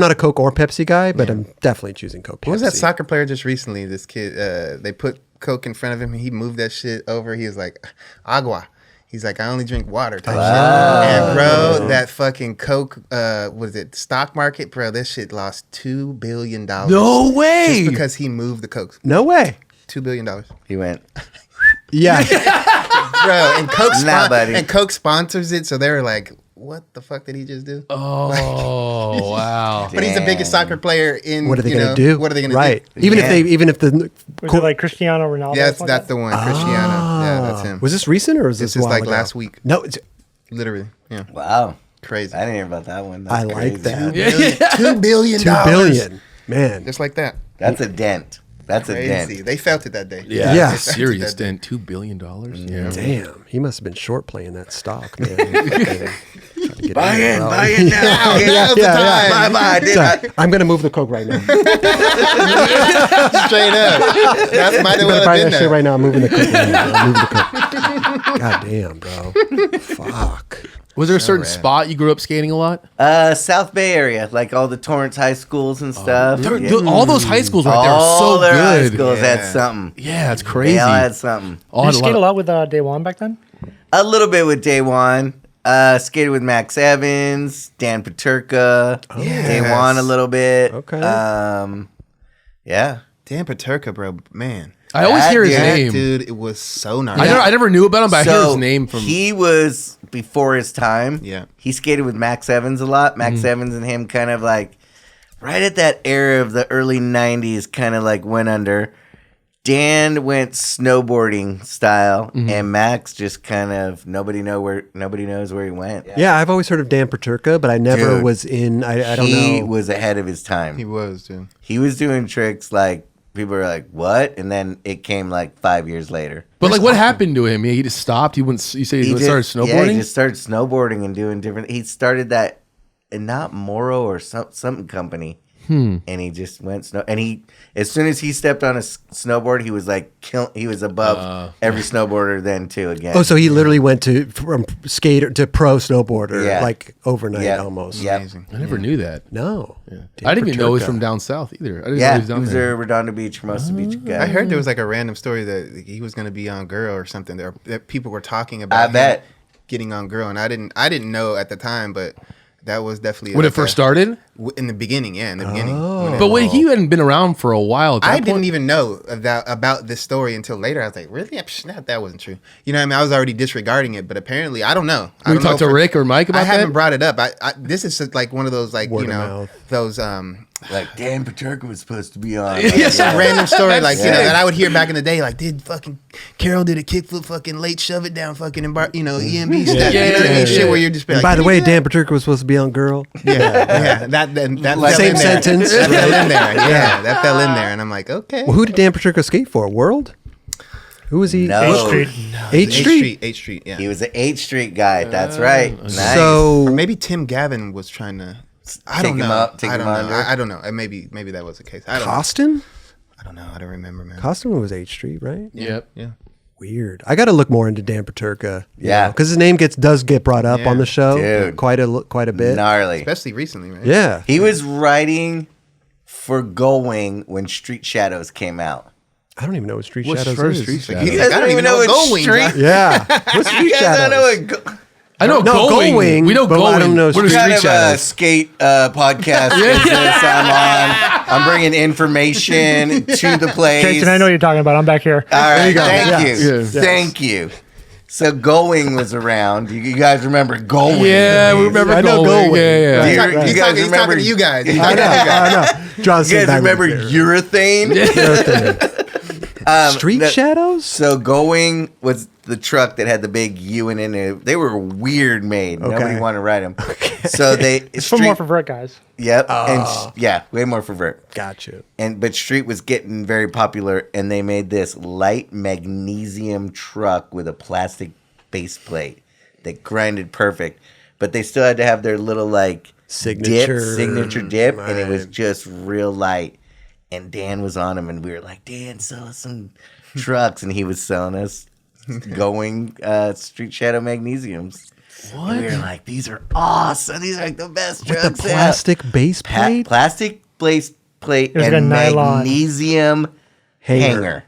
not a Coke or Pepsi guy, but I'm definitely choosing Coke. What was that Pepsi. soccer player just recently? This kid, they put Coke in front of him and he moved that shit over. He was like, agua. He's like, I only drink water type shit. And bro, that fucking Coke, was it stock market? Bro, this shit lost $2 billion. No way. Just because he moved the Coke. No way. $2 billion. He went, Yeah. Bro, and Coke, Nah, buddy. and Coke sponsors it. So they were like, what the fuck did he just do? Oh, wow. But he's the biggest Damn. soccer player in. What are they you going know, to do? What are they going right. to do? Even Yeah. if the Was it like Cristiano Ronaldo? Yeah, or something that's like the one, Cristiano. Yeah, that's him. Was this recent or was This this is a while like ago? last week. No, it's, Literally. Yeah. wow. Crazy. I didn't hear about that one. I That's like crazy. that. $2 billion. $2 billion, man. Just like that. That's a dent. That's a Crazy. dent. They felt it that day. Yeah, Yeah. serious dent. $2 billion. Yeah. Damn, he must have been short playing that stock, man. Fucking Buy in now. Now's the time. Bye. I'm gonna move the coke right now. Straight up. That's might I'm gonna have well buy been that shit there. right now. I'm moving the coke. Right now. I'm moving the coke. God damn, bro. Fuck. Was there a certain spot you grew up skating a lot? South Bay area, like all the Torrance high schools and stuff. All those high schools right there are All so their high good. schools had Yeah. something. Yeah, it's They crazy. all had something. All Did had you a skate a lot lot with Day One back then? A little bit with Day One. Skated with Max Evans, Dan Paterka, Day One a little bit. Okay. Yeah. Dan Paterka, bro, man. I always hear his That name. dude, it was so gnarly. I never knew about him, but I hear So his name from. he was before his time. Yeah. He skated with Max Evans a lot. Max Evans and him kind of like right at that era of the early 90s kind of like went under. Dan went snowboarding style and Max just kind of nobody knows where he went. Yeah, I've always heard of Dan Paterka, but I never Dude. was in. I don't He know. was ahead of his time. He was, dude. He was doing tricks like people were like, "What?" And then it came like 5 years later. But like, what happened to him? He just stopped. He wouldn't. You say he started snowboarding. Yeah, he just started snowboarding and doing different. He started that, and not Moro or something company. And he just went snow. And he, as soon as he stepped on a snowboard, he was like, he was above every snowboarder then too again. Oh, so he literally went from skater to pro snowboarder Yeah. like overnight Yeah. almost. Yeah. Amazing. I never knew that. No. I didn't even know he was Paterka. from down south either. I didn't know Yeah, he was he down was there. a Redondo Beach, Hermosa Beach guy. I heard there was like a random story that he was going to be on Girl or something. That people were talking about. I him bet. getting on Girl, and I didn't know at the time, but that was definitely When it like first started. in the beginning. Yeah, in the beginning. When it- But wait, he hadn't been around for a while. At that I point. didn't even know about this story until later. I was like, really? That wasn't true. You know what I mean? I was already disregarding it, but apparently, I don't know. I We don't know talked to if- Rick or Mike about I haven't that? brought it up. This is just like one of those like Word you of know mouth. those Like Dan Paterka was supposed to be on. It's a random story, like, you know, Yeah. that I would hear back in the day, like, did fucking Carol did a kickflip fucking late shove it down fucking EMB step. Yeah, you know what I yeah, mean? Shit yeah. where you're just And by the way, Dan Paterka was supposed to be on Girl. yeah, that Like- fell Same in there. sentence. That fell in there. Yeah, that fell in there. And I'm like, okay. Well, who did Dan Paterka skate for? World? Who was he? No. H Street. H Street. 8th Street, yeah. He was an 8th Street guy. That's right. Nice. Or So maybe Tim Gavin was trying to. I don't Take him know. up, take I him don't know. under. I don't know. Maybe that was the case. I don't know. Costin? I don't know. I don't remember, man. Costin was H Street, right? Yep. Yeah. Weird. I got to look more into Dan Paterka. Yeah. because his name does get brought up Yeah. on the show Dude. quite a bit. Gnarly. Especially recently, right? Yeah. He was writing for Going when Street Shadows came out. I don't even know what Street What's Shadows first is. Street Shadows? You guys I don't even know what Going, Street. John. Yeah. What's Street You guys don't Shadows? know what I know No, going. Going, We know but going. I don't know What are Street kind Street of a Shadows? skate podcast business I'm on. I'm bringing information to the place. Jason, I know what you're talking about. I'm back here. All right, thank Yeah. you. Yes. Thank you. So Going was around. You guys remember Going? Yeah, we remember I know going. Going. Yeah, yeah. Do you, Right. you guys He's remember? talking to you guys. He's I talking know. to you guys. I know. John You guys remember Urethane? Street that- Shadows? So Going was the truck that had the big U in it. They were weird made. Nobody Okay. wanted to ride them. So they It's for more for vert guys. Yep. And yeah, way more for vert. Gotcha. But Street was getting very popular, and they made this light magnesium truck with a plastic base plate that grinded perfect. But they still had to have their little like signature dip, and it was Right. just real light. And Dan was on him, and we were like, Dan, sell us some trucks, and he was selling us Going Street Shadow magnesiums. What? And we were like, these are awesome. These are like the best With trucks. the plastic base plate? Plastic base plate It was and like a nylon. magnesium hanger.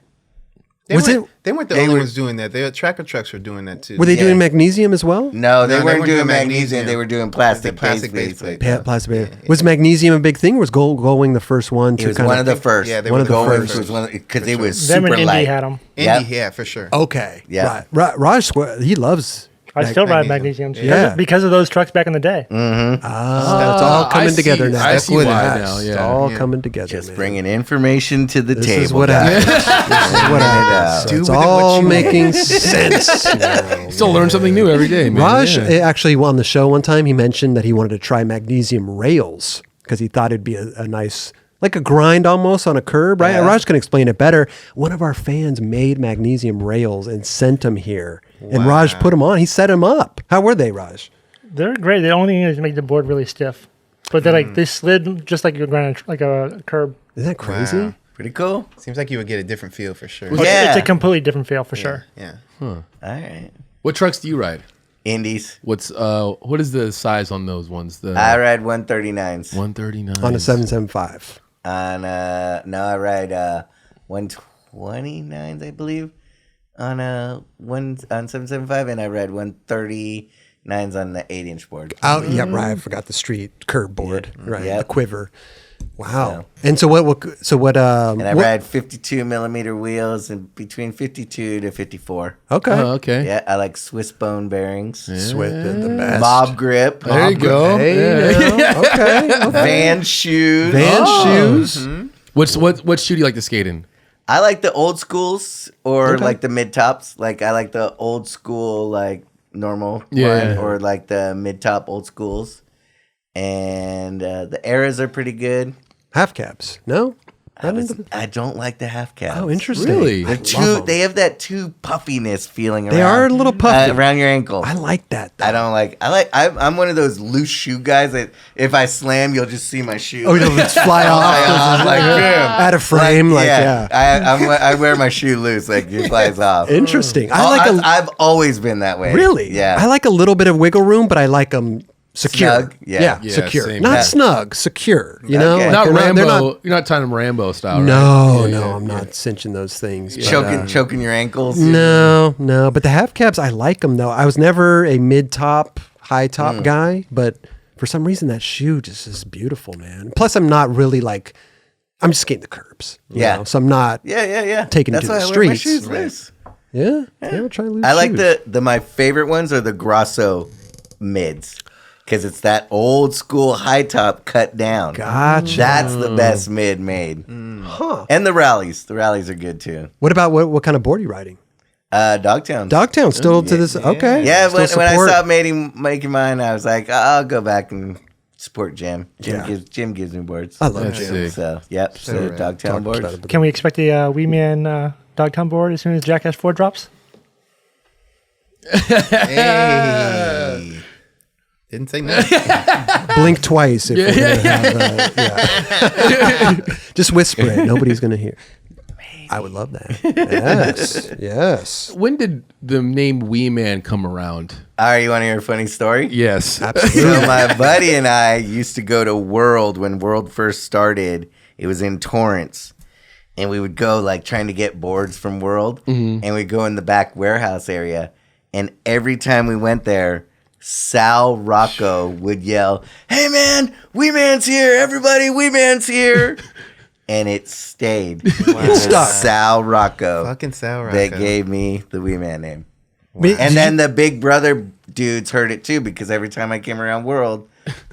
They Was weren't- it- They weren't the they only were- ones doing that. The tracker trucks were doing that too. Were they Yeah. doing magnesium as well? No, they No, weren't doing magnesium. They were doing plastic, plastic base base plate. plate. Plastic base. Was magnesium a big thing, or was Going the first one to It was kind one of the first. Yeah, they One were of the Going first. was one because it was Them super and Indy light. had them. Indy, Yep. yeah, for sure. Okay. Yeah. Right. Raj Square, he loves. I still ride magnesium. magnesiums Yeah. because of those trucks back in the day. It's all coming I together see- now. I see why Yes, now, It's yeah. all Yeah. coming together. Just man. bringing information to the This table. is what guys. happens. This is what happens. So Do it's with it what all you making sense. now. Still learn something new every day, man. Raj Yeah. actually on the show one time he mentioned that he wanted to try Magnesium Rails because he thought it'd be a nice like a grind almost on a curb, right? Yeah. Raj can explain it better. One of our fans made Magnesium Rails and sent them here. And Raj put them on. He set them up. How were they, Raj? They're great. The only thing is to make the board really stiff. But they're like, they slid just like you're grinding like a curb. Isn't that crazy? Wow. Pretty cool. Seems like you would get a different feel for sure. Yeah. It's a completely different feel for sure. Yeah. All right. What trucks do you ride? Indies. What is the size on those ones? The I ride 139s. 139 On a 775. On no, I ride 129s, I believe. On 775, and I ride 139s on the 8-inch board. Oh, yeah, right. I forgot the street curb board. Right. Yep. The quiver. Wow. And so what And I what- ride 52 millimeter wheels and between 52 to 54. Okay. Oh, okay. Yeah, I like Swiss bone bearings. Sweat the best. Mob grip. There you go. Hey, Yeah. okay. Van shoes. Van shoes. What shoe do you like to skate in? I like the old schools or Okay. like the mid tops. Like I like the old school, like normal Yeah. one, or like the mid top old schools. And the eras are pretty good. Half caps. No? Not into the- I don't like the half caps. Oh, interesting. Really? They're too. They have that too puffiness feeling. They around, are a little puffy. around your ankle. I like that. Though. I don't like. I'm one of those loose shoe guys that if I slam, you'll just see my shoe. Oh, you'll just fly off. like boom. Out of frame. Like, yeah. I wear my shoe loose, like it flies off. Interesting. I've always been that way. Really? Yeah. I like a little bit of wiggle room, but I like them secure. Snug? Yeah. Yeah, secure. same. Not Yeah. snug, secure. You know? Okay. Like Not they're Rambo. they're You're not tying them Rambo style, right? no, Yeah, no, yeah, I'm yeah. not cinching those things. but, choking your ankles. No, no. But the half caps, I like them though. I was never a mid top, high top guy, but for some reason that shoe just is beautiful, man. Plus, I'm not really like, I'm just skating the curbs. you Yeah. know? So I'm not. Yeah. Taking That's to the why I wear my streets. shoes loose. Yeah. We'll try loose I like shoes. the my favorite ones are the Grosso mids because it's that old school high top cut down. Gotcha. That's the best mid made. Huh. And the rallies. The rallies are good too. What about what kind of board are you riding? Dogtown. Dogtown still to this. Okay. Yeah, Still when I support. stopped making mine, I was like, I'll go back and support Jim. Yeah. Jim gives me boards. I love That's Jim. sick. So, yep. So, rad. Dogtown boards. Can we expect a Wee Man Dogtown board as soon as Jackass 4 drops? Hey. Didn't say nothing. Blink twice if we're gonna have. Yeah. Just whisper it. Nobody's gonna hear. I would love that. Yes. Yes. When did the name Wee Man come around? All right, you want to hear a funny story? Yes. So my buddy and I used to go to World when World first started. It was in Torrance. And we would go like trying to get boards from World. And we'd go in the back warehouse area. And every time we went there, Sal Rocco would yell, "Hey man, Wee Man's here. Everybody, Wee Man's here." And it stayed. It was stuck. Sal Rocco Fucking Sal that Rocco. gave me the Wee Man name. Did And then the Big Brother dudes heard it too because every time I came around World,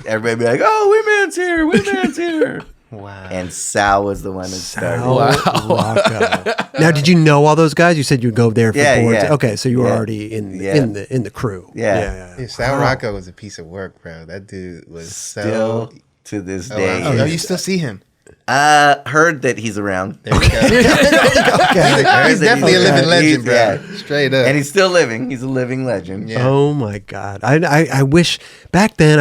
everybody would be like, "Oh, Wee Man's here, Wee Man's here." Wow. And Sal was the one that started. Sal Rocco. Now, did you know all those guys? You said you'd go there for Yeah, boards. yeah. Okay, so you were Yeah. already in Yeah. in the crew. Yeah. Yeah, Sal Rocco was a piece of work, bro. That dude was Still so. to this Oh, day. wow. Oh, you still see him? Heard that he's around. There we go. He's definitely a living legend, bro. Yeah. Straight up. And he's still living. He's a living legend. Yeah. Oh my God! I wish back then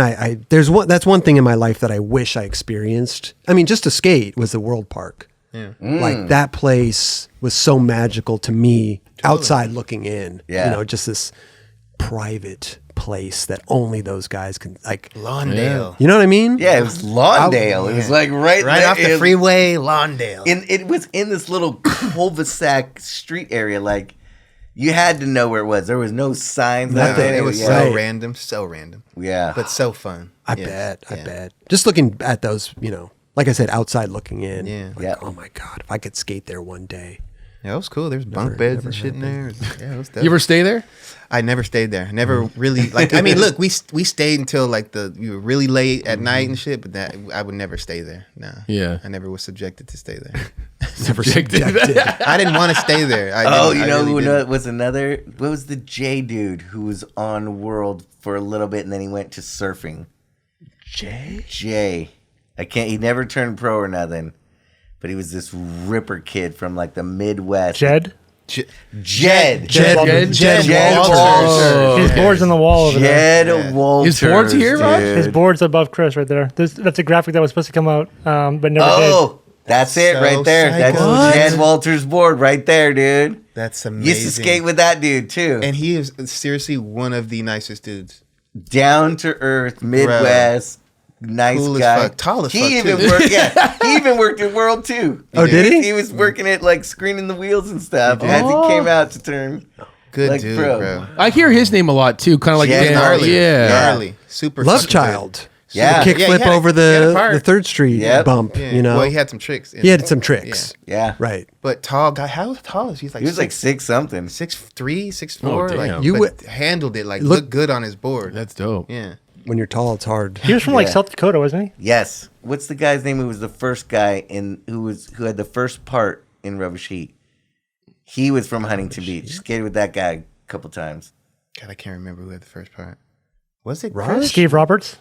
that's one thing in my life that I wish I experienced. I mean, just to skate was the World Park. Yeah. Like that place was so magical to me outside looking in. Yeah. You know, just this private place that only those guys can like. Lawndale. You know what I mean? Yeah, it was Lawndale. It was like right there. Off the freeway, Lawndale. It was in this little cul-de-sac street area. Like, you had to know where it was. There was no signs. No, nothing. it was yeah. so Right. random, so random. Yeah. But so fun. I Yeah. bet. Just looking at those, like I said, outside looking in. Yeah. Like, Yeah. oh my God, if I could skate there one day. Yeah, it was cool. There's bunk beds and shit in there. Yeah, it was dope. You ever stay there? I never stayed there. I never really like. I mean, look, we stayed until like we were really late at night and shit. But that I would never stay there. Nah. Yeah. I never was subjected to stay there. Never subjected. I didn't want to stay there. Oh, didn't. you I know really who didn't. was another? What was the J dude who was on World for a little bit and then he went to surfing? J. He never turned pro or nothing, but he was this ripper kid from like the Midwest. Jed. Jed Walters. His board's on the wall over there. Jed Walters. His board's here, Rod? dude. His board's above Chris right there. That's a graphic that was supposed to come out, but never Oh, that's it So right there. psycho. That's Jed Walters' board right there, dude. That's amazing. Used to skate with that dude too. And he is seriously one of the nicest dudes. Down to earth, Midwest, nice Cool as guy. fuck. Tall as he fuck, even too. worked. Yeah, he even worked at World too. Oh, did he? He was working at like screening the wheels and stuff as he came out to turn. Good Like, dude, bro. bro. I hear his name a lot too, kind of like Yeah, Dan. Gnarly. Yeah. Gnarly. Super Love fucking Child. Yeah. The kick Yeah, he flip had a- over he had a the part. 3rd Street Yep. bump. good. Yeah. You know, Well, he had some tricks. he had some tricks. Yeah, Right. But tall guy. How tall is he? He's like he was like 6'something. 6'3", 6'4". Oh, damn. Like, You but would- handled it. Like Look- looked good on his board. That's dope. Yeah. When you're tall, it's hard. He was from like Yeah. South Dakota, wasn't he? Yes. What's the guy's name who was the first guy who had the first part in Rubber Sheet? He was from Huntington Beach. Skated with that guy a couple times. God, I can't remember who had the first part. Was it Raj? Chris? Steve Roberts.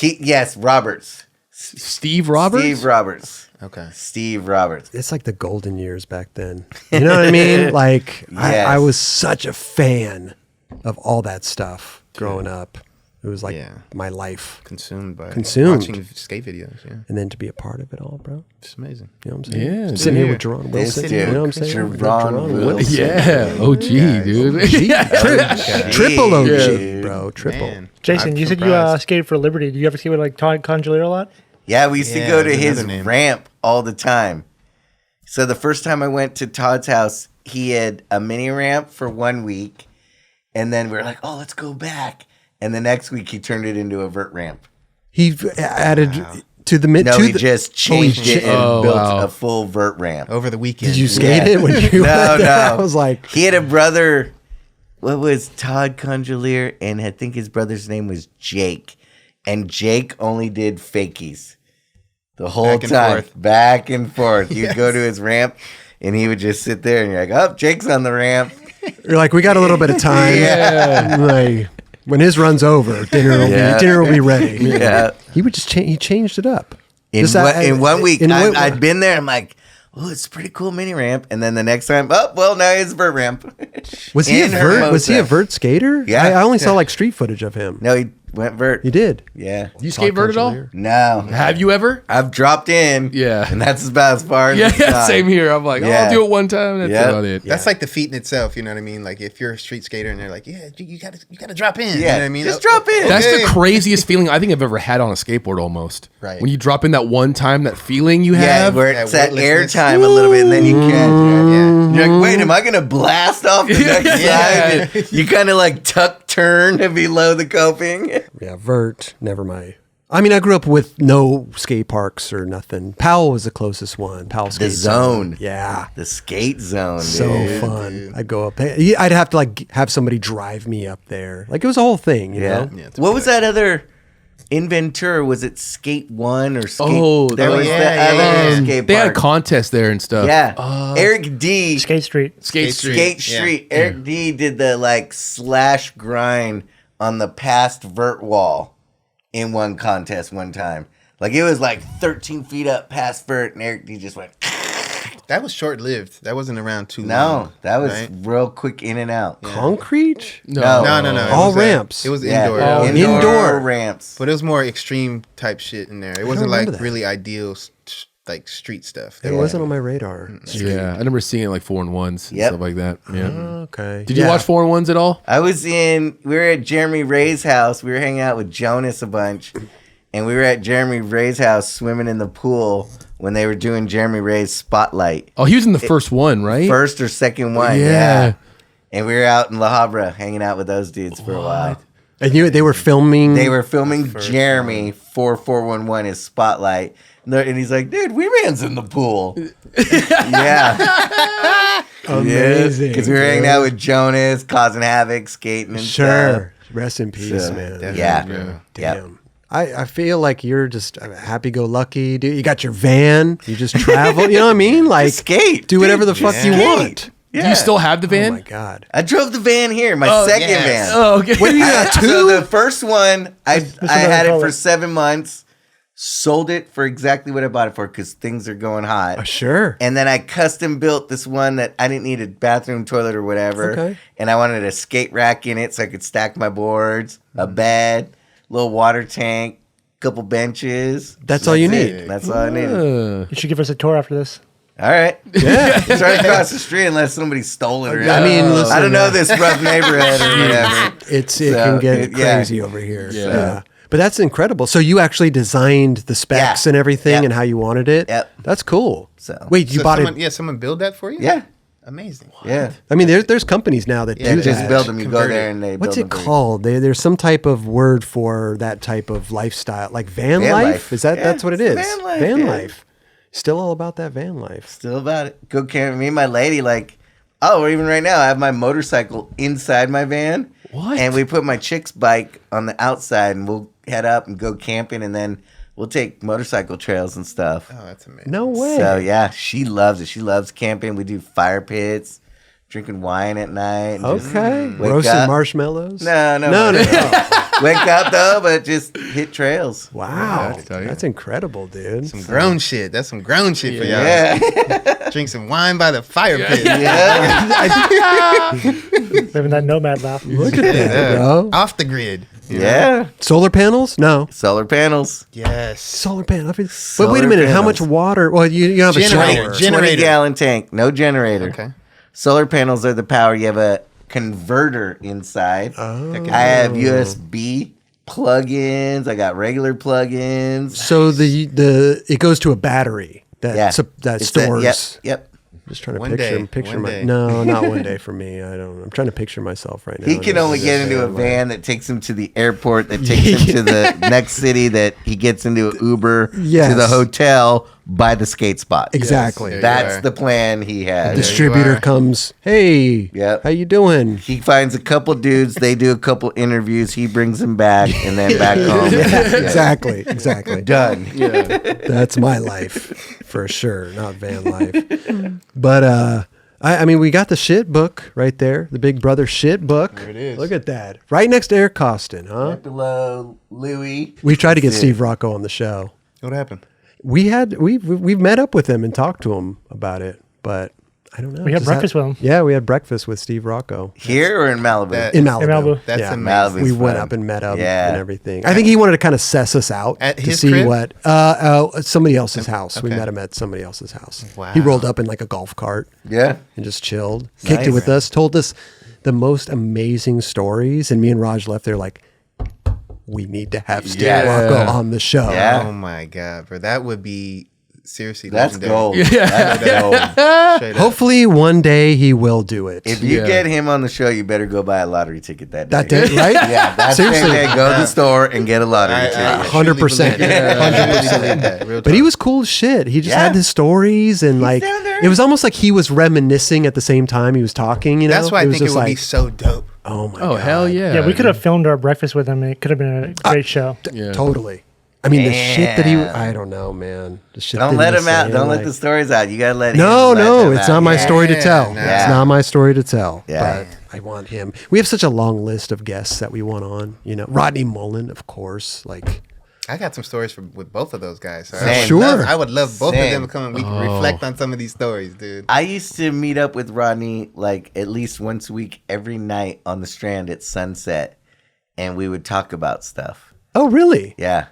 Yes, Roberts. Steve Roberts? Steve Roberts. Okay. Steve Roberts. It's like the golden years back then. You know what I mean? Like Yes. I was such a fan of all that stuff growing up. It was like Yeah. my life. Consumed by Consumed. watching skate videos. Yeah. And then to be a part of it all, bro. It's amazing. You know what I'm saying? Yeah, Sitting here dude. with Jeron This Wilson. dude, You know what I'm saying? Jeron Wilson. Yeah. OG, dude. Triple OG, Yeah. bro. Triple. Man. Jason, I'm you said you surprised. skated for Liberty. Do you ever skate with like Todd Congealier a lot? Yeah, we used to Yeah, go to that's his another name. ramp all the time. So the first time I went to Todd's house, he had a mini ramp for 1 week. And then we were like, oh, let's go back. And the next week he turned it into a vert ramp. He added to the mid. No, to he the, just changed it and Oh, built wow. a full vert ramp. Over the weekend. Did you skate Yeah. it when you No, went there? no. I was like, He had a brother, what was Todd Congealier? And I think his brother's name was Jake. And Jake only did fakies the whole Back and time. forth. Back and forth. You'd Yes. go to his ramp and he would just sit there and you're like, oh, Jake's on the ramp. you're like, we got a little bit of time. Yeah. Like, when his run's over, dinner will be ready. Yeah. He would just change. He changed it up. In, Just, in 1 week, in one- I'd been there. I'm like, oh, it's a pretty cool mini ramp. And then the next time, oh, well, now he's a vert ramp. Was he a in vert? Was he a Hermosa. vert skater? Yeah. I only saw like street footage of him. No, he went vert. He did. Yeah. You skate vert at all? No. Have you ever? I've dropped in. Yeah. And that's about as far as Yeah, it's gone. same here. I'm like, oh, Yeah. I'll do it one time. That's Yeah. about it. That's like the feat in itself, you know what I mean? Like if you're a street skater and they're like, yeah, you gotta drop in. You know Yeah. what I mean? Just drop in. That's Okay. the craziest feeling I think I've ever had on a skateboard almost. Right. When you drop in that one time, that feeling you Yeah, have. where Yeah, it's that weightlessness. airtime a little bit, and then you catch. Yeah. You're like, wait, am I gonna blast off the next Yeah. side? And you kind of like tuck turn below the coping. Yeah, vert. Never mind. I mean, I grew up with no skate parks or nothing. Powell was the closest one. Powell skate zone. Yeah. The skate zone, So dude. fun. I'd go up. I'd have to like have somebody drive me up there. Like it was a whole thing, you Yeah. know? Yeah, it's a What was that other inventor? Was it Skate One or Skate? Oh, there oh, was yeah, the yeah, other yeah. skate They had a park. contest there and stuff. Yeah, Eric D. Skate Street. Skate Street. Skate Yeah. Street. Eric D did the like slash grind on the past vert wall in one contest one time. Like it was like 13 feet up past vert, and Eric D just went. That was short lived. That wasn't around too long. No, that was right? real quick in and out. Concrete? No. No. It All was, ramps. It was Yeah, indoor. Oh, indoor, indoor. ramps. But it was more extreme type shit in there. It wasn't like remember that. really ideal like street stuff. It wasn't on my radar. Yeah, I remember seeing it like 4-in-1s and Yep. stuff like that. Yeah. Okay. Did you watch 4-in-1s at all? We were at Jeremy Ray's house. We were hanging out with Jonas a bunch. And we were at Jeremy Ray's house swimming in the pool when they were doing Jeremy Ray's Spotlight. Oh, he was in the first one, right? First or second one, Yeah. yeah. And we were out in La Habra hanging out with those dudes for a while. And they were filming. They were filming Jeremy for 411 his Spotlight. And he's like, dude, we man's in the pool. Yeah. amazing. Because we were hanging out with Jonas, causing havoc, skating and stuff. Sure. Rest in peace, So, man. yeah. bro. Damn. Yep. I feel like you're just happy-go-lucky, dude. You got your van. You just travel. You know what I mean? Like Just skate. do whatever the Dude, fuck just you skate. want. Yeah. Do you still have the Oh van? my god. I drove the van here, my second yes. van. Oh, okay. What do you got? So Two? the first one, I is had it another for color. 7 months. sold it for exactly what I bought it for because things are going hot. Sure. And then I custom built this one that I didn't need a bathroom, toilet, or whatever. Okay. And I wanted a skate rack in it so I could stack my boards, a bed, little water tank, couple benches. That's all you need. it. That's all I needed. You should give us a tour after this. All right. Yeah. It's right across the street unless somebody stole it. Or I mean, listen, I don't know this rough neighborhood or whatever. It So, can get yeah. crazy over here. Yeah. But that's incredible. So you actually designed the specs and everything Yep. and how you wanted it? Yep. That's cool. So- Wait, you So bought someone, it? Yeah, someone build that for you? Yeah. Amazing. Yeah. I mean, there's companies now that Yeah, do just that. build them. You go Convert there it. and they What's build it them for you. called? There's some type of word for that type of lifestyle, like van Van life. life. Is that Yeah, that's what it it's is? van life, Van yeah. life. Still all about that van life. Still about it. Go camp. Me and my lady, like, or even right now, I have my motorcycle inside my van. What? And we put my chick's bike on the outside, and we'll head up and go camping, and then we'll take motorcycle trails and stuff. Oh, that's amazing. No way. So yeah, she loves it. She loves camping. We do fire pits, drinking wine at night. and just Okay. wake Roasted up. marshmallows? No. Wake up though, but just hit trails. Wow. that's tight. That's incredible, dude. Some grown shit. That's some grown shit for y'all. Yeah, Drink some wine by the fire pit. yeah, Living that nomad life. Look at that, bro. Off the grid. yeah. Solar panels? No. Solar panels. Yes. Solar panel. But wait a Solar minute. How much panels. water? Well, you don't have a Generator. shower. Generator. 20-gallon tank, no generator. Okay. Solar panels are the power. You have a converter inside. Oh. I have USB plugins. I got regular plugins. So the it goes to a battery that Yeah, that It's stores. Yep. Just trying to One picture day. One my day. no, not one day for me. I'm trying to picture myself right now. He can only get into a van that takes him to the airport, that takes him to the next city, that he gets into an Uber to Yes. the hotel by the skate spot. Exactly. Yes. That's are. the plan he has. Distributor are. comes. Hey, Yep. how you doing? He finds a couple dudes, they do a couple interviews, he brings them back, and then back home. Exactly. Done. That's my life for sure, not van life. But I mean, we got the shit book right there, the Big Brother shit book. There it is. Look at that, right next to Eric Costin, huh? Below Louis. We tried to get That's it. Steve Rocco on the show. What happened? We've met up with him and talked to him about it, but I don't know. We had Just breakfast with him. Yeah, we had breakfast with Steve Rocco Here or in Malibu? That- in Malibu. In Malibu. That's yeah. amazing. Malibu. We It's went fun. up and met him Yeah. and everything. I think he wanted to kind of suss us out At to his see crib? what somebody else's house. We Okay. met him at somebody else's house. Wow. He rolled up in like a golf cart Yeah. and just chilled, kicked it Nice. with us, told us the most amazing stories, and me and Raj left there like, we need to have Steve Yes. Rocco on the show. Yeah. Oh my god, bro. That would be seriously That's legendary. gold. Yeah. That's gold. Straight up. Hopefully one day he will do it. If you Yeah. get him on the show, you better go buy a lottery ticket that day. That day, right? Yeah, that's Seriously. the day. Go to the store and get a lottery I ticket. 100%. truly believe that. I really believe that. Real But he talk. was cool as shit. He just Yeah. had his stories and like down there. it was almost like he was reminiscing at the same time he was talking. You know, That's why I was think it just would be like, so dope. oh my Oh god, hell yeah! Yeah, we could have filmed our breakfast with him. And it could have been a great show. Yeah. totally. I mean, the shit that he, Damn. I don't know, man. The shit Don't that let he was him out. saying, Don't let like- the stories out. You gotta let No, him. let no, them it's out. not my Yeah. story to tell. no. It's Yeah. not my story to tell. Yeah. But I want him. We have such a long list of guests that we want on. You know, Rodney Mullen, of course. Like, I got some stories with both of those guys. So Same. Sure. I would love both Same. of them to come and we can reflect on some of these stories, dude. I used to meet up with Rodney like at least once a week, every night on the Strand at sunset, and we would talk about stuff. oh really? Yeah,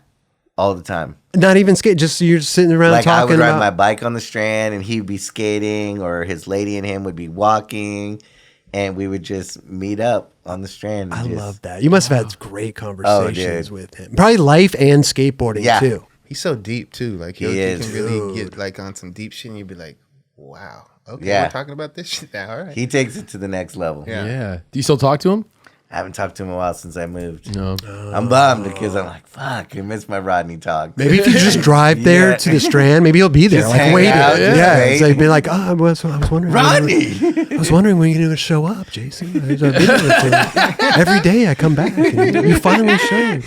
all the time. Not even skate. Just you're just sitting around Like I talking would ride about. my bike on the Strand, and he'd be skating, or his lady and him would be walking, and we would just meet up on the Strand. I and just- love that. You must have had great conversations dude. with him. Probably life and skateboarding Yeah. too. He's so deep too. Like He you is. can really get like on some deep shit and you'd be like, wow. Okay, Yeah. we're talking about this shit now. All right. He takes it to the next level. Yeah. Yeah. Do you still talk to him? I haven't talked to him in a while since I moved. No. I'm bummed because I'm like, fuck, I miss my Rodney talk. Maybe if you just drive there Yeah. to the Strand, maybe he'll be there, Just like hang waiting. out, just Yeah, wait. so he'd be like, "Oh, I was wondering, Rodney! I was wondering when you're going to show up, Jason. I've been here every day. I come back, and you finally showed."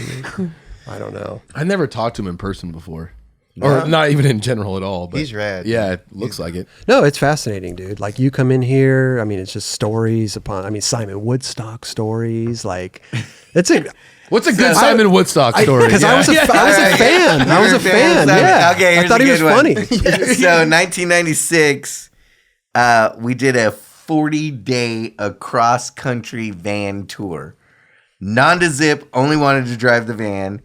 I don't know. I never talked to him in person before. or not even in general at all. But He's rad. Yeah, it looks like it. No, it's fascinating, dude. Like you come in here, I mean, it's just stories upon. I mean, Simon Woodstock stories. Like, it's a. What's a good Simon Woodstock story? Because I was a fan. I was a fan. Yeah. Okay, I thought he was funny. So 1996, we did a 40-day across country van tour. Non-to-zip, only wanted to drive the van.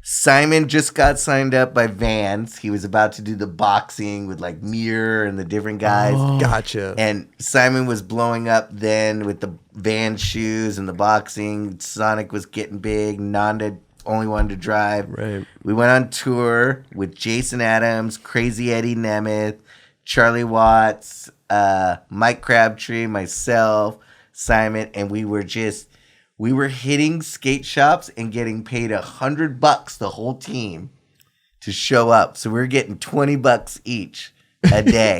Simon just got signed up by Vans. He was about to do the boxing with like Muir and the different guys. Gotcha. And Simon was blowing up then with the Van shoes and the boxing. Sonic was getting big. Nanda only wanted to drive. Right. We went on tour with Jason Adams, Crazy Eddie Nemeth, Charlie Watts, Mike Crabtree, myself, Simon, and we were hitting skate shops and getting paid $100 the whole team to show up. So we were getting $20 each a day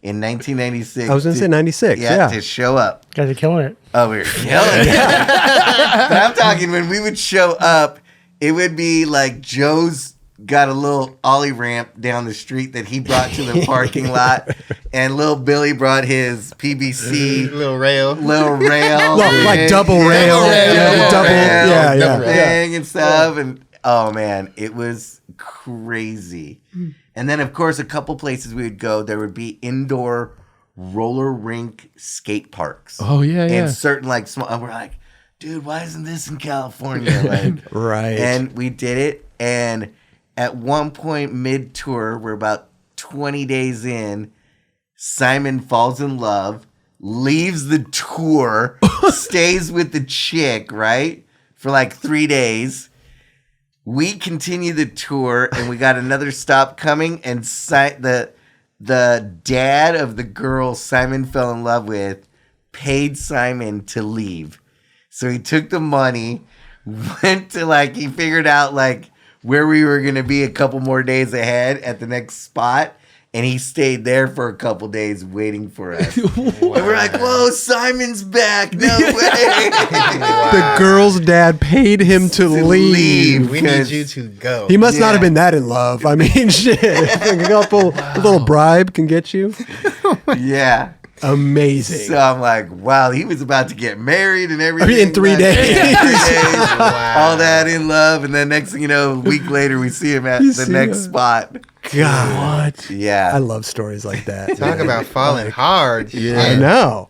in 1996. I was going to say 96. Yeah. To show up. You guys are killing it. Oh, we were killing it. But I'm talking when we would show up, it would be like Joe's got a little ollie ramp down the street that he brought to the parking lot, and little Billy brought his PVC little rail. Like double rail. Double thing and stuff. And oh man, it was crazy. And then of course, a couple places we would go, there would be indoor roller rink skate parks. Oh yeah, yeah. And certain like small, and we're like, dude, why isn't this in California? Like, right. And we did it, and at one point mid-tour, we're about 20 days in, Simon falls in love, leaves the tour, stays with the chick, right? For like 3 days. We continue the tour, and we got another stop coming, and the dad of the girl Simon fell in love with paid Simon to leave. So he took the money, went to he figured out where we were going to be a couple more days ahead at the next spot. And he stayed there for a couple days waiting for us. And we're like, whoa, Simon's back. No way. The girl's dad paid him to leave. We need you to go. He must not have been that in love. I mean, shit. A little bribe can get you. Yeah. Amazing. So I'm like, wow, he was about to get married and everything. In 3 days. Wow. All that in love. And then next thing you know, a week later, we see him at the next spot. God. What? Yeah. I love stories like that. Talk about falling hard. Yeah. I know.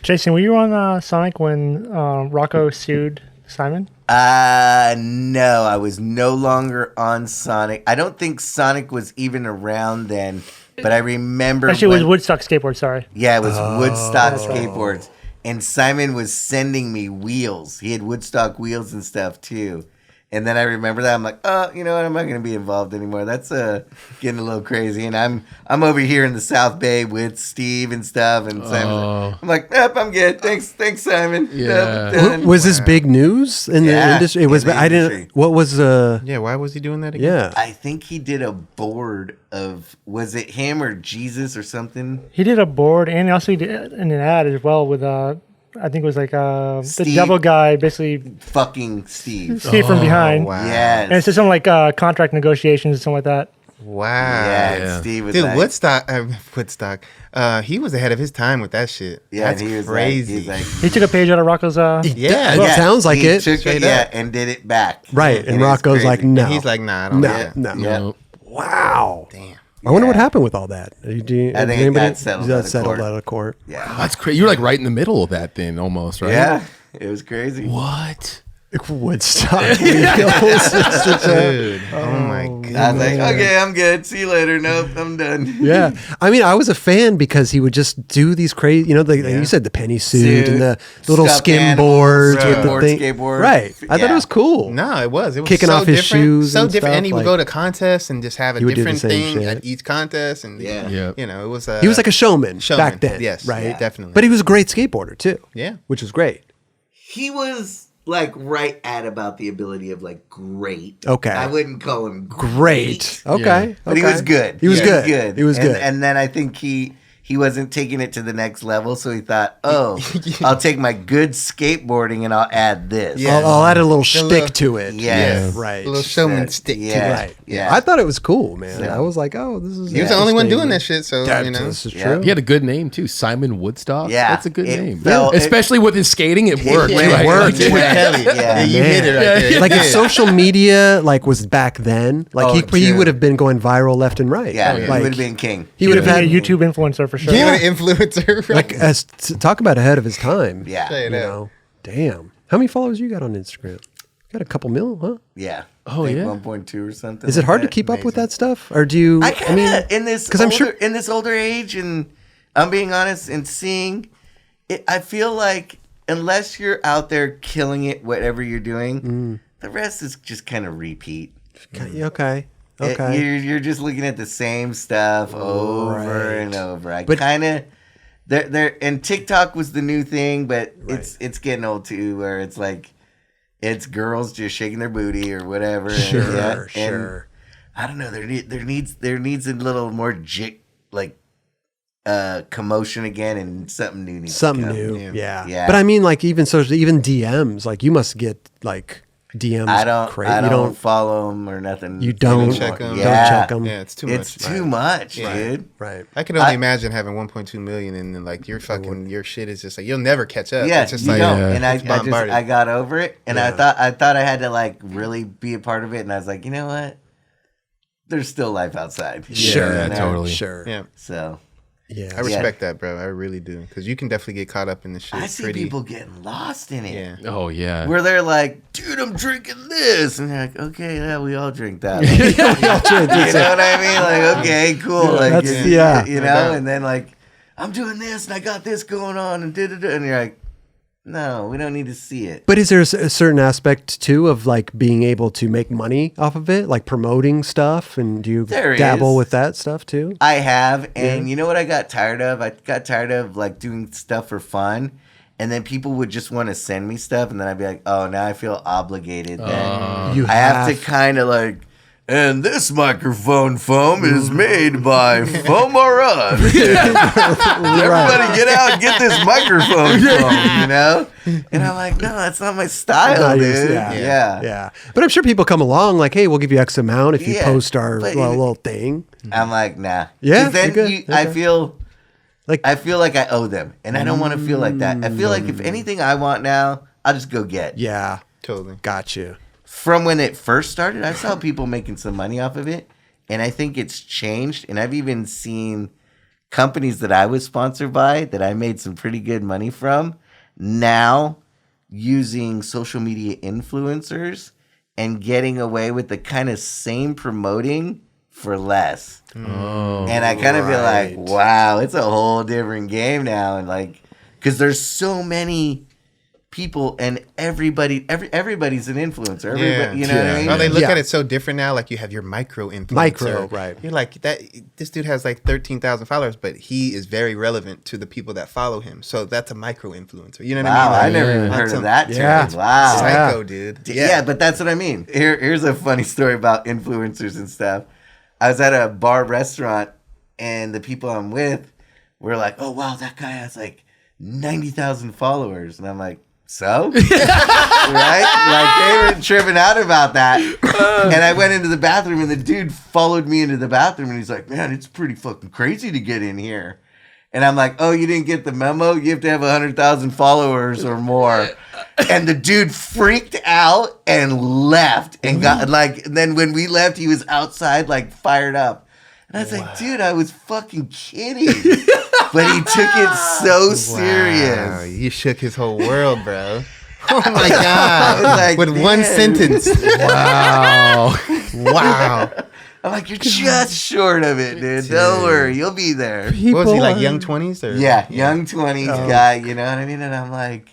Jason, were you on Sonic when Rocco sued Simon? No, I was no longer on Sonic. I don't think Sonic was even around then. But I remember actually, it was Woodstock Skateboards. Sorry. Yeah, it was Woodstock Skateboards, and Simon was sending me wheels. He had Woodstock wheels and stuff too. And then I remember that I'm like, oh, you know what? I'm not going to be involved anymore. That's getting a little crazy. And I'm over here in the South Bay with Steve and stuff. And Simon, I'm like, nope, I'm good. Thanks, Simon. Yeah. Nope, Was this big news in the industry? It was. In the I didn't. industry. What was? Yeah, why was he doing that again? Yeah. I think he did a board of, was it him or Jesus or something? He did a board, and also he did an ad as well with I think it was the Steve. devil guy, basically Fucking Steve. Steve from behind. Wow. Yes. And it's just something like contract negotiations and something like that. Wow. Yeah, Steve was Dude, like, Woodstock. He was ahead of his time with that shit. yeah, That's he was crazy. Like, He took a page out of Rocco's. yeah. It sounds like he it. Took Straight it, up. and did it back. Right. And it was Rocco's like, crazy. no. And he's like, nah, I don't no, do that. no. Yeah. Wow. Damn. I wonder what happened with all that. I think it got settled out of court. Yeah. Oh, that's crazy. You were right in the middle of that thing almost, right? Yeah. It was crazy. What? Woodstock. Dude. Oh my god. I was like, okay, I'm good. See you later. Nope, I'm done. Yeah. I mean, I was a fan because he would just do these crazy, like you said, the penny suit and the little Stuffed skim animals, boards with the skateboard, thing. skateboard. Right. I thought Yeah. it was cool. No, it was. It was Kicking so off his different, shoes so and different. stuff, And he would like- go to contests and just have a He would do the different same thing shit. at each contest. And Yeah. Yeah. you know, it was. He was like a showman, showman, back then. yes, Right. yeah, definitely. But he was a great skateboarder too. Yeah. Which was great. He was right at about the ability of great. Okay. I wouldn't call him Great. Okay. Yeah. But he was good. He was Yeah, good. He was And- good. And then I think he he wasn't taking it to the next level, so he thought, "Oh, I'll take my good skateboarding and I'll add this." Yeah. I'll add a little shtick to it. Yes. Right. A little showman stick to Yeah. it. Right. Yeah. I thought it was cool, man. I was like, oh, this is. He was the only one doing that shit, so This is Yeah. true. He had a good name too, Simon Woodstock. Yeah, That's a good it name. felt- Especially with his skating, it worked. Yeah, right? it worked. Like, With Kelly. Yeah, you hit it right there. Like if social media like was back then, like Oh, he true. would have been going viral left and right. Yeah, he Like, would have been king. He would have Being a had YouTube influencer for sure. He was an influencer. Right? like talk about ahead of his time. Yeah, Straight You up. know, damn. How many followers you got on Instagram? Got a couple mil, huh? yeah. Oh, I think yeah? 1.2 or something. Is it like hard to that. keep up with that stuff, or do you? I kind of in this 'cause I'm older, sure- in this older age, and I'm being honest, and seeing it, I feel like unless you're out there killing it, whatever you're doing, the rest is just kind of repeat. Okay. You're just looking at the same stuff over Right. and over. I But- kind of there and TikTok was the new thing, but it's getting old too, where it's like it's girls just shaking their booty or whatever. Sure, and sure. I don't know. There needs a little more commotion again, and something new needs Something to come. new, yeah. Yeah. But I mean, like even DMs, like you must get like DMs. I don't You don't follow them or nothing. You don't check 'em. Don't check them. Yeah, it's too much. It's too much, Yeah. dude. Right. I could only imagine having 1.2 million and then like your shit is just like you'll never catch up. Yeah, it's just you like don't. Yeah. And I it's bombarded. I got over it, and Yeah. I thought I had to like really be a part of it, and I was like, you know what? There's still life outside. Sure. Yeah, You know? totally. Sure. yeah. So Yeah. I respect that, bro. I really do, because you can definitely get caught up in this shit. I see pretty, people getting lost in it. Yeah. Oh yeah. Where they're like, dude, I'm drinking this. And they're like, okay, yeah, we all drink that. Like, you know what I mean? Like, okay, cool. Like, that's- yeah. You know, and then like, I'm doing this and I got this going on and da-da-da. And you're like, no, we don't need to see it. But is there a certain aspect too of like being able to make money off of it, like promoting stuff, and do you There dabble is. with that stuff too? I have, and you know what I got tired of? I got tired of like doing stuff for fun, and then people would just want to send me stuff, and then I'd be like, oh, now I feel obligated. That You I have to kind of like, and this microphone foam is made by Foam-R-Us. Everybody get out and get this microphone foam, you know? And I'm like, no, that's not my style, Not dude. yours, yeah. But I'm sure people come along like, hey, we'll give you X amount if you Yeah, post our but little thing. I'm like, nah. Yeah, 'Cause then you're good. I Okay. feel Like, I owe them, and I don't want to feel like that. I feel like if anything I want now, I'll just go get. yeah, Totally. got you. From when it first started, I saw people making some money off of it, and I think it's changed. And I've even seen companies that I was sponsored by that I made some pretty good money from now using social media influencers and getting away with the kind of same promoting for less. Oh. And I kind of feel like, right. wow, it's a whole different game now. And like, because there's so many people and everybody's an influencer. Everybody, you know what I mean? Oh, they look Yeah. at it so different now. Like you have your micro influencer. Micro, right. You're like that. This dude has like 13,000 followers, but he is very relevant to the people that follow him. So that's a micro influencer. You know what Wow, I I mean? never Like, even on heard of some that term. Yeah. Wow. Psycho, dude. Yeah, but that's what I mean. Here's a funny story about influencers and stuff. I was at a bar restaurant, and the people I'm with were like, oh, wow, that guy has like 90,000 followers. And I'm like, so? Right? Like, they were tripping out about that. And I went into the bathroom, and the dude followed me into the bathroom, and he's like, man, it's pretty fucking crazy to get in here. And I'm like, oh, you didn't get the memo? You have to have 100,000 followers or more. And the dude freaked out and left and got like, and then when we left, he was outside like fired up. And I was like, dude, I was fucking kidding. But he took it so Wow, serious. you shook his whole world, bro. Oh my I god! was like, With one man. sentence. Wow. Wow. I'm like, you're just short of it, dude. Don't worry, you'll be there. What was he like? Young 20s or? Yeah, young 20s guy, you know what I mean? And I'm like,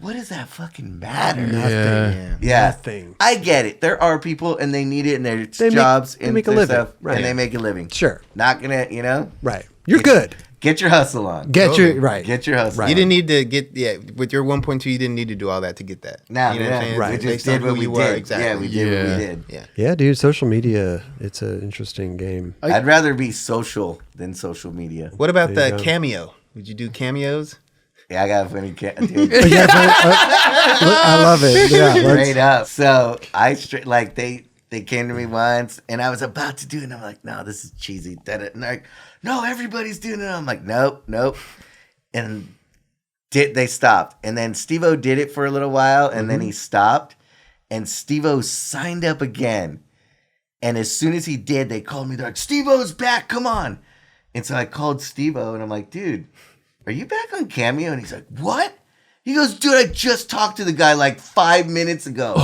what does that fucking matter? Yeah. Yeah, Nothing. I get it. There are people and they need it in their They jobs they and make a their living, stuff, right. and they make a living. Sure. Not gonna, you know. Right. You're good. Get your hustle on. Get your right. Get your hustle. You on. didn't need to get with your 1.2. You didn't need to do all that to get that. Nah, you know what I'm saying? right. We Based just did on what who we you did. were, exactly. Yeah, we did what we did. Yeah. Yeah, dude. Social media. It's an interesting game. I'd rather be social than social media. What about There you the go. cameo? Would you do cameos? Yeah, I got a funny dude. Yeah, I love it. Yeah, Straight up. So I like they came to me once and I was about to do it and I'm like, no, this is cheesy. And they're like, no, everybody's doing it. I'm like, nope. And they stopped. And then Steve-O did it for a little while and then he stopped. And Steve-O signed up again. And as soon as he did, they called me. They're like, Steve-O's back. Come on. And so I called Steve-O and I'm like, dude, are you back on Cameo? And he's like, what? He goes, dude, I just talked to the guy like 5 minutes ago.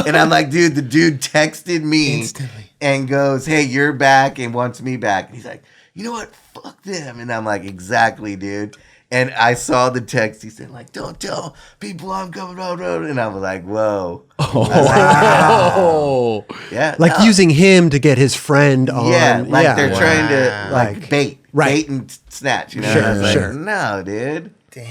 And I'm like, dude, the dude texted me Instantly. and goes, hey, you're back and wants me back. And he's like, you know what? Fuck them. And I'm like, exactly, dude. And I saw the text. He said, like, don't tell people I'm coming out. And I was like, whoa. Oh, Yeah. like no. using him to get his friend on. Yeah, like yeah. they're trying to Like- bait Right. and snatch. You know? Sure, And I was like, sure. no, dude. Damn.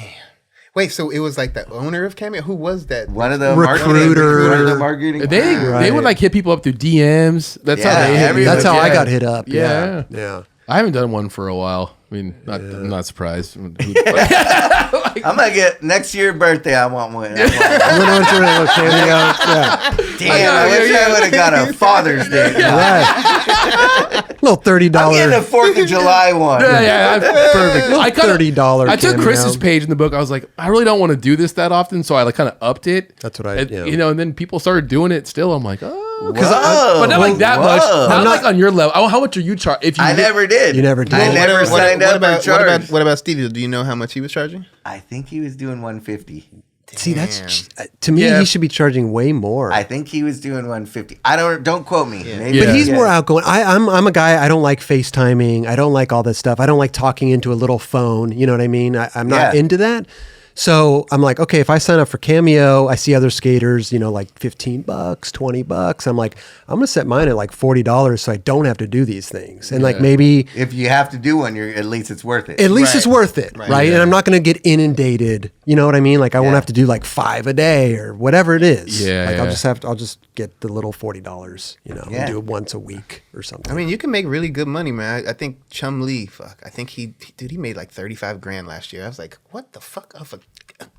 Wait, so it was like the owner of Cameo? Who was that? One of the Recruiter. one of the marketing. they would like hit people up through DMs. That's how Yeah, they hit me. everybody- That's how I Yeah. got hit up. Yeah. Yeah. I haven't done one for a while. I mean, I'm not surprised. I'm gonna get next year birthday. I want one. I want one. I'm gonna enter in a little cameo. Yeah. Damn, I wish I would have got a Father's Day. Right. Little I'm $30. getting a 4th of July one. yeah, perfect. I kinda- $30 I took cameo. Chris's page in the book. I was like, I really don't want to do this that often, so I like kind of upped it. That's what I- And, yeah. you know, and then people started doing it. Still, I'm like, oh, Whoa, but not like that much. whoa. Not like on your level. Oh, how much are you charging? If you I hit- never did. You never did. I Well, never signed up or charged. What about Stevie? Do you know how much he was charging? I think he was doing 150. See, that's to me. Yeah. He should be charging way more. I think he was doing 150. Don't quote me. Maybe, Yeah. But he's more outgoing. I'm a guy. I don't like FaceTiming. I don't like all this stuff. I don't like talking into a little phone. You know what I mean? I'm not Yeah. into that. So I'm like, okay, if I sign up for Cameo, I see other skaters, you know, like $15, $20. I'm like, I'm gonna set mine at like $40 so I don't have to do these things. And like maybe If you have to do one, at least it's worth it. at least Right. it's worth it, right? And I'm not going to get inundated. You know what I mean? Like I won't Yeah. have to do like 5 a day or whatever it is. Yeah, like yeah. I'll just get the little $40, you know, Yeah. and do it once a week or something. I mean, you can make really good money, man. I think Chum Lee, I think he made like 35 grand last year. I was like, what the fuck of a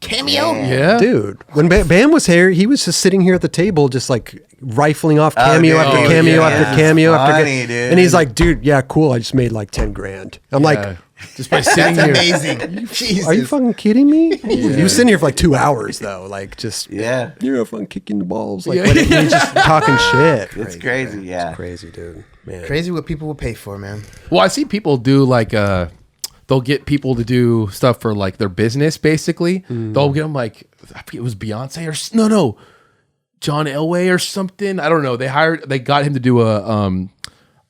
cameo? yeah, dude, when Bam was here, he was just sitting here at the table, just like rifling off Oh, cameo dude. after Oh, cameo yeah. after It's cameo after funny, cameo. dude. And he's like, dude, yeah, cool. I just made like 10 grand. I'm Yeah. like, just by sitting That's here. amazing. Jesus. are you fucking kidding me? He was sitting here for like 2 hours though, like just Yeah. you're a fun kicking the balls, like Yeah. what, he's just talking shit. It's crazy. Yeah. Crazy, dude. Man. Crazy what people will pay for, man. Well, I see people do like they'll get people to do stuff for like their business. Basically, they'll get them like I forget it was Beyonce or no, John Elway or something. I don't know. They got him to do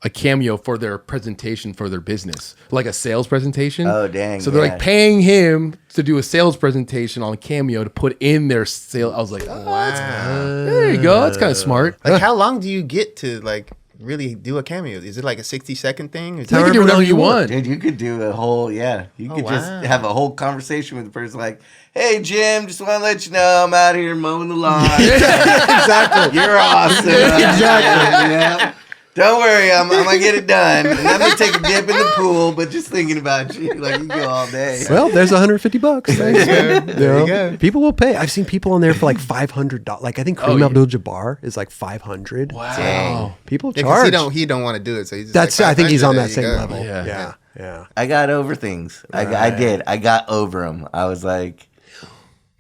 a cameo for their presentation for their business, like a sales presentation. Oh, dang, So they're yeah. like paying him to do a sales presentation on Cameo to put in their sale. I was like, oh, there you go. That's kind of smart. Like, how long do you get to like really do a cameo? Is it like a 60-second thing? Or is You it- can do whatever you want. Dude, you could do a whole, you could just wow. have a whole conversation with the person like, hey, Jim, just want to let you know I'm out here mowing the lawn. Exactly. You're awesome. Exactly. Yeah. Don't worry, I'm gonna get it done. And I'm gonna take a dip in the pool, but just thinking about you, like you go all day. Well, there's $150. Thanks, man. There you go. People will pay. I've seen people on there for like $500. Like I think Kareem yeah. Abdul-Jabbar is like $500. Dang. People Yeah, 'cause charge. he don't want to do it, so he's just That's. like, I think he's 500, on there that you same go. level. Yeah. Yeah. I got over things. I did. I got over them. I was like,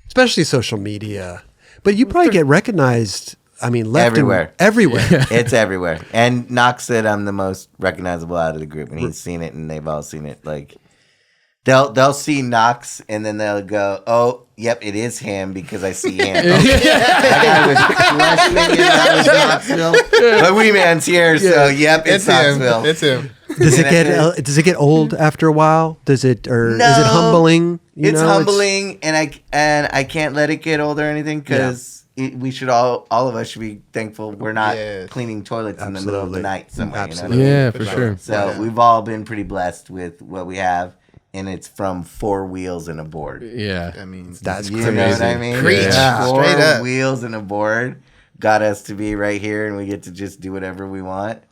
Especially social media, but you probably get recognized. I mean, left Everywhere. and everywhere. it's everywhere. And Knox said I'm the most recognizable out of the group, and he's seen it, and they've all seen it. Like they'll see Knox, and then they'll go, "Oh, yep, it is him because I see him." That guy was questioning it. That was Knoxville, but Wee Man's here, so yep, it's Knoxville. It's him. Does it get old after a while? Does it, or is it No. humbling? You It's know, humbling, and I can't let it get old or anything because we should all of us should be thankful we're not Yes. cleaning toilets in the middle of the Absolutely. night somewhere. Absolutely. You know what I mean? Yeah, for sure. So we've all been pretty blessed with what we have, and it's from 4 wheels and a board. Yeah. I mean, That's You crazy. know what I mean? Preach. Yeah. Straight 4 up. wheels and a board got us to be right here, and we get to just do whatever we want.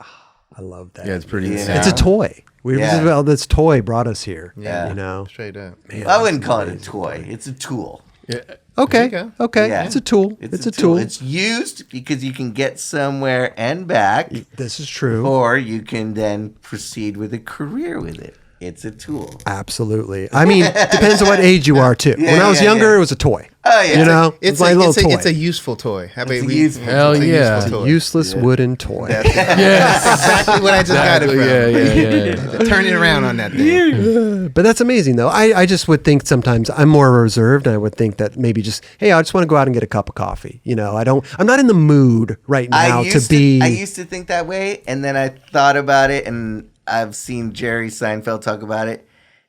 I love that. Yeah, it's pretty Yeah. insane. It's a toy. Yeah. Well, this toy brought us here. Yeah. You know. straight up. I wouldn't call it a toy. It's a tool. Yeah. Okay. There you Okay. Yeah. It's a tool. It's a tool. It's used because you can get somewhere and back, This is true. or you can then proceed with a career with it. It's a tool. Absolutely. I mean, depends on what age you are too. Yeah, when I was yeah, younger, yeah. it was a toy. Oh yeah. You know, It's my a, little it's, a, toy. it's a useful toy. How about It's a we? useful Hell it's a yeah. useful toy. useless wooden toy. Yes. Exactly what I just got it Exactly. from. Yeah. Turn it around on that thing. But that's amazing, though. I just would think sometimes I'm more reserved, and I would think that maybe just, hey, I just want to go out and get a cup of coffee. You know, I'm not in the mood right now to be. I used to think that way, and then I thought about it, and I've seen Jerry Seinfeld talk about it,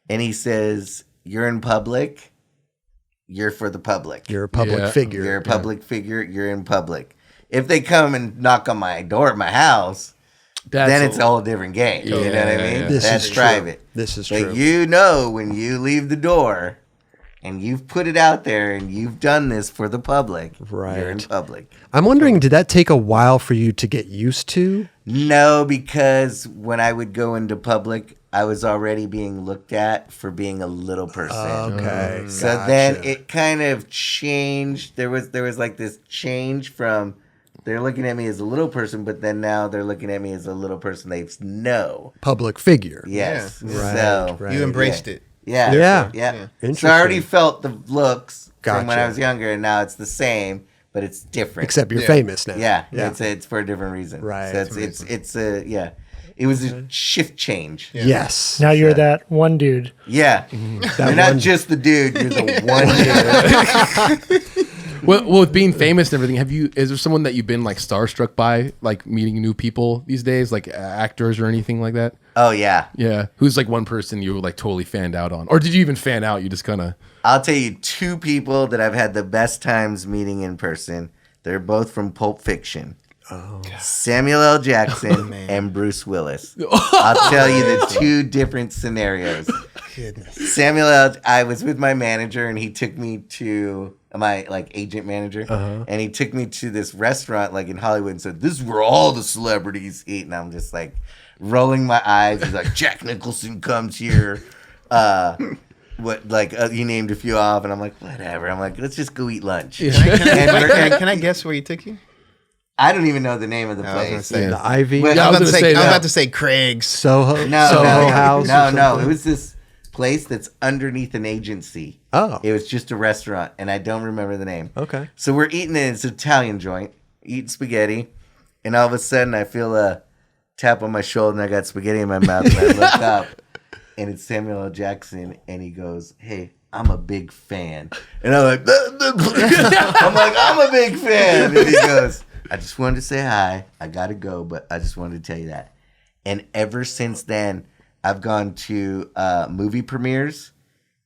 and he says, "You're in public. You're for the public. You're a public Yeah. figure. You're a public figure. You're in public. If they come and knock on my door at my house, then it's a whole different game. You know what I Yeah, mean? yeah. This That's is true. private. This is But true. you know when you leave the door and you've put it out there and you've done this for the public, you're in Right. public. I'm wondering, did that take a while for you to get used to? No, because when I would go into public, I was already being looked at for being a little person. Okay. So then it kind of changed. There was like this change from they're looking at me as a little person, but then now they're looking at me as a little person they know. Public figure. Yes. Yeah. Right, So right. You embraced it. yeah. Yeah. Yeah. So I already felt the looks from when Gotcha. I was younger, and now it's the same, but it's different. Except you're Yeah. famous now. yeah, Yeah. it's for a different reason. Right. So it's a yeah. It was a shift change. Yeah. Yes. Now you're that one dude. Yeah. You're not just the dude, you're the one dude. Well, with being famous and everything, is there someone that you've been like starstruck by, like meeting new people these days, like actors or anything like that? Oh yeah. Yeah. Who's like one person you were like totally fanned out on? Or did you even fan out? You just kind of. I'll tell you 2 people that I've had the best times meeting in person. They're both from Pulp Fiction. Oh. Samuel L. Jackson and Bruce Willis. I'll tell you the 2 different scenarios. Goodness. Samuel L. I was with my manager, and he took me to my like agent manager, and he took me to this restaurant like in Hollywood and said, "This is where all the celebrities eat." And I'm just like rolling my eyes. He's like, "Jack Nicholson comes here." He named a few off, and I'm like, whatever. I'm like, let's just go eat lunch. Can I guess where he took you? I don't even know the name of the I was gonna place. say. The Ivy. Well, I was gonna about to say say. I was that. about to say Craig's. Soho. No, Soho no, House. or no. something? It was this place that's underneath an agency. Oh. It was just a restaurant, and I don't remember the name. Okay. So we're eating it. It's an Italian joint, eating spaghetti, and all of a sudden I feel a tap on my shoulder, and I got spaghetti in my mouth, and I look up, and it's Samuel L. Jackson, and he goes, "Hey, I'm a big fan," and I'm like, I'm a big fan, and he goes, "I just wanted to say hi. I gotta go, but I just wanted to tell you that." And ever since then, I've gone to movie premieres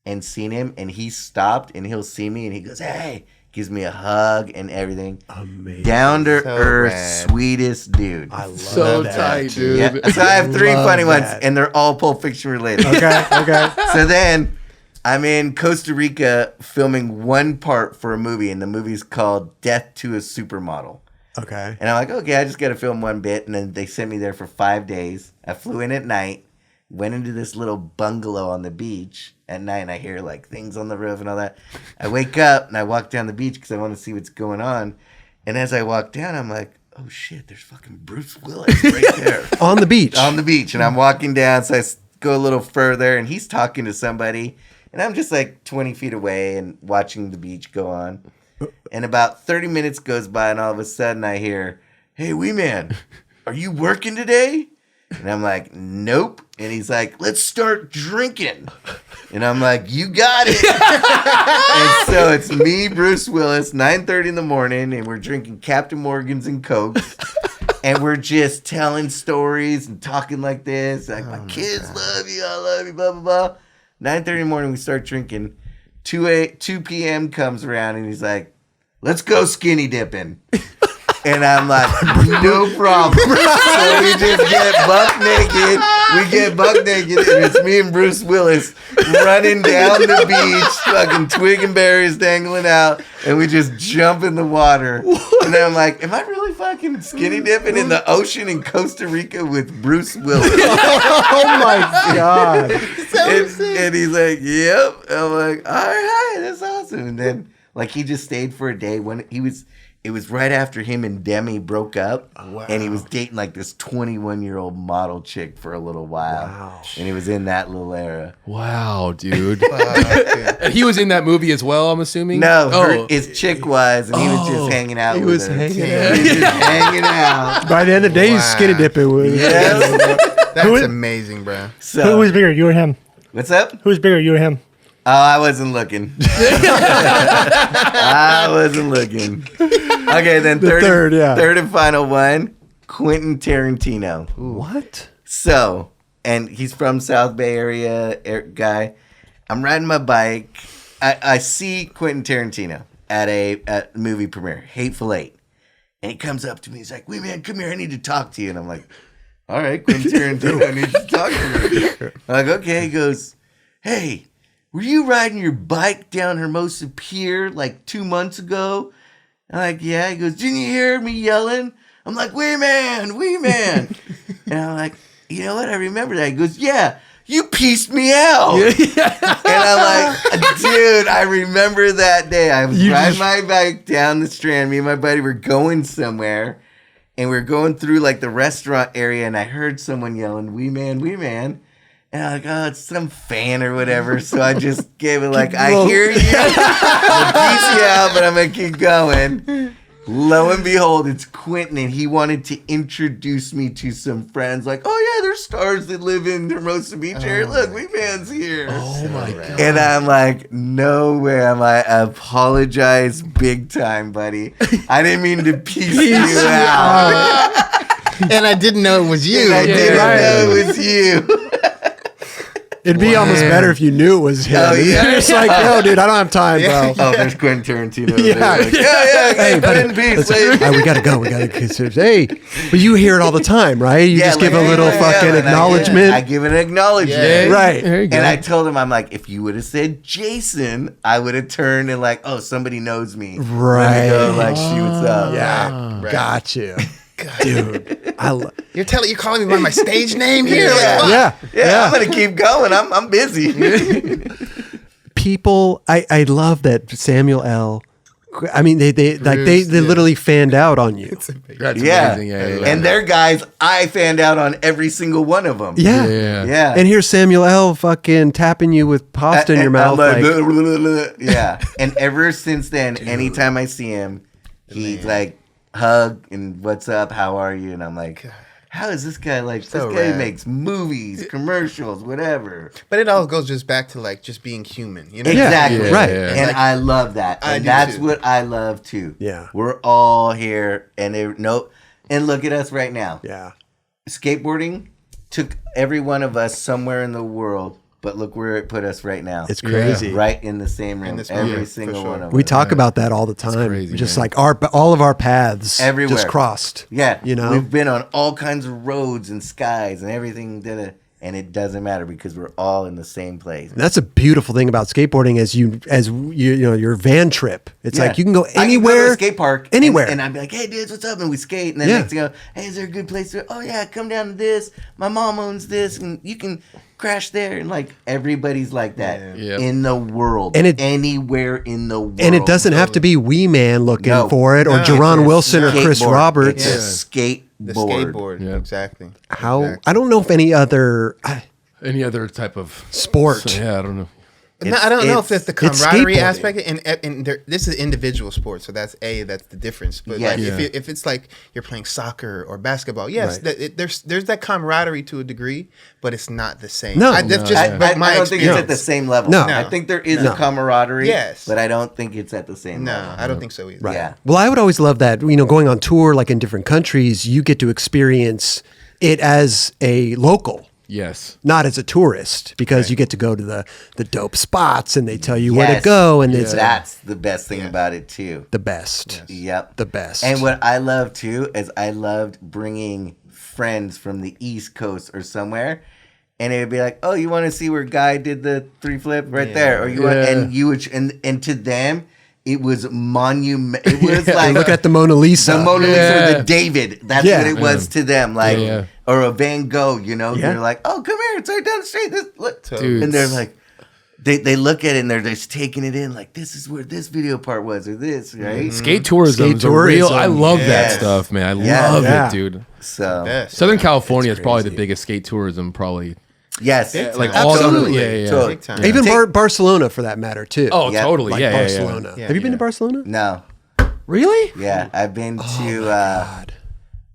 and seen him, and he stopped, and he'll see me, and he goes, "Hey," gives me a hug and everything. Amazing. Down to So earth, rad. sweetest dude. I love So that. tight, dude. Yeah. So I have 3 Love funny ones, that. and they're all Pulp Fiction related. Okay. Okay. So then I'm in Costa Rica filming one part for a movie, and the movie's called Death to a Supermodel. Okay. And I'm like, okay, I just got to film one bit. And then they sent me there for 5 days. I flew in at night, went into this little bungalow on the beach at night, and I hear like things on the roof and all that. I wake up and I walk down the beach because I want to see what's going on. And as I walk down, I'm like, oh shit, there's fucking Bruce Willis right there On the beach. on the beach. And I'm walking down, so I go a little further, and he's talking to somebody. And I'm just like 20 feet away and watching the beach go on. And about 30 minutes goes by, and all of a sudden I hear, "Hey, wee man, are you working today?" And I'm like, "Nope." And he's like, "Let's start drinking." And I'm like, "You got it." And so it's me, Bruce Willis, 9:30 in the morning, and we're drinking Captain Morgan's and Cokes. And we're just telling stories and talking like this. Like, my kids love you, I love you, blah, blah, blah. 9:30 in the morning, we start drinking. 2 p.m. comes around, and he's like, let's go skinny dipping. And I'm like, no problem. So we just get buck naked. We get buck naked, and it's me and Bruce Willis running down the beach, fucking twig and berries dangling out, and we just jump in the water. And then I'm like, am I really fucking skinny dipping in the ocean in Costa Rica with Bruce Willis? Oh my God. And he's like, yep. I'm like, all right, that's awesome. And then like he just stayed for a day when it was right after him and Demi broke up. Wow. And he was dating like this 21-year-old model chick for a little while. Wow. And he was in that little era. Wow, dude. And he was in that movie as well, I'm assuming? No, his chick was, and he was just hanging out with her. Hanging out. He was just hanging out. By the end of the day, he's skinny dipping with. Yes. That's amazing, bro. So, Who was bigger, you or him? what's up? Who was bigger, you or him? Oh, I wasn't looking. I wasn't looking. Okay, then third and final one, Quentin Tarantino. What? So, and he's from South Bay area guy. I'm riding my bike. I see Quentin Tarantino at a movie premiere, Hateful Eight. And he comes up to me. He's like, wait, man, come here. I need to talk to you. And I'm like, all right, Quentin Tarantino needs to talk to me. I'm like, okay. He goes, hey, were you riding your bike down Hermosa Pier like 2 months ago? I'm like, yeah. He goes, didn't you hear me yelling? I'm like, wee man. And I'm like, you know what? I remember that. He goes, yeah, you pieced me out. And I'm like, dude, I remember that day. I was riding my bike down the Strand. Me and my buddy were going somewhere. And we were going through like the restaurant area. And I heard someone yelling, wee man. And I'm like, oh, it's some fan or whatever. So I just gave it like, I hear you. I'll piece you out, but I'm going to keep going. Lo and behold, it's Quentin, and he wanted to introduce me to some friends. Like, oh, yeah, there's stars that live in Hermosa Beach area. Look, we fans here. Oh, my God. And I'm like, no way. I apologize big time, buddy. I didn't mean to piece you out. And I didn't know it was you. And I didn't know it was you. It'd be almost better if you knew it was him. Oh, yeah. You're just like, no, dude, I don't have time, bro. Oh, there's Quentin Tarantino. Yeah. Like, yeah. Hey, Cut in peace, we gotta go. Hey, but you hear it all the time, right? You just give a little fucking acknowledgement. I give an acknowledgement. Yeah. Right. There you go. And I told him, I'm like, if you would have said Jason, I would have turned and like, oh, somebody knows me. Right. Let me go, like, shoot, what's up? Yeah. Right. Got you. Dude. You're calling me by my stage name here? Yeah. Like, Yeah. I'm gonna keep going. I'm busy. People, I love that Samuel L. I mean, they literally fanned out on you. That's Yeah. amazing. Yeah. And they're guys I fanned out on every single one of them. Yeah. Yeah. And here's Samuel L. fucking tapping you with pasta in your mouth. Like, yeah. And ever since then, anytime I see him, he's like, hug and what's up, how are you? And I'm like, how is this guy like, So this guy rad. makes movies, commercials, whatever. But it all goes just back to like just being human, you know? Exactly. Yeah, right. yeah. And Like, I love that. I And do that's too. what I love too. Yeah. We're all here and and look at us right now. Yeah. Skateboarding took every one of us somewhere in the world, but look where it put us right now. It's crazy. Right in the same room. this room, Every for single sure. one of We us. talk about that all the time. crazy, just man. like all of our paths Everywhere. just crossed. Yeah. You know? We've been on all kinds of roads and skies and everything, and it doesn't matter because we're all in the same place. And that's a beautiful thing about skateboarding as you know, your van trip. It's Yeah. like you can go I can anywhere. go to a skate park. Anywhere. And I'd be like, hey, dudes, what's up? And we skate. And then Yeah. next thing you know, hey, is there a good place to, oh, yeah, come down to this. My mom owns this. And you can crash there. And like, everybody's like that Yeah. in the world. And it- anywhere in the world. And it doesn't have to be Wee Man looking No. for it or No, Jeron it's Wilson or Chris Skateboard. Roberts. It's a skateboard. The skateboard. Yeah. Exactly. How Exactly. I don't know if any other Any other type of sport. So, yeah, I don't know. No, I don't know if it's- that's the camaraderie skateboarding. aspect, and this is individual sport, so that's the difference. But Yes. like Yeah. if it's like you're playing soccer or basketball, yes, Right. there's that camaraderie to a degree, but it's not the same. No. that's No, just yeah. but my I don't think it's at experience. the same level. No. I think there is No. a camaraderie. Yes. But I don't think it's at the same No, level. I don't think so either. Right. Yeah. Well, I would always love that, you know, going on tour, like in different countries, you get to experience it as a local. Yes. Not as a tourist, because you get to go to the dope spots and they tell you where to go, and it's that's the best thing about it too. the best. Yep, The best. And what I love too is I loved bringing friends from the East Coast or somewhere, and it would be like, oh, you want to see where Guy did the 3 flip right there, or you want, and you would, and to them. It was monument. It was like look at the Mona Lisa. The Mona Lisa or the David. That's what it was to them. Like or a Van Gogh. You know, they're like, oh, come here, it's right down the street. This, look. Dude. And they're like, they look at it and they're just taking it in. Like, this is where this video part was, or this, right? Skate tourism is a real. I love that stuff, man. I love it, dude. So Southern California is probably the biggest skate tourism, probably. yes, Like all absolutely. Big time. Even Barcelona, for that matter, too. Oh, Yep. totally. Like yeah, Barcelona. Yeah, Have you been yeah. to Barcelona? No, Really? yeah, I've been to God.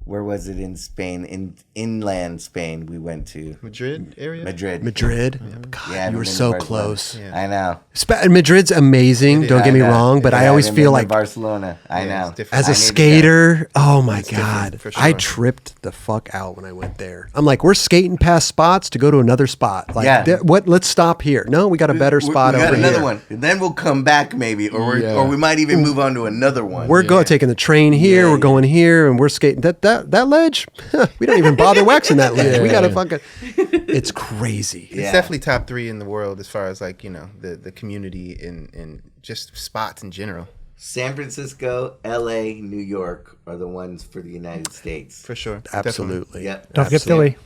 where was it in Spain? In inland Spain, we went to Madrid area? Madrid. Madrid. God, Yeah, you were I've been to so Barcelona. close. I know. Madrid's amazing. Don't get me I know. wrong, but I Yeah, always haven't feel been to like Barcelona. I Yeah, know. it's different. as I a need to go. skater, oh my different, God, for I sure. tripped the fuck out when I went there. I'm like, we're skating past spots to go to another spot. Like, Yeah. what? Let's stop here. No, we got a better spot we got over another here. one. And then we'll come back maybe, or Yeah. we might even move on to another one. We're taking the train here. Yeah, we're going here, and we're skating that ledge. We don't even bother waxing that ledge. We got to fucking. It's crazy. It's definitely top 3 in the world as far as like, you know, the community and just spots in general. San Francisco, LA, New York are the ones for the United States. For sure. Absolutely. Yep. Don't forget Philly.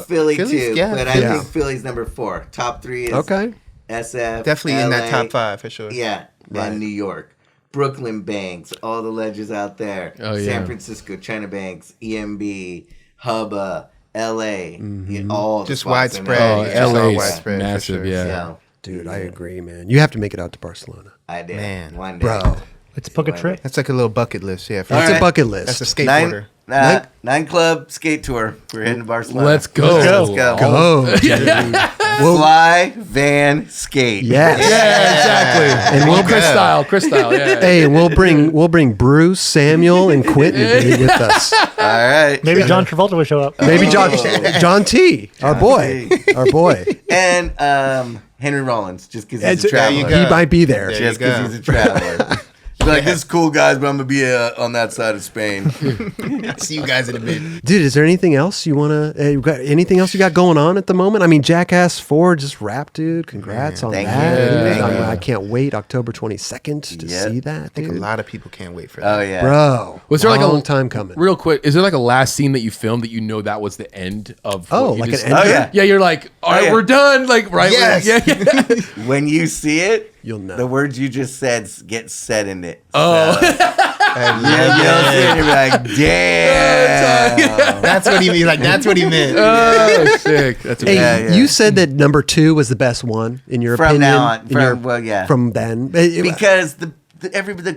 Philly Philly's- too, yeah. but I Yeah. think Philly's number 4. Top 3 is Okay. SF. Definitely in that LA, top 5 for sure. Yeah, and New York. Brooklyn Banks, all the ledges out there. Oh, yeah. San Francisco, China Banks, EMB, Hubba, LA, all the Just spots in widespread. Oh, It's just all LA is widespread, for massive. sure. Yeah. So, Dude, I agree, man. You have to make it out to Barcelona, I did. Man. One day. bro. Let's book a trip. That's like a little bucket list. Yeah. For It's All a right. bucket list. That's a skateboarder. Nine Club skate tour. We're heading to Barcelona. Let's go. Let's go. Go, dude. Fly, van, skate. Yes. Yeah, exactly. And Chris style. Yeah. Hey, and we'll bring Bruce, Samuel, and Quentin to be with us. All right. Maybe John Travolta will show up. Maybe John T, our boy. And Henry Rollins, just because he's a There you traveler. go. He might be there. There Just you because go. he's a traveler. He's like, this is cool, guys, but I'm going to be on that side of Spain. See you guys in a bit. Dude, is there anything else you want to? Anything else you got going on at the moment? I mean, Jackass 4 just wrapped, dude. Congrats on Thank that. you. dude. Thank you. I can't wait October 22nd to Yep. see that, I think a dude. lot of people can't wait for that. Oh, yeah. Bro, Was there like a long time coming? Real quick, is there like a last scene that you filmed that you know that was the end of? Oh, what you like just- an end? Oh, yeah. Yeah, you're like, all right, yeah. we're done. Like, right? Yes. Yeah. When you see it, You'll know. the words you just said get said in it. Oh. Yeah, you'll see it, you'll be like, damn. That's what he mean. Like that's what he meant. Oh, sick. That's Hey, amazing. Yeah. you said that number 2 was the best one in your From opinion. now on. in your- Yeah. From then. Because the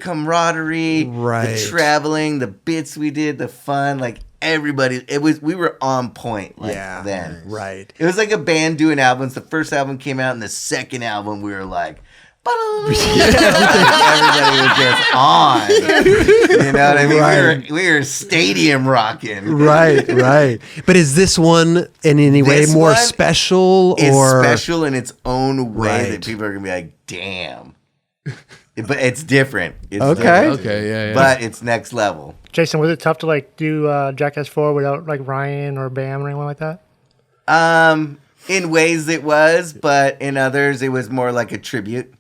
camaraderie, Right. the traveling, the bits we did, the fun, like everybody, we were on point like yeah, then. right. It was like a band doing albums. The first album came out, and the second album we were like, everybody was just on. You know what I mean? Right. We were stadium rocking. Right. But is this one in any way This more one special It's or special in its own way Right. that people are gonna be like, damn. But it's different. It's Okay. different. Okay, yeah. But it's next level. Jason, was it tough to like do Jackass 4 without like Ryan or Bam or anyone like that? In ways it was, but in others it was more like a tribute.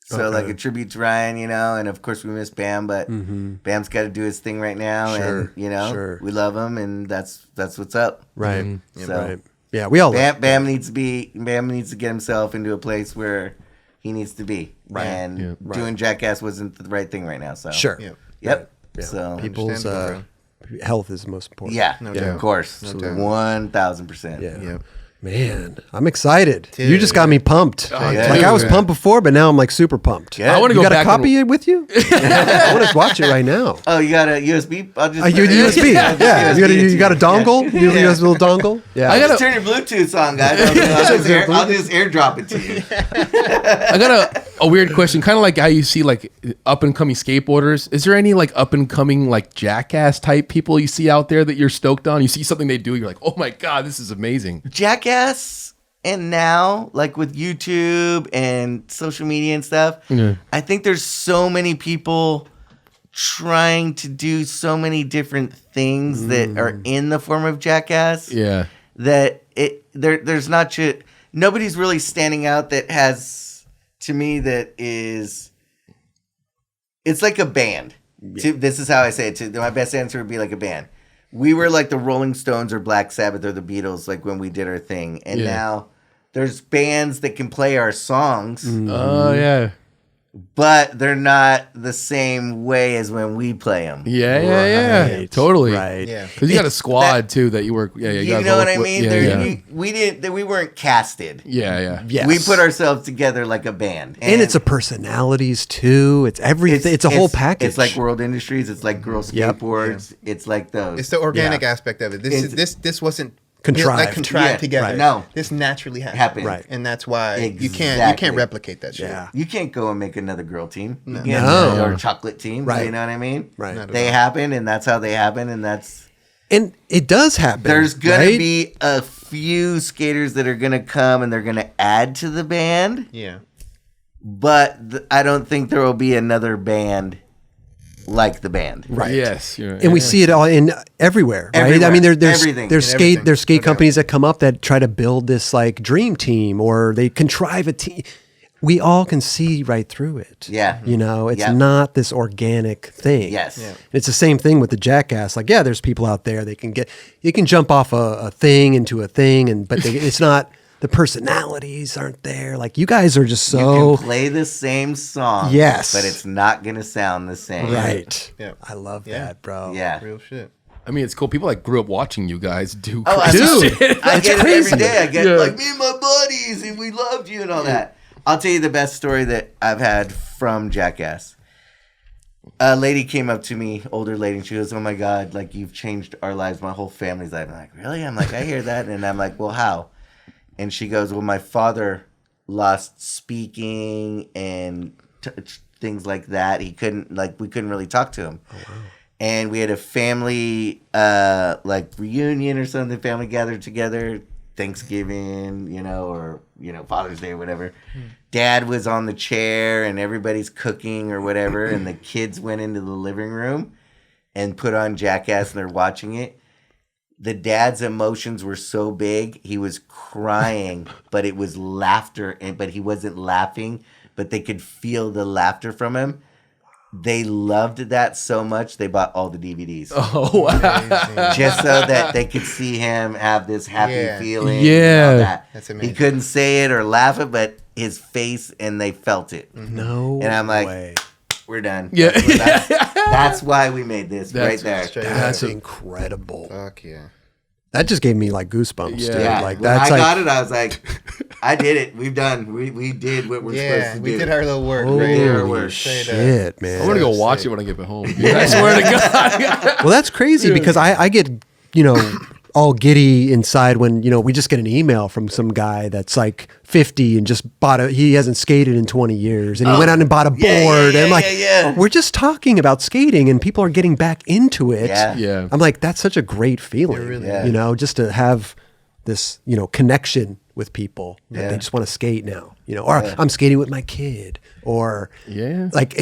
So like a tribute to Ryan, you know, and of course we miss Bam, but Bam's got to do his thing right now, and you know we love him, and that's what's up. right? So Right. Yeah, we all love Bam needs to get himself into a place where he needs to be, and doing Jackass wasn't the right thing right now. So Sure. Yep. yep. Yeah. So People's Understandable, health is most important. yeah, doubt. of course, doubt. 1000%. Yeah. Yep. Man, I'm excited. You Dude. just got me pumped. yeah. Like I was Dude. pumped before, but now I'm like super pumped. Yeah. I want to You go got a back. and- copy it with you? I want to watch it right now. Oh, you got a USB? I'll just Your USB. Yeah. You got a dongle? You got a little dongle? Yeah. I Just gotta, turn your Bluetooth on, guys. I'll just airdrop it to you. I gotta. a weird question, kind of like how you see like up and coming skateboarders. Is there any like up and coming like Jackass type people you see out there that you're stoked on? You see something they do, you're like, oh my god, this is amazing. Jackass, and now like with YouTube and social media and stuff, I think there's so many people trying to do so many different things that are in the form of Jackass. Yeah. That there's not just nobody's really standing out that has, to me, that is, it's like a band. This is how I say it. My best answer would be like a band. We were like the Rolling Stones or Black Sabbath or the Beatles, like when we did our thing. And now there's bands that can play our songs. Oh, yeah. But they're not the same way as when we play them. Yeah. Totally. Right. Yeah. Because you got a squad too that you work. Yeah, You guys know all what work I with- mean? We weren't casted. Yeah. Yes. We put ourselves together like a band. and it's a personalities too. It's everything. It's a whole package. It's like World Industries. It's like Girl Skateboards. It's like those. It's the organic aspect of it. This wasn't Contrived. contrived together. right. No. This naturally happened. Right. And that's why you Exactly. can't replicate that shit. Yeah. You can't go and make another girl team. You No. can't, No. or a chocolate team. Right. You know what I mean? Right. Not at They all. happen, and that's how they happen, and that's. And it does happen. There's gonna right? be a few skaters that are gonna come and they're gonna add to the band, Yeah. but I don't think there will be another band like the band. Right. Yes. You're, And we see it all in everywhere, right? Everywhere. I mean, there's Everything. there's In skate everything. there's skate No doubt. companies that come up that try to build this like dream team, or they contrive a team. We all can see right through it. Yeah. You know, it's Yeah. not this organic thing. Yes. Yeah. It's the same thing with the Jackass. Like, yeah, there's people out there you can jump off a thing into a thing, but it's not. The personalities aren't there. Like, you guys are just You so can play the same song, Yes. but it's not gonna sound the same. right. Yeah. I love Yeah. that, bro. Yeah. Real shit. I mean, it's cool. People like grew up watching you guys do. Oh, I crazy Dude. shit. I get crazy. it every day. I get Yeah. like me and my buddies, and we loved you and all that. I'll tell you the best story that I've had from Jackass. A lady came up to me, older lady, and she goes, "Oh my God, like you've changed our lives, my whole family's life." I'm like, "Really?" I'm like, "I hear that," and I'm like, "Well, how?" And she goes, "Well, my father lost speaking and things like that. He couldn't, like, we couldn't really talk to him." Oh, wow. And we had a family, like, reunion or something, family gathered together, Thanksgiving, or, Father's Day or whatever. Dad was on the chair and everybody's cooking or whatever. And the kids went into the living room and put on Jackass and they're watching it. The dad's emotions were so big, he was crying, but it was laughter, but he wasn't laughing, but they could feel the laughter from him. They loved that so much, they bought all the DVDs. Oh, wow. Just so that they could see him have this happy Yeah. feeling. Yeah. And all that. That's amazing. He couldn't say it or laugh it, but his face, and they felt it. No And I'm like, way. we're done. Yeah. That's why we made this right That's there. straight That's up. incredible. Fuck yeah. That just gave me like goosebumps, Yeah. dude. Yeah, Like when that's I like got it, I was like, I did it. We've done. We did what we're Yeah, supposed to we do. did our little work. holy right did our there. work. Straight up. shit, man. I'm gonna go watch it when I get home. Dude, I swear to God. Well, that's crazy because I get, all giddy inside when, we just get an email from some guy that's like 50 and just he hasn't skated in 20 years and he went out and bought a board. Yeah, and I'm like, yeah. we're just talking about skating and people are getting back into it. Yeah. Yeah. I'm like, that's such a great feeling, really is. just to have this, connection with people that Yeah. they just want to skate now, or I'm skating with my kid or Yeah. like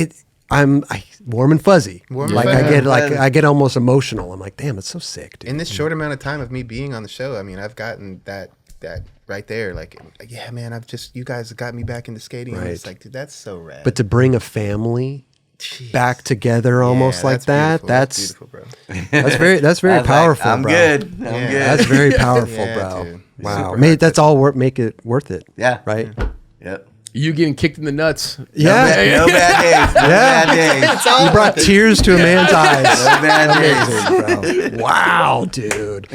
I'm warm and fuzzy. Warm and like fuzzy. I get almost emotional. I'm like, damn, it's so sick, dude. In this short amount of time of me being on the show, I mean, I've gotten that right there. Like, yeah, man, you guys got me back into skating. And it's Right. like, dude, that's so rad. But to bring a family Jeez. back together almost Yeah, like that, beautiful. that's beautiful, bro. that's very I was like, powerful, I'm bro. good. I'm Yeah. good. That's very powerful, Yeah, bro. dude. Wow, Super that's all make it worth it. Yeah. Right. Yep. You getting kicked in the nuts. Yeah. No bad days. No Yeah. bad days. You brought tears to a man's eyes. No bad days. Amazing, bro. Wow, dude.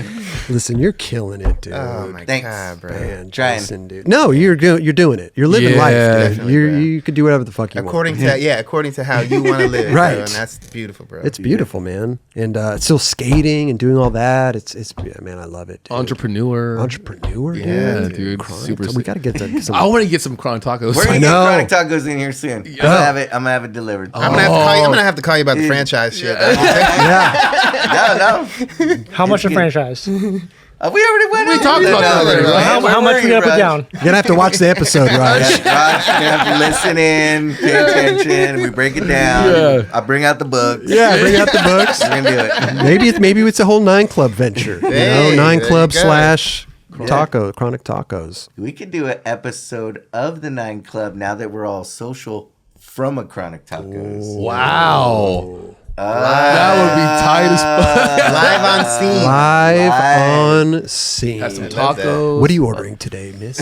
Listen, you're killing it, dude. Oh my Thanks. god, bro. Man, Trying. Jason, dude. No, you're doing it. You're living Yeah, life, dude. definitely, You bro. you could do whatever the fuck you According want. according to how you want to live, Right. bro, and that's beautiful, bro. It's beautiful, man. And still skating and doing all that. It's man, I love it. Dude. Entrepreneur. Entrepreneur, Yeah, dude. dude. Chronic- Super We got to get to some. I want to get some Chron Tacos. tacos. We're gonna I get know. chronic tacos in here soon. I'm gonna have it delivered. I'm gonna have to call you about the franchise shit. Yeah. No. How much a franchise? We already went. We talked about that already, right? How much we gotta put down? You're gonna have to watch the episode, Raj. Raj, you're gonna have to listen in, pay attention. We break it down. Yeah. I bring out the books. Yeah, bring out the books. We're gonna do it. Maybe it's a whole 9 Club venture. Hey, 9 there Club you go. / taco, chronic tacos. We could do an episode of the 9 Club now that we're all social from a chronic tacos. Wow. That would be tight as fuck. Live on scene. Live on scene. Have some love that. tacos. What are you ordering today, miss?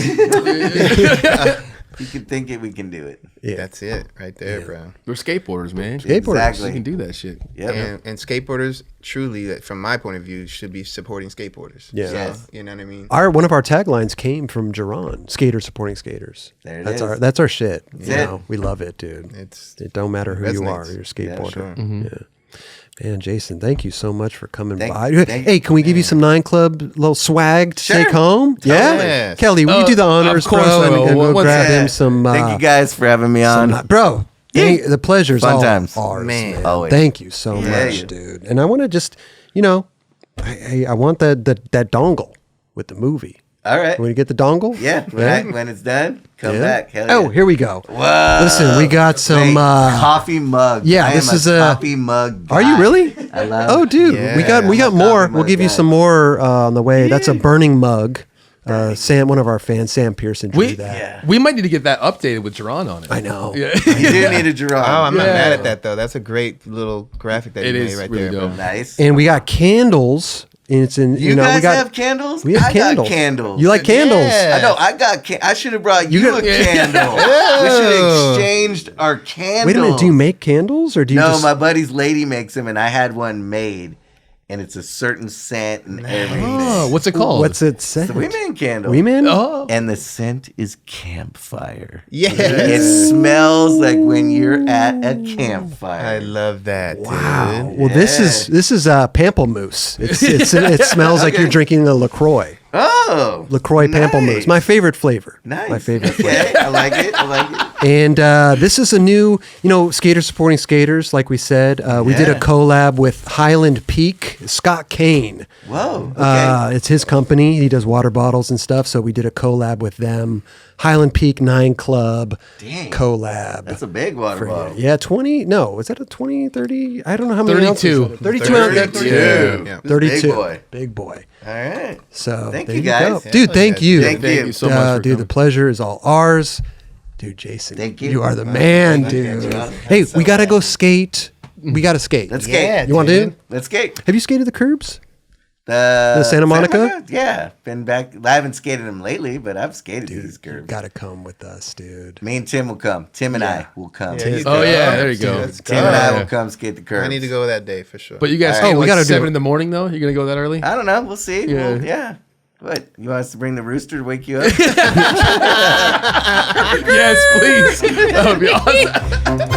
We can think it, we can do it. Yeah. That's it right there, bro. We're skateboarders, man. Skateboarders. Exactly. We can do that shit. Yep. And skateboarders, truly, from my point of view, should be supporting skateboarders. Yeah. So, Yes. you know what I mean? One of our taglines came from Jeron, skaters supporting skaters. There it that's is. That's our shit. You it. know, we love it, dude. It don't matter who you are, resonates. you're a skateboarder. sure. Yeah. Man, Jason, thank you so much for coming Thank- by. thank Hey, you, can we give you some 9 Club little swag to Sure. take home? Yeah, Yes. Kelly, will you do the honors, of course bro? I And will. go What's grab that? him some. Thank you guys for having me on. Bro. The pleasure's Fun all times. ours, Man. man. Always. Thank you so Yeah. much, dude. And I want to just, I want that dongle with the movie. All right. When you get the dongle? Yeah. When it's done, come Yeah. back. Hell Oh, yeah. here we go. Whoa. Listen, we got some. Wait, coffee mug. yeah, I this am is a a- coffee mug. Are you guy. really? I love. Oh, dude, Yeah. we got I'm a more. coffee We'll mug give you guy. some more on the way. That's a burning mug. Sam, one of our fans, Sam Pearson, drew that. Yeah. We might need to get that updated with Jeron on it. I know. Yeah. You do need a Jeron. Oh, I'm not Yeah. mad at that, though. That's a great little graphic that It you is made right really there, dope. bro. Nice. And we got candles. And it's in. You know, guys we got have candles? We have I candles. got candles. You like candles? Yeah. I know. I got. I should have brought you got- a candle. We should have exchanged our candles. Wait a minute. Do you make candles or do you? No, just, my buddy's lady makes them, and I had one made, and it's a certain scent and everything. Oh, what's it called? What's it say? The Women candle. Women? Oh. And the scent is campfire. Yes. It smells like when you're at a campfire. I love that. Wow. Dude. Well, this is pamplemousse. It smells like Okay. you're drinking a LaCroix. Oh, LaCroix pamplemousse. nice. My favorite flavor. Nice. My favorite flavor. Okay, I like it. I like it. And this is a new, skaters supporting skaters, like we said. We did a Yeah. collab with Highland Peak, Scott Kane. Whoa. Okay. It's his company. He does water bottles and stuff. So we did a collab with them. Highland Peak 9 Club Dang. collab. That's a big water bottle. Yeah, 20. No, was that a 20, 30? I don't know how many 32. ounces. 32 ounces. 32. Yeah. This 32. Big boy. Big boy. All right. So Thank there you, go. guys. Dude, thank you. Thank Thank you. you so much for Dude, the coming. pleasure is all ours. Dude, Jason, Thank you. you are the man, Thank you, dude. John. Hey, That's we so got to nice. go skate. We got to skate. Let's Yeah, skate. You want to dude. do? Let's skate. Have you skated the curbs? The Santa Monica? Yeah. Been back. I haven't skated them lately, but I've skated these curves. Got to come with us, dude. Me and Tim will come. Tim and I will come. Yeah, you Oh, go. yeah, there you go. Let's Tim and I go. will come skate the curves. I need to go that day for sure. But you guys All skate right. we gotta like do 7 it. in the morning, though? You're going to go that early? I don't know. We'll see. Yeah. Well, yeah. What? You want us to bring the rooster to wake you up? Yes, please. That would be awesome.